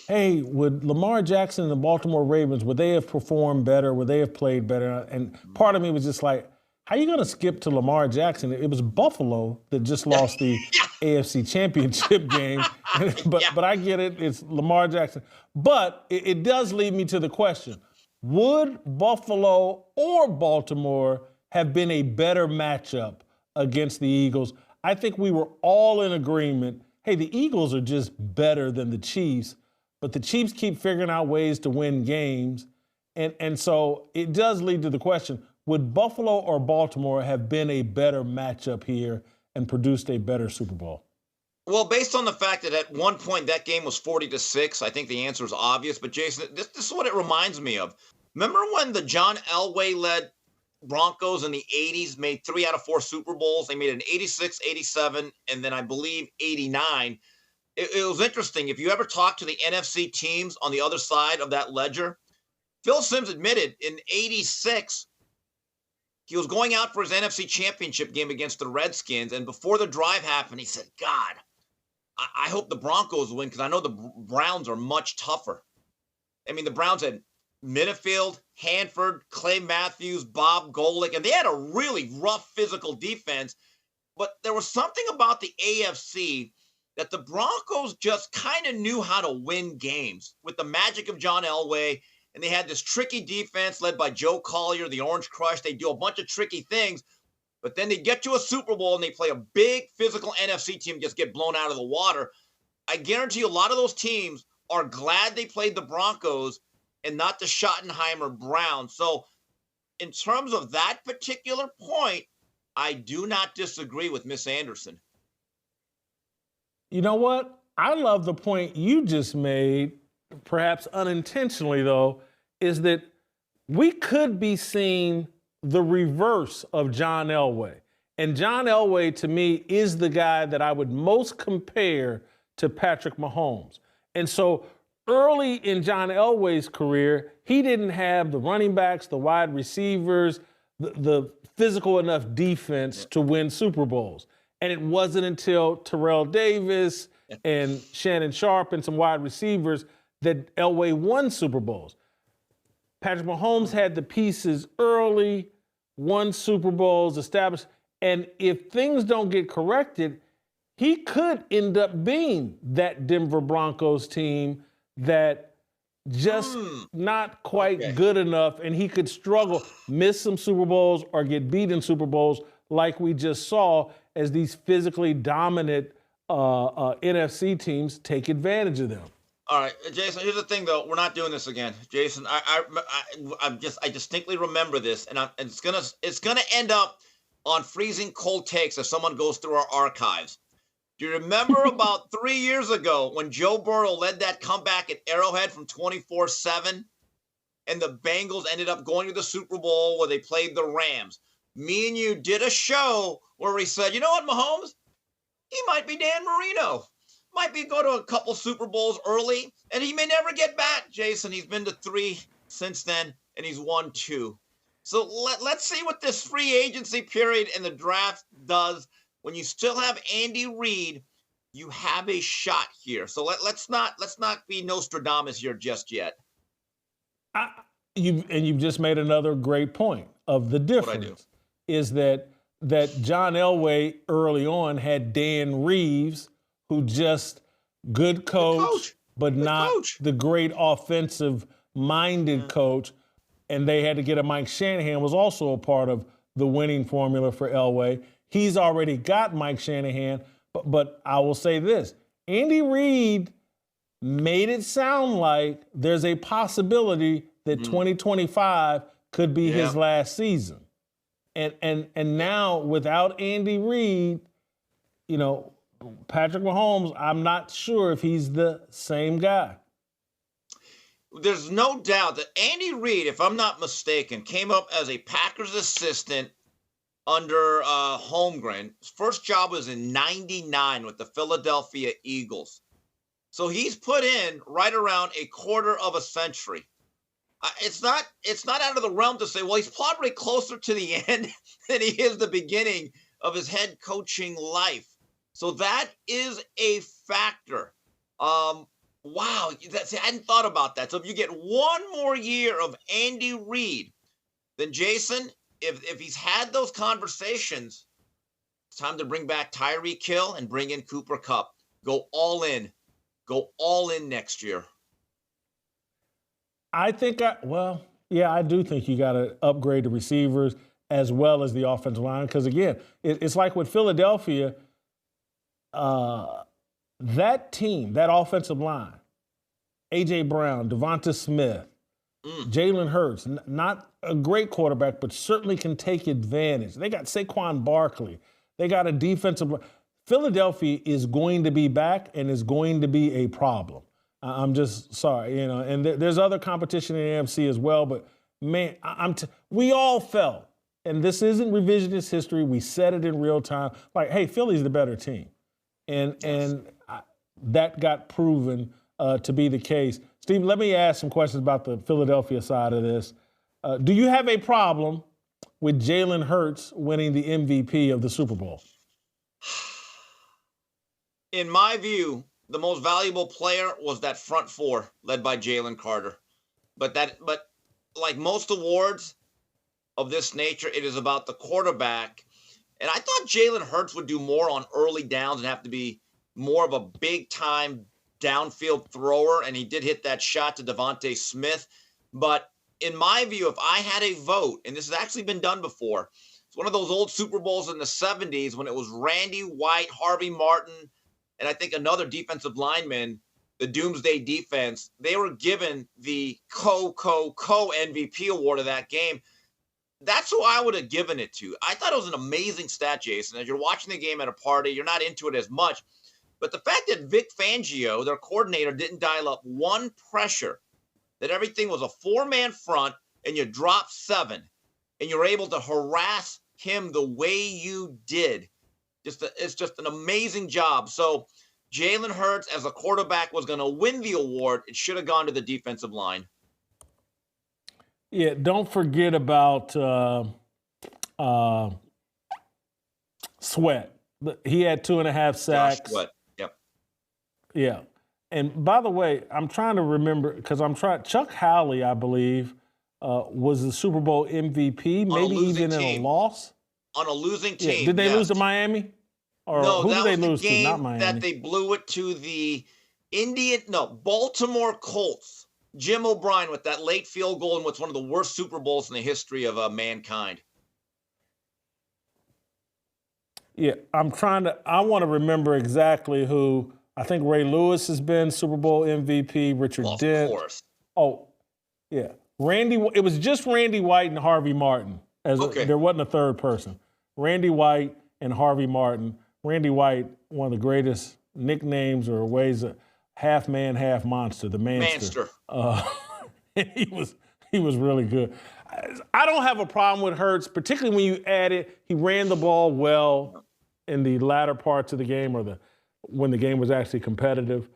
hey, would Lamar Jackson and the Baltimore Ravens, would they have performed better? Would they have played better? And part of me was just like, how are you going to skip to Lamar Jackson? It was Buffalo that just lost the AFC Championship game. But I get it. It's Lamar Jackson. But it does lead me to the question, would Buffalo or Baltimore have been a better matchup against the Eagles? I think we were all in agreement, hey, the Eagles are just better than the Chiefs, but the Chiefs keep figuring out ways to win games. And so it does lead to the question, would Buffalo or Baltimore have been a better matchup here and produced a better Super Bowl? Well, based on the fact that at one point that game was 40-6, I think the answer is obvious. But Jason, this is what it reminds me of. Remember when the John Elway-led Broncos in the 80s made 3 out of 4 Super Bowls? They made it in 86, 87, and then I believe 89. It was interesting. If you ever talk to the NFC teams on the other side of that ledger, Phil Simms admitted in 86, he was going out for his NFC Championship game against the Redskins, and before the drive happened, he said, God, I hope the Broncos win because I know the Browns are much tougher. I mean, the Browns had Minifield, Hanford, Clay Matthews, Bob Golick, and they had a really rough physical defense. But there was something about the AFC that the Broncos just kind of knew how to win games with the magic of John Elway. And they had this tricky defense led by Joe Collier, the Orange Crush. They do a bunch of tricky things, but then they get to a Super Bowl and they play a big physical NFC team, just get blown out of the water. I guarantee you a lot of those teams are glad they played the Broncos and not the Schottenheimer Browns. So in terms of that particular point, I do not disagree with Miss Anderson. You know what? I love the point you just made, perhaps unintentionally though, is that we could be seeing the reverse of John Elway. And John Elway, to me, is the guy that I would most compare to Patrick Mahomes. And so early in John Elway's career, he didn't have the running backs, the wide receivers, the physical enough defense to win Super Bowls. And it wasn't until Terrell Davis and Shannon Sharp and some wide receivers that Elway won Super Bowls. Patrick Mahomes had the pieces early, won Super Bowls, established, and if things don't get corrected, he could end up being that Denver Broncos team that just not quite good enough, and he could struggle, miss some Super Bowls or get beat in Super Bowls like we just saw as these physically dominant NFC teams take advantage of them. All right, Jason, here's the thing, though. We're not doing this again. Jason, I distinctly remember this, and it's gonna end up on freezing cold takes if someone goes through our archives. Do you remember about 3 years ago when Joe Burrow led that comeback at Arrowhead from 24-7, and the Bengals ended up going to the Super Bowl where they played the Rams? Me and you did a show where we said, you know what, Mahomes? He might be Dan Marino. Might be go to a couple Super Bowls early, and he may never get back, Jason. He's been to 3 since then, and he's won 2. So let's see what this free agency period and the draft does. When you still have Andy Reid, you have a shot here. So let's not be Nostradamus here just yet. You've just made another great point of the difference is that John Elway early on had Dan Reeves, who just good coach, but not the great offensive-minded coach. And they had to get a Mike Shanahan, was also a part of the winning formula for Elway. He's already got Mike Shanahan, but I will say this. Andy Reid made it sound like there's a possibility that 2025 could be his last season. And now without Andy Reid, you know, Patrick Mahomes, I'm not sure if he's the same guy. There's no doubt that Andy Reid, if I'm not mistaken, came up as a Packers assistant under Holmgren. His first job was in '99 with the Philadelphia Eagles. So he's put in right around a quarter of a century. It's not out of the realm to say, well, he's probably closer to the end than he is the beginning of his head coaching life. So that is a factor. Wow, I hadn't thought about that. So if you get one more year of Andy Reid, then Jason, if he's had those conversations, it's time to bring back Tyreek Hill and bring in Cooper Kupp. Go all in. Go all in next year. I do think you got to upgrade the receivers as well as the offensive line. Because, again, it's like with Philadelphia, that team, that offensive line, A.J. Brown, Devonta Smith, Jalen Hurts, not a great quarterback, but certainly can take advantage. They got Saquon Barkley. They got a defensive – Philadelphia is going to be back and is going to be a problem. I'm just sorry, and there's other competition in the AFC as well, but man, we all felt, and this isn't revisionist history, we said it in real time, like, hey, Philly's the better team. And that got proven to be the case. Steve, let me ask some questions about the Philadelphia side of this. Do you have a problem with Jalen Hurts winning the MVP of the Super Bowl? In my view, the most valuable player was that front four led by Jalen Carter. But like most awards of this nature, it is about the quarterback. And I thought Jalen Hurts would do more on early downs and have to be more of a big-time downfield thrower, and he did hit that shot to Devonta Smith. But in my view, if I had a vote, and this has actually been done before, it's one of those old Super Bowls in the 70s when it was Randy White, Harvey Martin, and I think another defensive lineman, the Doomsday Defense. They were given the co-MVP award of that game. That's who I would have given it to. I thought it was an amazing stat, Jason. As you're watching the game at a party, you're not into it as much. But the fact that Vic Fangio, their coordinator, didn't dial up one pressure, that everything was a four-man front and you dropped 7, and you're able to harass him the way you did, it's just an amazing job. So Jalen Hurts, as a quarterback, was going to win the award. It should have gone to the defensive line. Yeah, don't forget about Sweat. He had 2.5 sacks. Josh Sweat, yep. Yeah. And by the way, I'm trying to remember, because Chuck Howley, I believe, was the Super Bowl MVP, maybe even in a loss. On a losing team. Yeah. Did they lose to Miami? Or no, who that did they was lose the game to? Not Miami. that they blew it to the Baltimore Colts. Jim O'Brien with that late field goal in what's one of the worst Super Bowls in the history of mankind. Yeah, I want to remember exactly who. I think Ray Lewis has been Super Bowl MVP, Richard Dent. Of course. Oh, yeah. It was just Randy White and Harvey Martin. There wasn't a third person. Randy White and Harvey Martin. Randy White, one of the greatest nicknames or ways of half man, half monster, the Manster. He was really good. I don't have a problem with Hurts, particularly when you add it. He ran the ball well in the latter parts of the game, or when the game was actually competitive.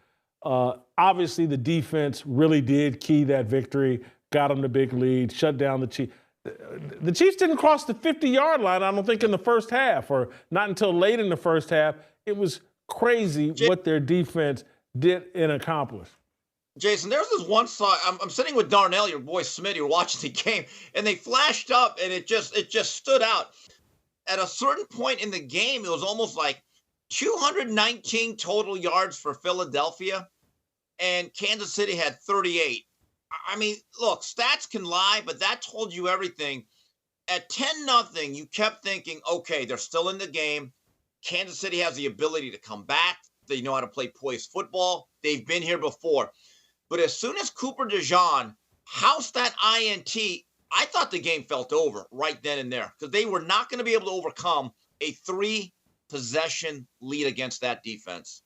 Obviously, the defense really did key that victory, got them the big lead, shut down the Chiefs. The Chiefs didn't cross the 50-yard line, I don't think, in the first half, or not until late in the first half. It was crazy what their defense did and accomplished. Jason, there's this one side. I'm sitting with Darnell, your boy Smitty, we're watching the game, and they flashed up, and it just stood out. At a certain point in the game, it was almost like 219 total yards for Philadelphia, and Kansas City had 38. I mean, look, stats can lie, but that told you everything. At 10-0, you kept thinking, okay, they're still in the game. Kansas City has the ability to come back. They know how to play poised football. They've been here before. But as soon as Cooper DeJean housed that INT, I thought the game felt over right then and there, because they were not going to be able to overcome a 3-possession lead against that defense.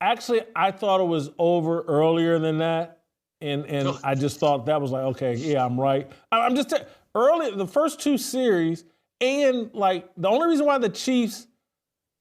Actually, I thought it was over earlier than that, and I just thought that was like, okay, yeah, I'm right. I'm just early the first 2 series, And, like, the only reason why the Chiefs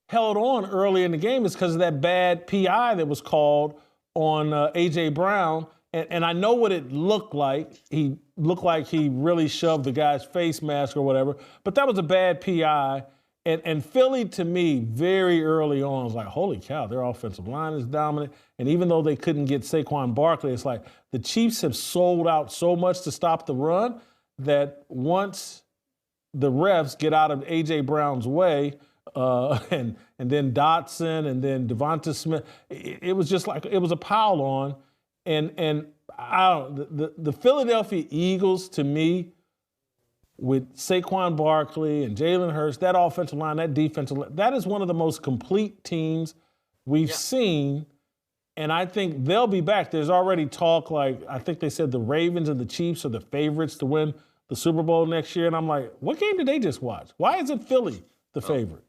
held on early in the game is because of that bad PI that was called on A.J. Brown. And I know what it looked like. He looked like he really shoved the guy's face mask or whatever. But that was a bad PI. And Philly, to me, very early on was like, holy cow, their offensive line is dominant. And even though they couldn't get Saquon Barkley, it's like the Chiefs have sold out so much to stop the run that once the refs get out of A.J. Brown's way, and then Dotson and then Devonta Smith, it was just like it was a pile on. And I don't, the Philadelphia Eagles, to me, with Saquon Barkley and Jalen Hurts, that offensive line, that defensive line, that is one of the most complete teams we've seen. And I think they'll be back. There's already talk, like, I think they said the Ravens and the Chiefs are the favorites to win the Super Bowl next year. And I'm like, what game did they just watch? Why isn't Philly the favorite?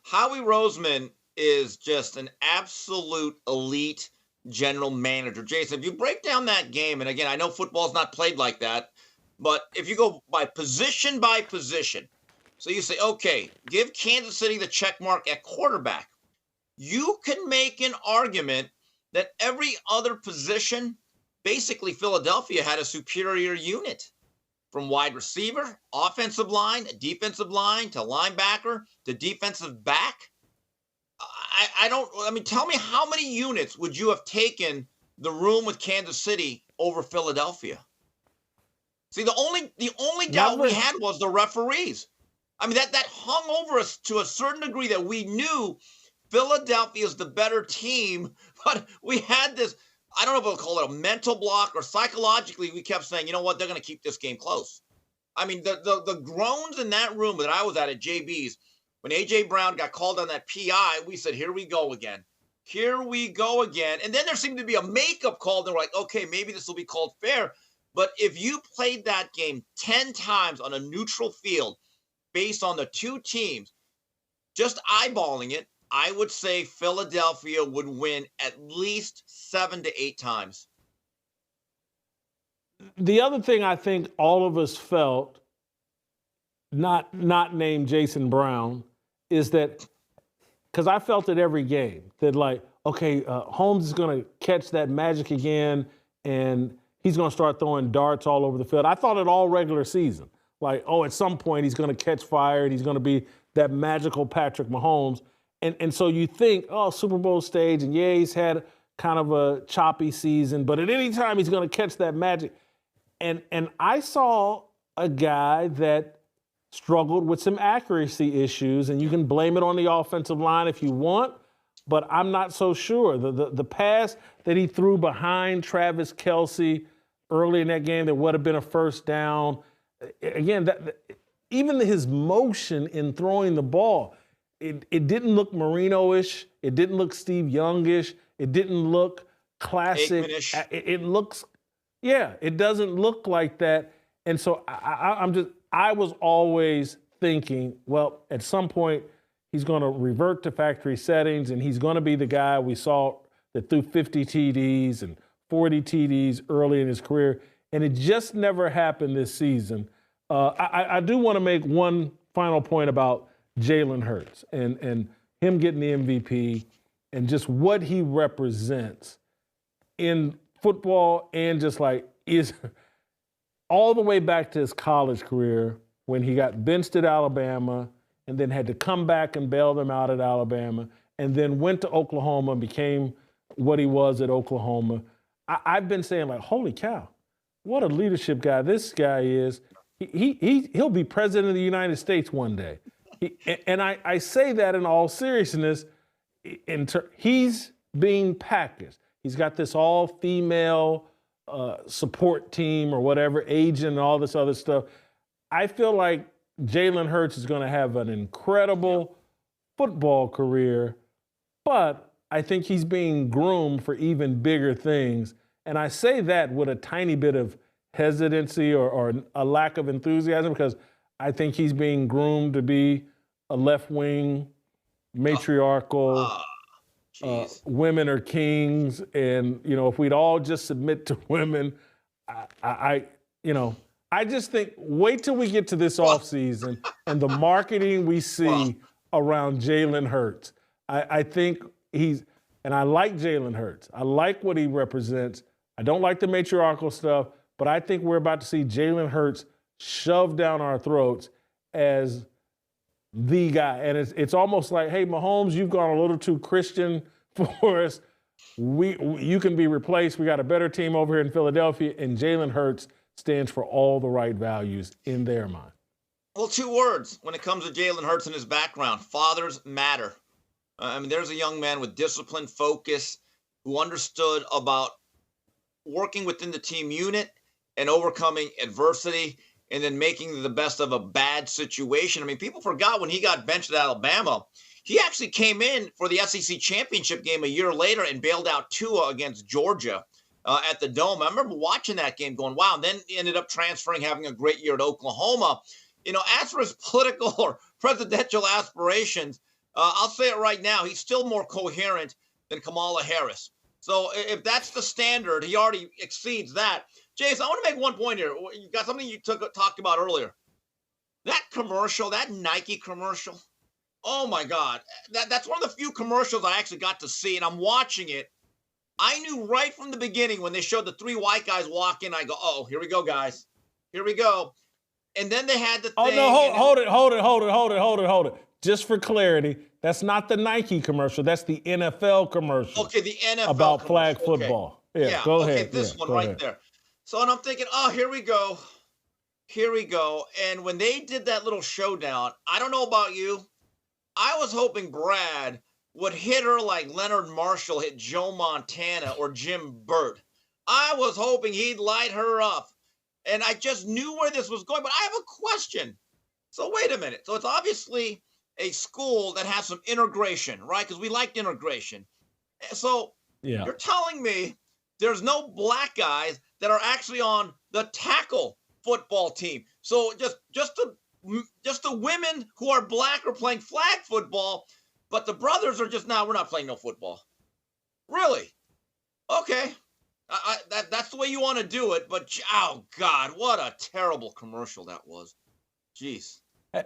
Howie Roseman is just an absolute elite general manager. Jason, if you break down that game, and again, I know football's not played like that, but if you go by position, so you say, okay, give Kansas City the check mark at quarterback. You can make an argument that every other position, basically Philadelphia had a superior unit. From wide receiver, offensive line, defensive line, to linebacker, to defensive back. Tell me how many units would you have taken the room with Kansas City over Philadelphia? See, the only doubt we had was the referees. I mean, that hung over us to a certain degree that we knew Philadelphia is the better team, but we had this, I don't know if we'll call it a mental block or psychologically, we kept saying, you know what, they're going to keep this game close. I mean, the groans in that room that I was at JB's, when A.J. Brown got called on that PI, we said, here we go again. Here we go again. And then there seemed to be a makeup call. They're like, okay, maybe this will be called fair. But if you played that game 10 times on a neutral field based on the two teams, just eyeballing it, I would say Philadelphia would win at least 7 to 8 times. The other thing I think all of us felt, not named Jason Brown, is that, because I felt it every game, that like, okay, Holmes is going to catch that magic again, and he's going to start throwing darts all over the field. I thought it all regular season. Like, oh, at some point he's going to catch fire and he's going to be that magical Patrick Mahomes. And so you think, oh, Super Bowl stage, and yeah, he's had kind of a choppy season, but at any time he's going to catch that magic. And I saw a guy that struggled with some accuracy issues, and you can blame it on the offensive line if you want, but I'm not so sure. The pass that he threw behind Travis Kelce early in that game that would have been a first down, again, even his motion in throwing the ball, it didn't look Marino-ish. It didn't look Steve Young-ish. It didn't look classic. It looks, yeah, it doesn't look like that. And so I was always thinking, well, at some point he's going to revert to factory settings, and he's going to be the guy we saw that threw 50 TDs and 40 TDs early in his career. And it just never happened this season. I do want to make one final point about Jalen Hurts and him getting the MVP and just what he represents in football, and just like is all the way back to his college career when he got benched at Alabama and then had to come back and bail them out at Alabama, and then went to Oklahoma and became what he was at Oklahoma. I've been saying, like, holy cow, what a leadership guy this guy is. He'll be president of the United States one day. And I say that in all seriousness. He's being packaged. He's got this all-female support team or whatever, agent and all this other stuff. I feel like Jalen Hurts is going to have an incredible football career, but I think he's being groomed for even bigger things. And I say that with a tiny bit of hesitancy or a lack of enthusiasm, because I think he's being groomed to be a left-wing, matriarchal, women are kings. And, you know, if we'd all just submit to women, I just think wait till we get to this offseason and the marketing we see around Jalen Hurts. I think and I like Jalen Hurts. I like what he represents. I don't like the matriarchal stuff, but I think we're about to see Jalen Hurts shoved down our throats as the guy. And it's almost like, hey, Mahomes, you've gone a little too Christian for us. You can be replaced. We got a better team over here in Philadelphia, and Jalen Hurts stands for all the right values in their mind. Well, 2 words when it comes to Jalen Hurts and his background. Fathers matter. There's a young man with discipline, focus, who understood about working within the team unit and overcoming adversity and then making the best of a bad situation. People forgot when he got benched at Alabama, he actually came in for the SEC championship game a year later and bailed out Tua against Georgia at the Dome. I remember watching that game going, wow, and then he ended up transferring, having a great year at Oklahoma. As for his political or presidential aspirations, I'll say it right now, he's still more coherent than Kamala Harris. So if that's the standard, he already exceeds that. Jason, I want to make one point here. You got something you talked about earlier. That commercial, that Nike commercial, oh my God. That's one of the few commercials I actually got to see, and I'm watching it. I knew right from the beginning when they showed the 3 white guys walk in, I go, oh, here we go, guys. Here we go. And then they had the thing. Oh, no, hold it. Just for clarity, that's not the Nike commercial. That's the NFL commercial. Okay, the NFL about commercial. flag football. Okay. Yeah, go ahead. This one right there. So, and I'm thinking, oh, here we go. Here we go. And when they did that little showdown, I don't know about you, I was hoping Brad would hit her like Leonard Marshall hit Joe Montana or Jim Burt. I was hoping he'd light her up. And I just knew where this was going. But I have a question. So wait a minute. So it's obviously a school that has some integration, right? Because we liked integration. So you're telling me there's no black guys that are actually on the tackle football team. So just the women who are black are playing flag football, but the brothers are just, we're not playing no football. Really? Okay. That's the way you want to do it, but oh God, what a terrible commercial that was. Jeez.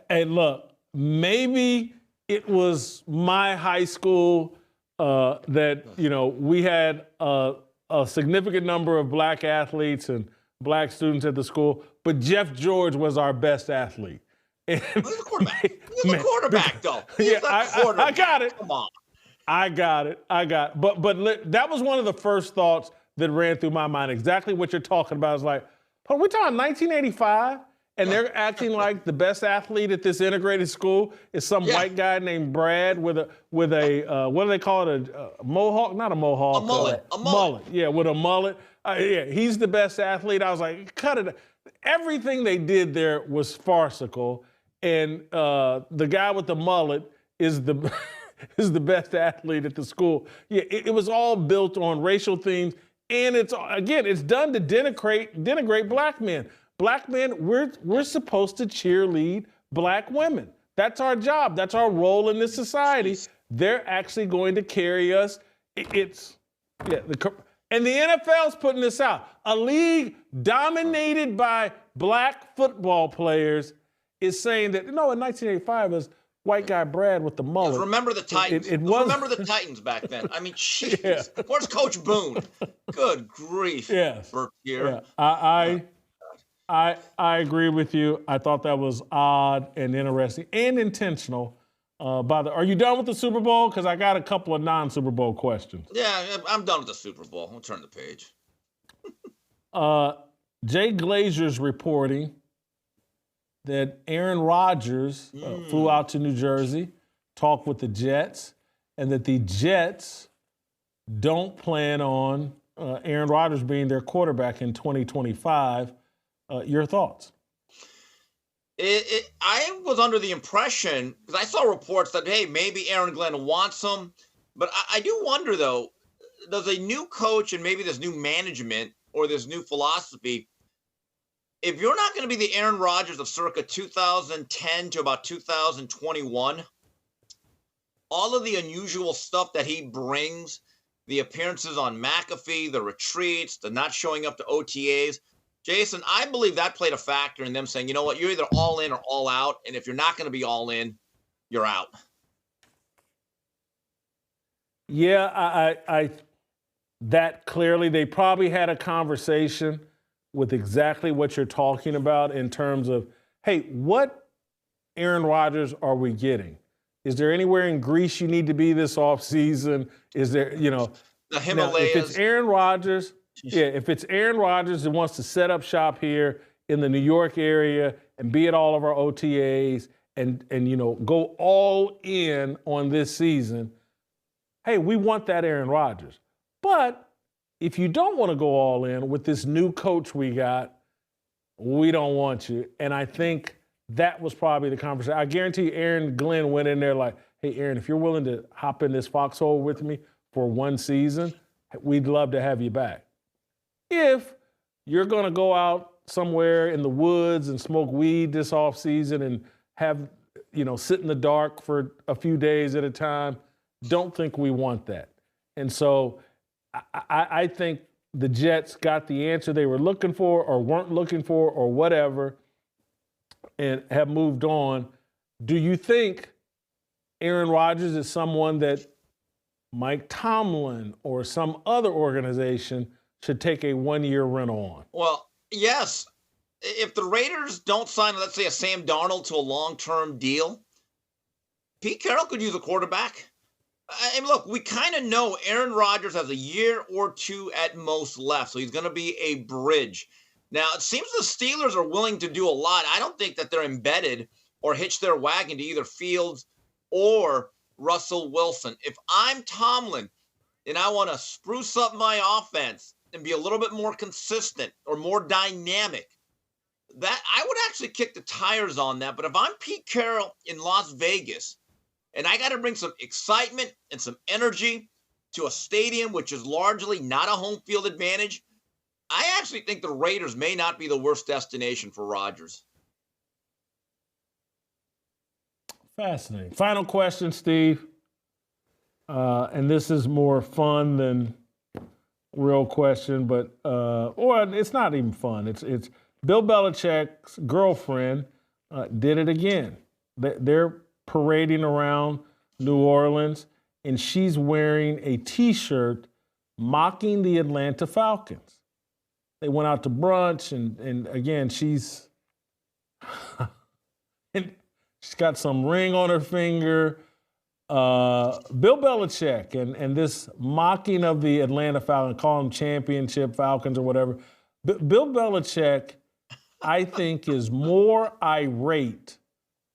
Hey, look, maybe it was my high school that, we had a significant number of black athletes and black students at the school, but Jeff George was our best athlete. He's the quarterback. He's the quarterback, though. He's the quarterback. I got it. Come on. I got it. But that was one of the first thoughts that ran through my mind. Exactly what you're talking about is like, oh, we're talking 1985, and they're acting like the best athlete at this integrated school is some white guy named Brad with a what do they call it? A mohawk? Not a mohawk. A mullet. A mullet. Yeah, with a mullet. He's the best athlete. I was like, cut it. Everything they did there was farcical, and the guy with the mullet is the best athlete at the school. Yeah, it was all built on racial themes. And it's done to denigrate black men. Black men, we're supposed to cheerlead black women. That's our job. That's our role in this society. They're actually going to carry us. And the NFL's putting this out. A league dominated by black football players is saying that, in 1985 was white guy Brad with the mullet. Remember the Titans. Remember the Titans back then. Jeez. Yeah. Where's Coach Boone? Good grief. Yes. Burt here. Yeah. I agree with you. I thought that was odd and interesting and intentional. Are you done with the Super Bowl? Because I got a couple of non-Super Bowl questions. Yeah, I'm done with the Super Bowl. I'll turn the page. Jay Glazer's reporting that Aaron Rodgers flew out to New Jersey, talked with the Jets, and that the Jets don't plan on Aaron Rodgers being their quarterback in 2025. Your thoughts? I was under the impression, because I saw reports that, hey, maybe Aaron Glenn wants him. But I do wonder, though, does a new coach and maybe this new management or this new philosophy, if you're not going to be the Aaron Rodgers of circa 2010 to about 2021, all of the unusual stuff that he brings, the appearances on McAfee, the retreats, the not showing up to OTAs, Jason, I believe that played a factor in them saying, you know what, you're either all in or all out. And if you're not going to be all in, you're out. Yeah, I that clearly they probably had a conversation with exactly what you're talking about in terms of, hey, what Aaron Rodgers are we getting? Is there anywhere in Greece you need to be this offseason? Is there, the Himalayas? Now, if it's Aaron Rodgers, if it's Aaron Rodgers that wants to set up shop here in the New York area and be at all of our OTAs and go all in on this season, hey, we want that Aaron Rodgers. But if you don't want to go all in with this new coach we got, we don't want you. And I think that was probably the conversation. I guarantee you Aaron Glenn went in there like, hey, Aaron, if you're willing to hop in this foxhole with me for one season, we'd love to have you back. If you're going to go out somewhere in the woods and smoke weed this offseason and have, sit in the dark for a few days at a time, don't think we want that. And so I think the Jets got the answer they were looking for or weren't looking for or whatever and have moved on. Do you think Aaron Rodgers is someone that Mike Tomlin or some other organization should take a one-year rental on? Well, yes. If the Raiders don't sign, let's say, a Sam Darnold to a long-term deal, Pete Carroll could use a quarterback. And look, we kind of know Aaron Rodgers has a year or two at most left, so he's going to be a bridge. Now, it seems the Steelers are willing to do a lot. I don't think that they're embedded or hitch their wagon to either Fields or Russell Wilson. If I'm Tomlin and I want to spruce up my offense and be a little bit more consistent or more dynamic, that I would actually kick the tires on that. But if I'm Pete Carroll in Las Vegas, and I got to bring some excitement and some energy to a stadium which is largely not a home field advantage, I actually think the Raiders may not be the worst destination for Rodgers. Fascinating. Final question, Steve. And this is more fun than real question, but or it's not even fun. It's Bill Belichick's girlfriend did it again. They're parading around New Orleans, and she's wearing a T-shirt mocking the Atlanta Falcons. They went out to brunch, and again, she's got some ring on her finger. Bill Belichick and this mocking of the Atlanta Falcons, call them championship Falcons or whatever. Bill Belichick, I think, is more irate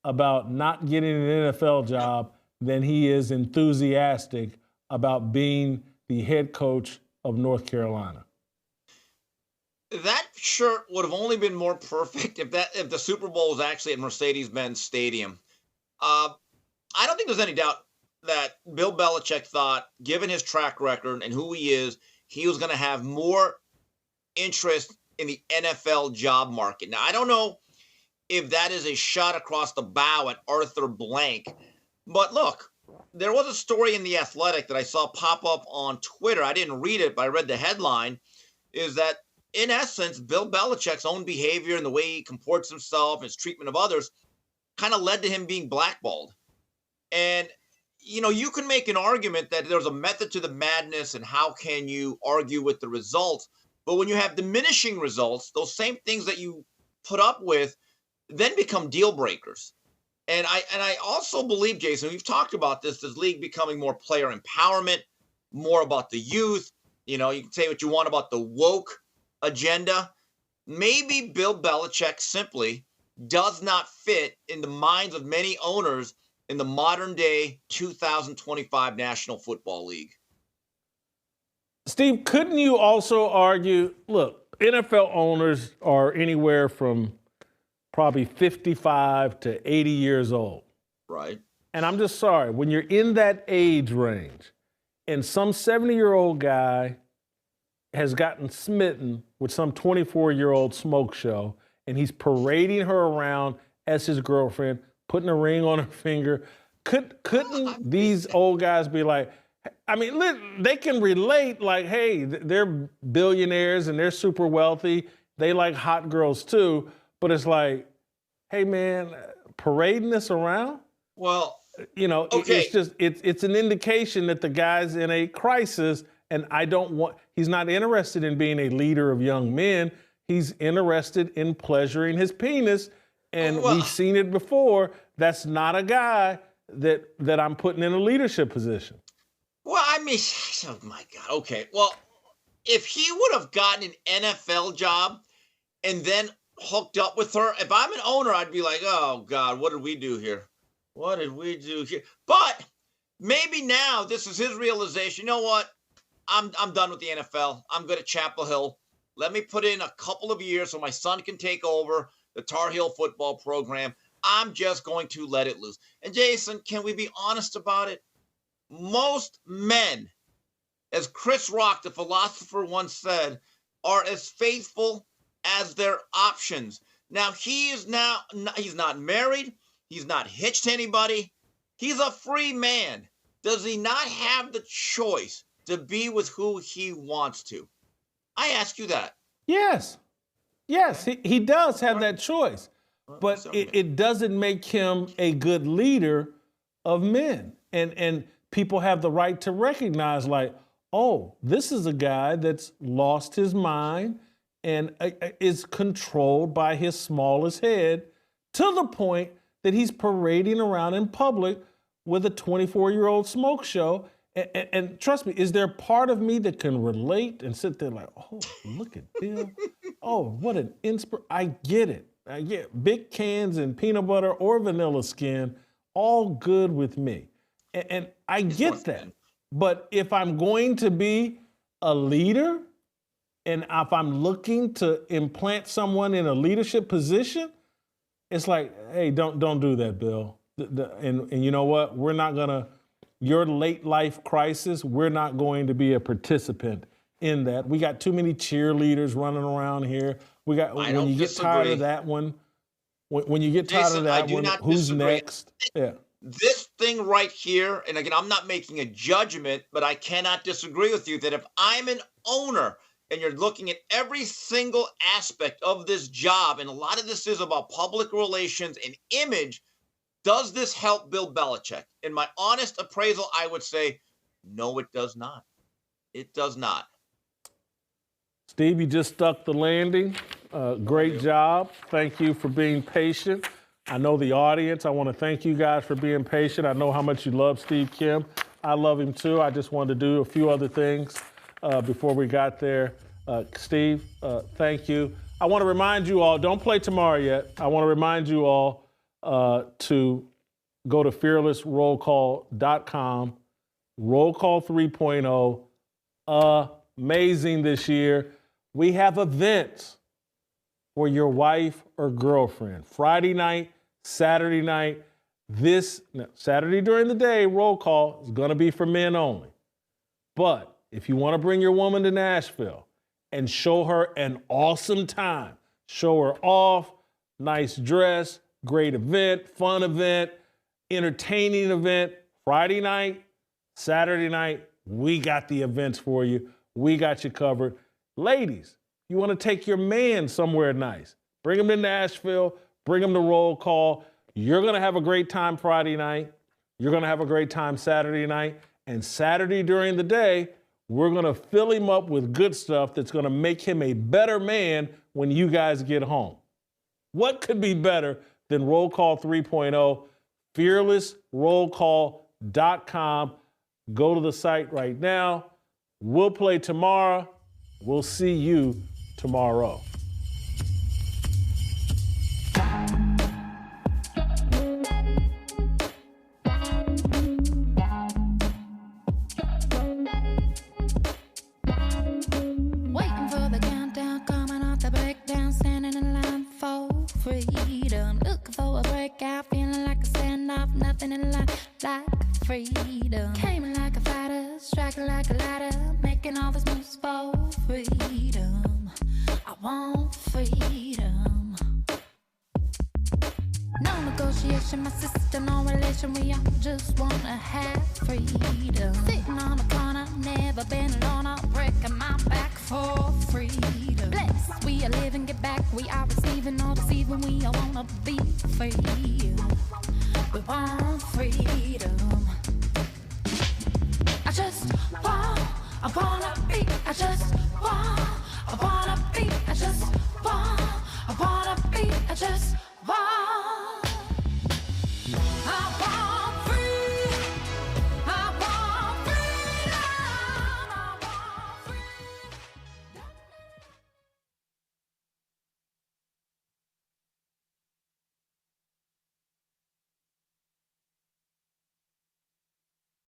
about not getting an NFL job than he is enthusiastic about being the head coach of North Carolina. That shirt would have only been more perfect if the Super Bowl was actually at Mercedes-Benz Stadium. I don't think there's any doubt that Bill Belichick thought, given his track record and who he is, he was going to have more interest in the NFL job market. Now, I don't know if that is a shot across the bow at Arthur Blank. But look, there was a story in The Athletic that I saw pop up on Twitter. I didn't read it, but I read the headline, is that, in essence, Bill Belichick's own behavior and the way he comports himself, his treatment of others, kind of led to him being blackballed. And, you can make an argument that there's a method to the madness and how can you argue with the results. But when you have diminishing results, those same things that you put up with then become deal breakers. And I also believe, Jason, we've talked about this league becoming more player empowerment, more about the youth. You can say what you want about the woke agenda. Maybe Bill Belichick simply does not fit in the minds of many owners in the modern day 2025 National Football League. Steve, couldn't you also argue, look, NFL owners are anywhere from probably 55 to 80 years old. Right. And I'm just sorry, when you're in that age range and some 70-year-old guy has gotten smitten with some 24-year-old smoke show and he's parading her around as his girlfriend, putting a ring on her finger, couldn't these old guys be like, they can relate like, hey, they're billionaires and they're super wealthy. They like hot girls too, but it's like, hey man, parading this around? Well, okay. It's an indication that the guy's in a crisis, and he's not interested in being a leader of young men. He's interested in pleasuring his penis, and we've seen it before. That's not a guy that I'm putting in a leadership position. Well, I mean, oh my God. Okay. Well, if he would have gotten an NFL job and then hooked up with her, if I'm an owner, I'd be like, oh God, what did we do here? What did we do here? But maybe now this is his realization. You know what? I'm done with the NFL. I'm good at Chapel Hill. Let me put in a couple of years so my son can take over the Tar Heel football program. I'm just going to let it loose. And Jason, can we be honest about it? Most men, as Chris Rock, the philosopher, once said, are as faithful as their options. Now, he's not married. He's not hitched to anybody. He's a free man. Does he not have the choice to be with who he wants to? I ask you that. Yes, he does have that choice. But it doesn't make him a good leader of men. And people have the right to recognize, like, oh, this is a guy that's lost his mind and is controlled by his smallest head to the point that he's parading around in public with a 24-year-old smoke show. And trust me, is there a part of me that can relate and sit there like, oh, look at Bill. Oh, what an inspiration. I get it. I get big cans and peanut butter or vanilla skin, all good with me. And I get that. But if I'm going to be a leader and if I'm looking to implant someone in a leadership position, it's like, hey, don't do that, Bill. And you know what? We're not going to, your late life crisis, we're not going to be a participant in that. We got too many cheerleaders running around here. When you get tired of that one, when you get tired of that one, who's next? Yeah. This thing right here, and again, I'm not making a judgment, but I cannot disagree with you that if I'm an owner and you're looking at every single aspect of this job, and a lot of this is about public relations and image, does this help Bill Belichick? In my honest appraisal, I would say, no, it does not. It does not. Steve, you just stuck the landing. Great job. Thank you for being patient. I know the audience. I want to thank you guys for being patient. I know how much you love Steve Kim. I love him too. I just wanted to do a few other things before we got there. Steve, thank you. I want to remind you all, don't play tomorrow yet. I want to remind you all to go to fearlessrollcall.com. Roll Call 3.0. Amazing this year. We have events for your wife or girlfriend. Friday night, Saturday night. Saturday during the day, roll call is going to be for men only. But if you want to bring your woman to Nashville and show her an awesome time, show her off, nice dress, great event, fun event, entertaining event, Friday night, Saturday night, we got the events for you. We got you covered. Ladies, you want to take your man somewhere nice. Bring him to Nashville. Bring him to roll call. You're going to have a great time Friday night. You're going to have a great time Saturday night. And Saturday during the day, we're going to fill him up with good stuff that's going to make him a better man when you guys get home. What could be better than Roll Call 3.0? FearlessRollCall.com. Go to the site right now. We'll play tomorrow. We'll see you tomorrow. Waiting for the countdown, coming off the breakdown, standing in line for freedom. Looking for a breakout, feeling like a standoff, nothing in life like freedom. Came like a fighter, striking like a ladder, making all these moves for freedom. I want freedom. No negotiation, my sister, no relation. We all just wanna have freedom. Sitting on a corner, never been alone. I'm breaking my back for freedom. Blessed We are living, get back. We are receiving, all deceiving. We all wanna be free. We want freedom. I just want, I wanna be. I just want, I wanna be. I just want, I wanna be. I just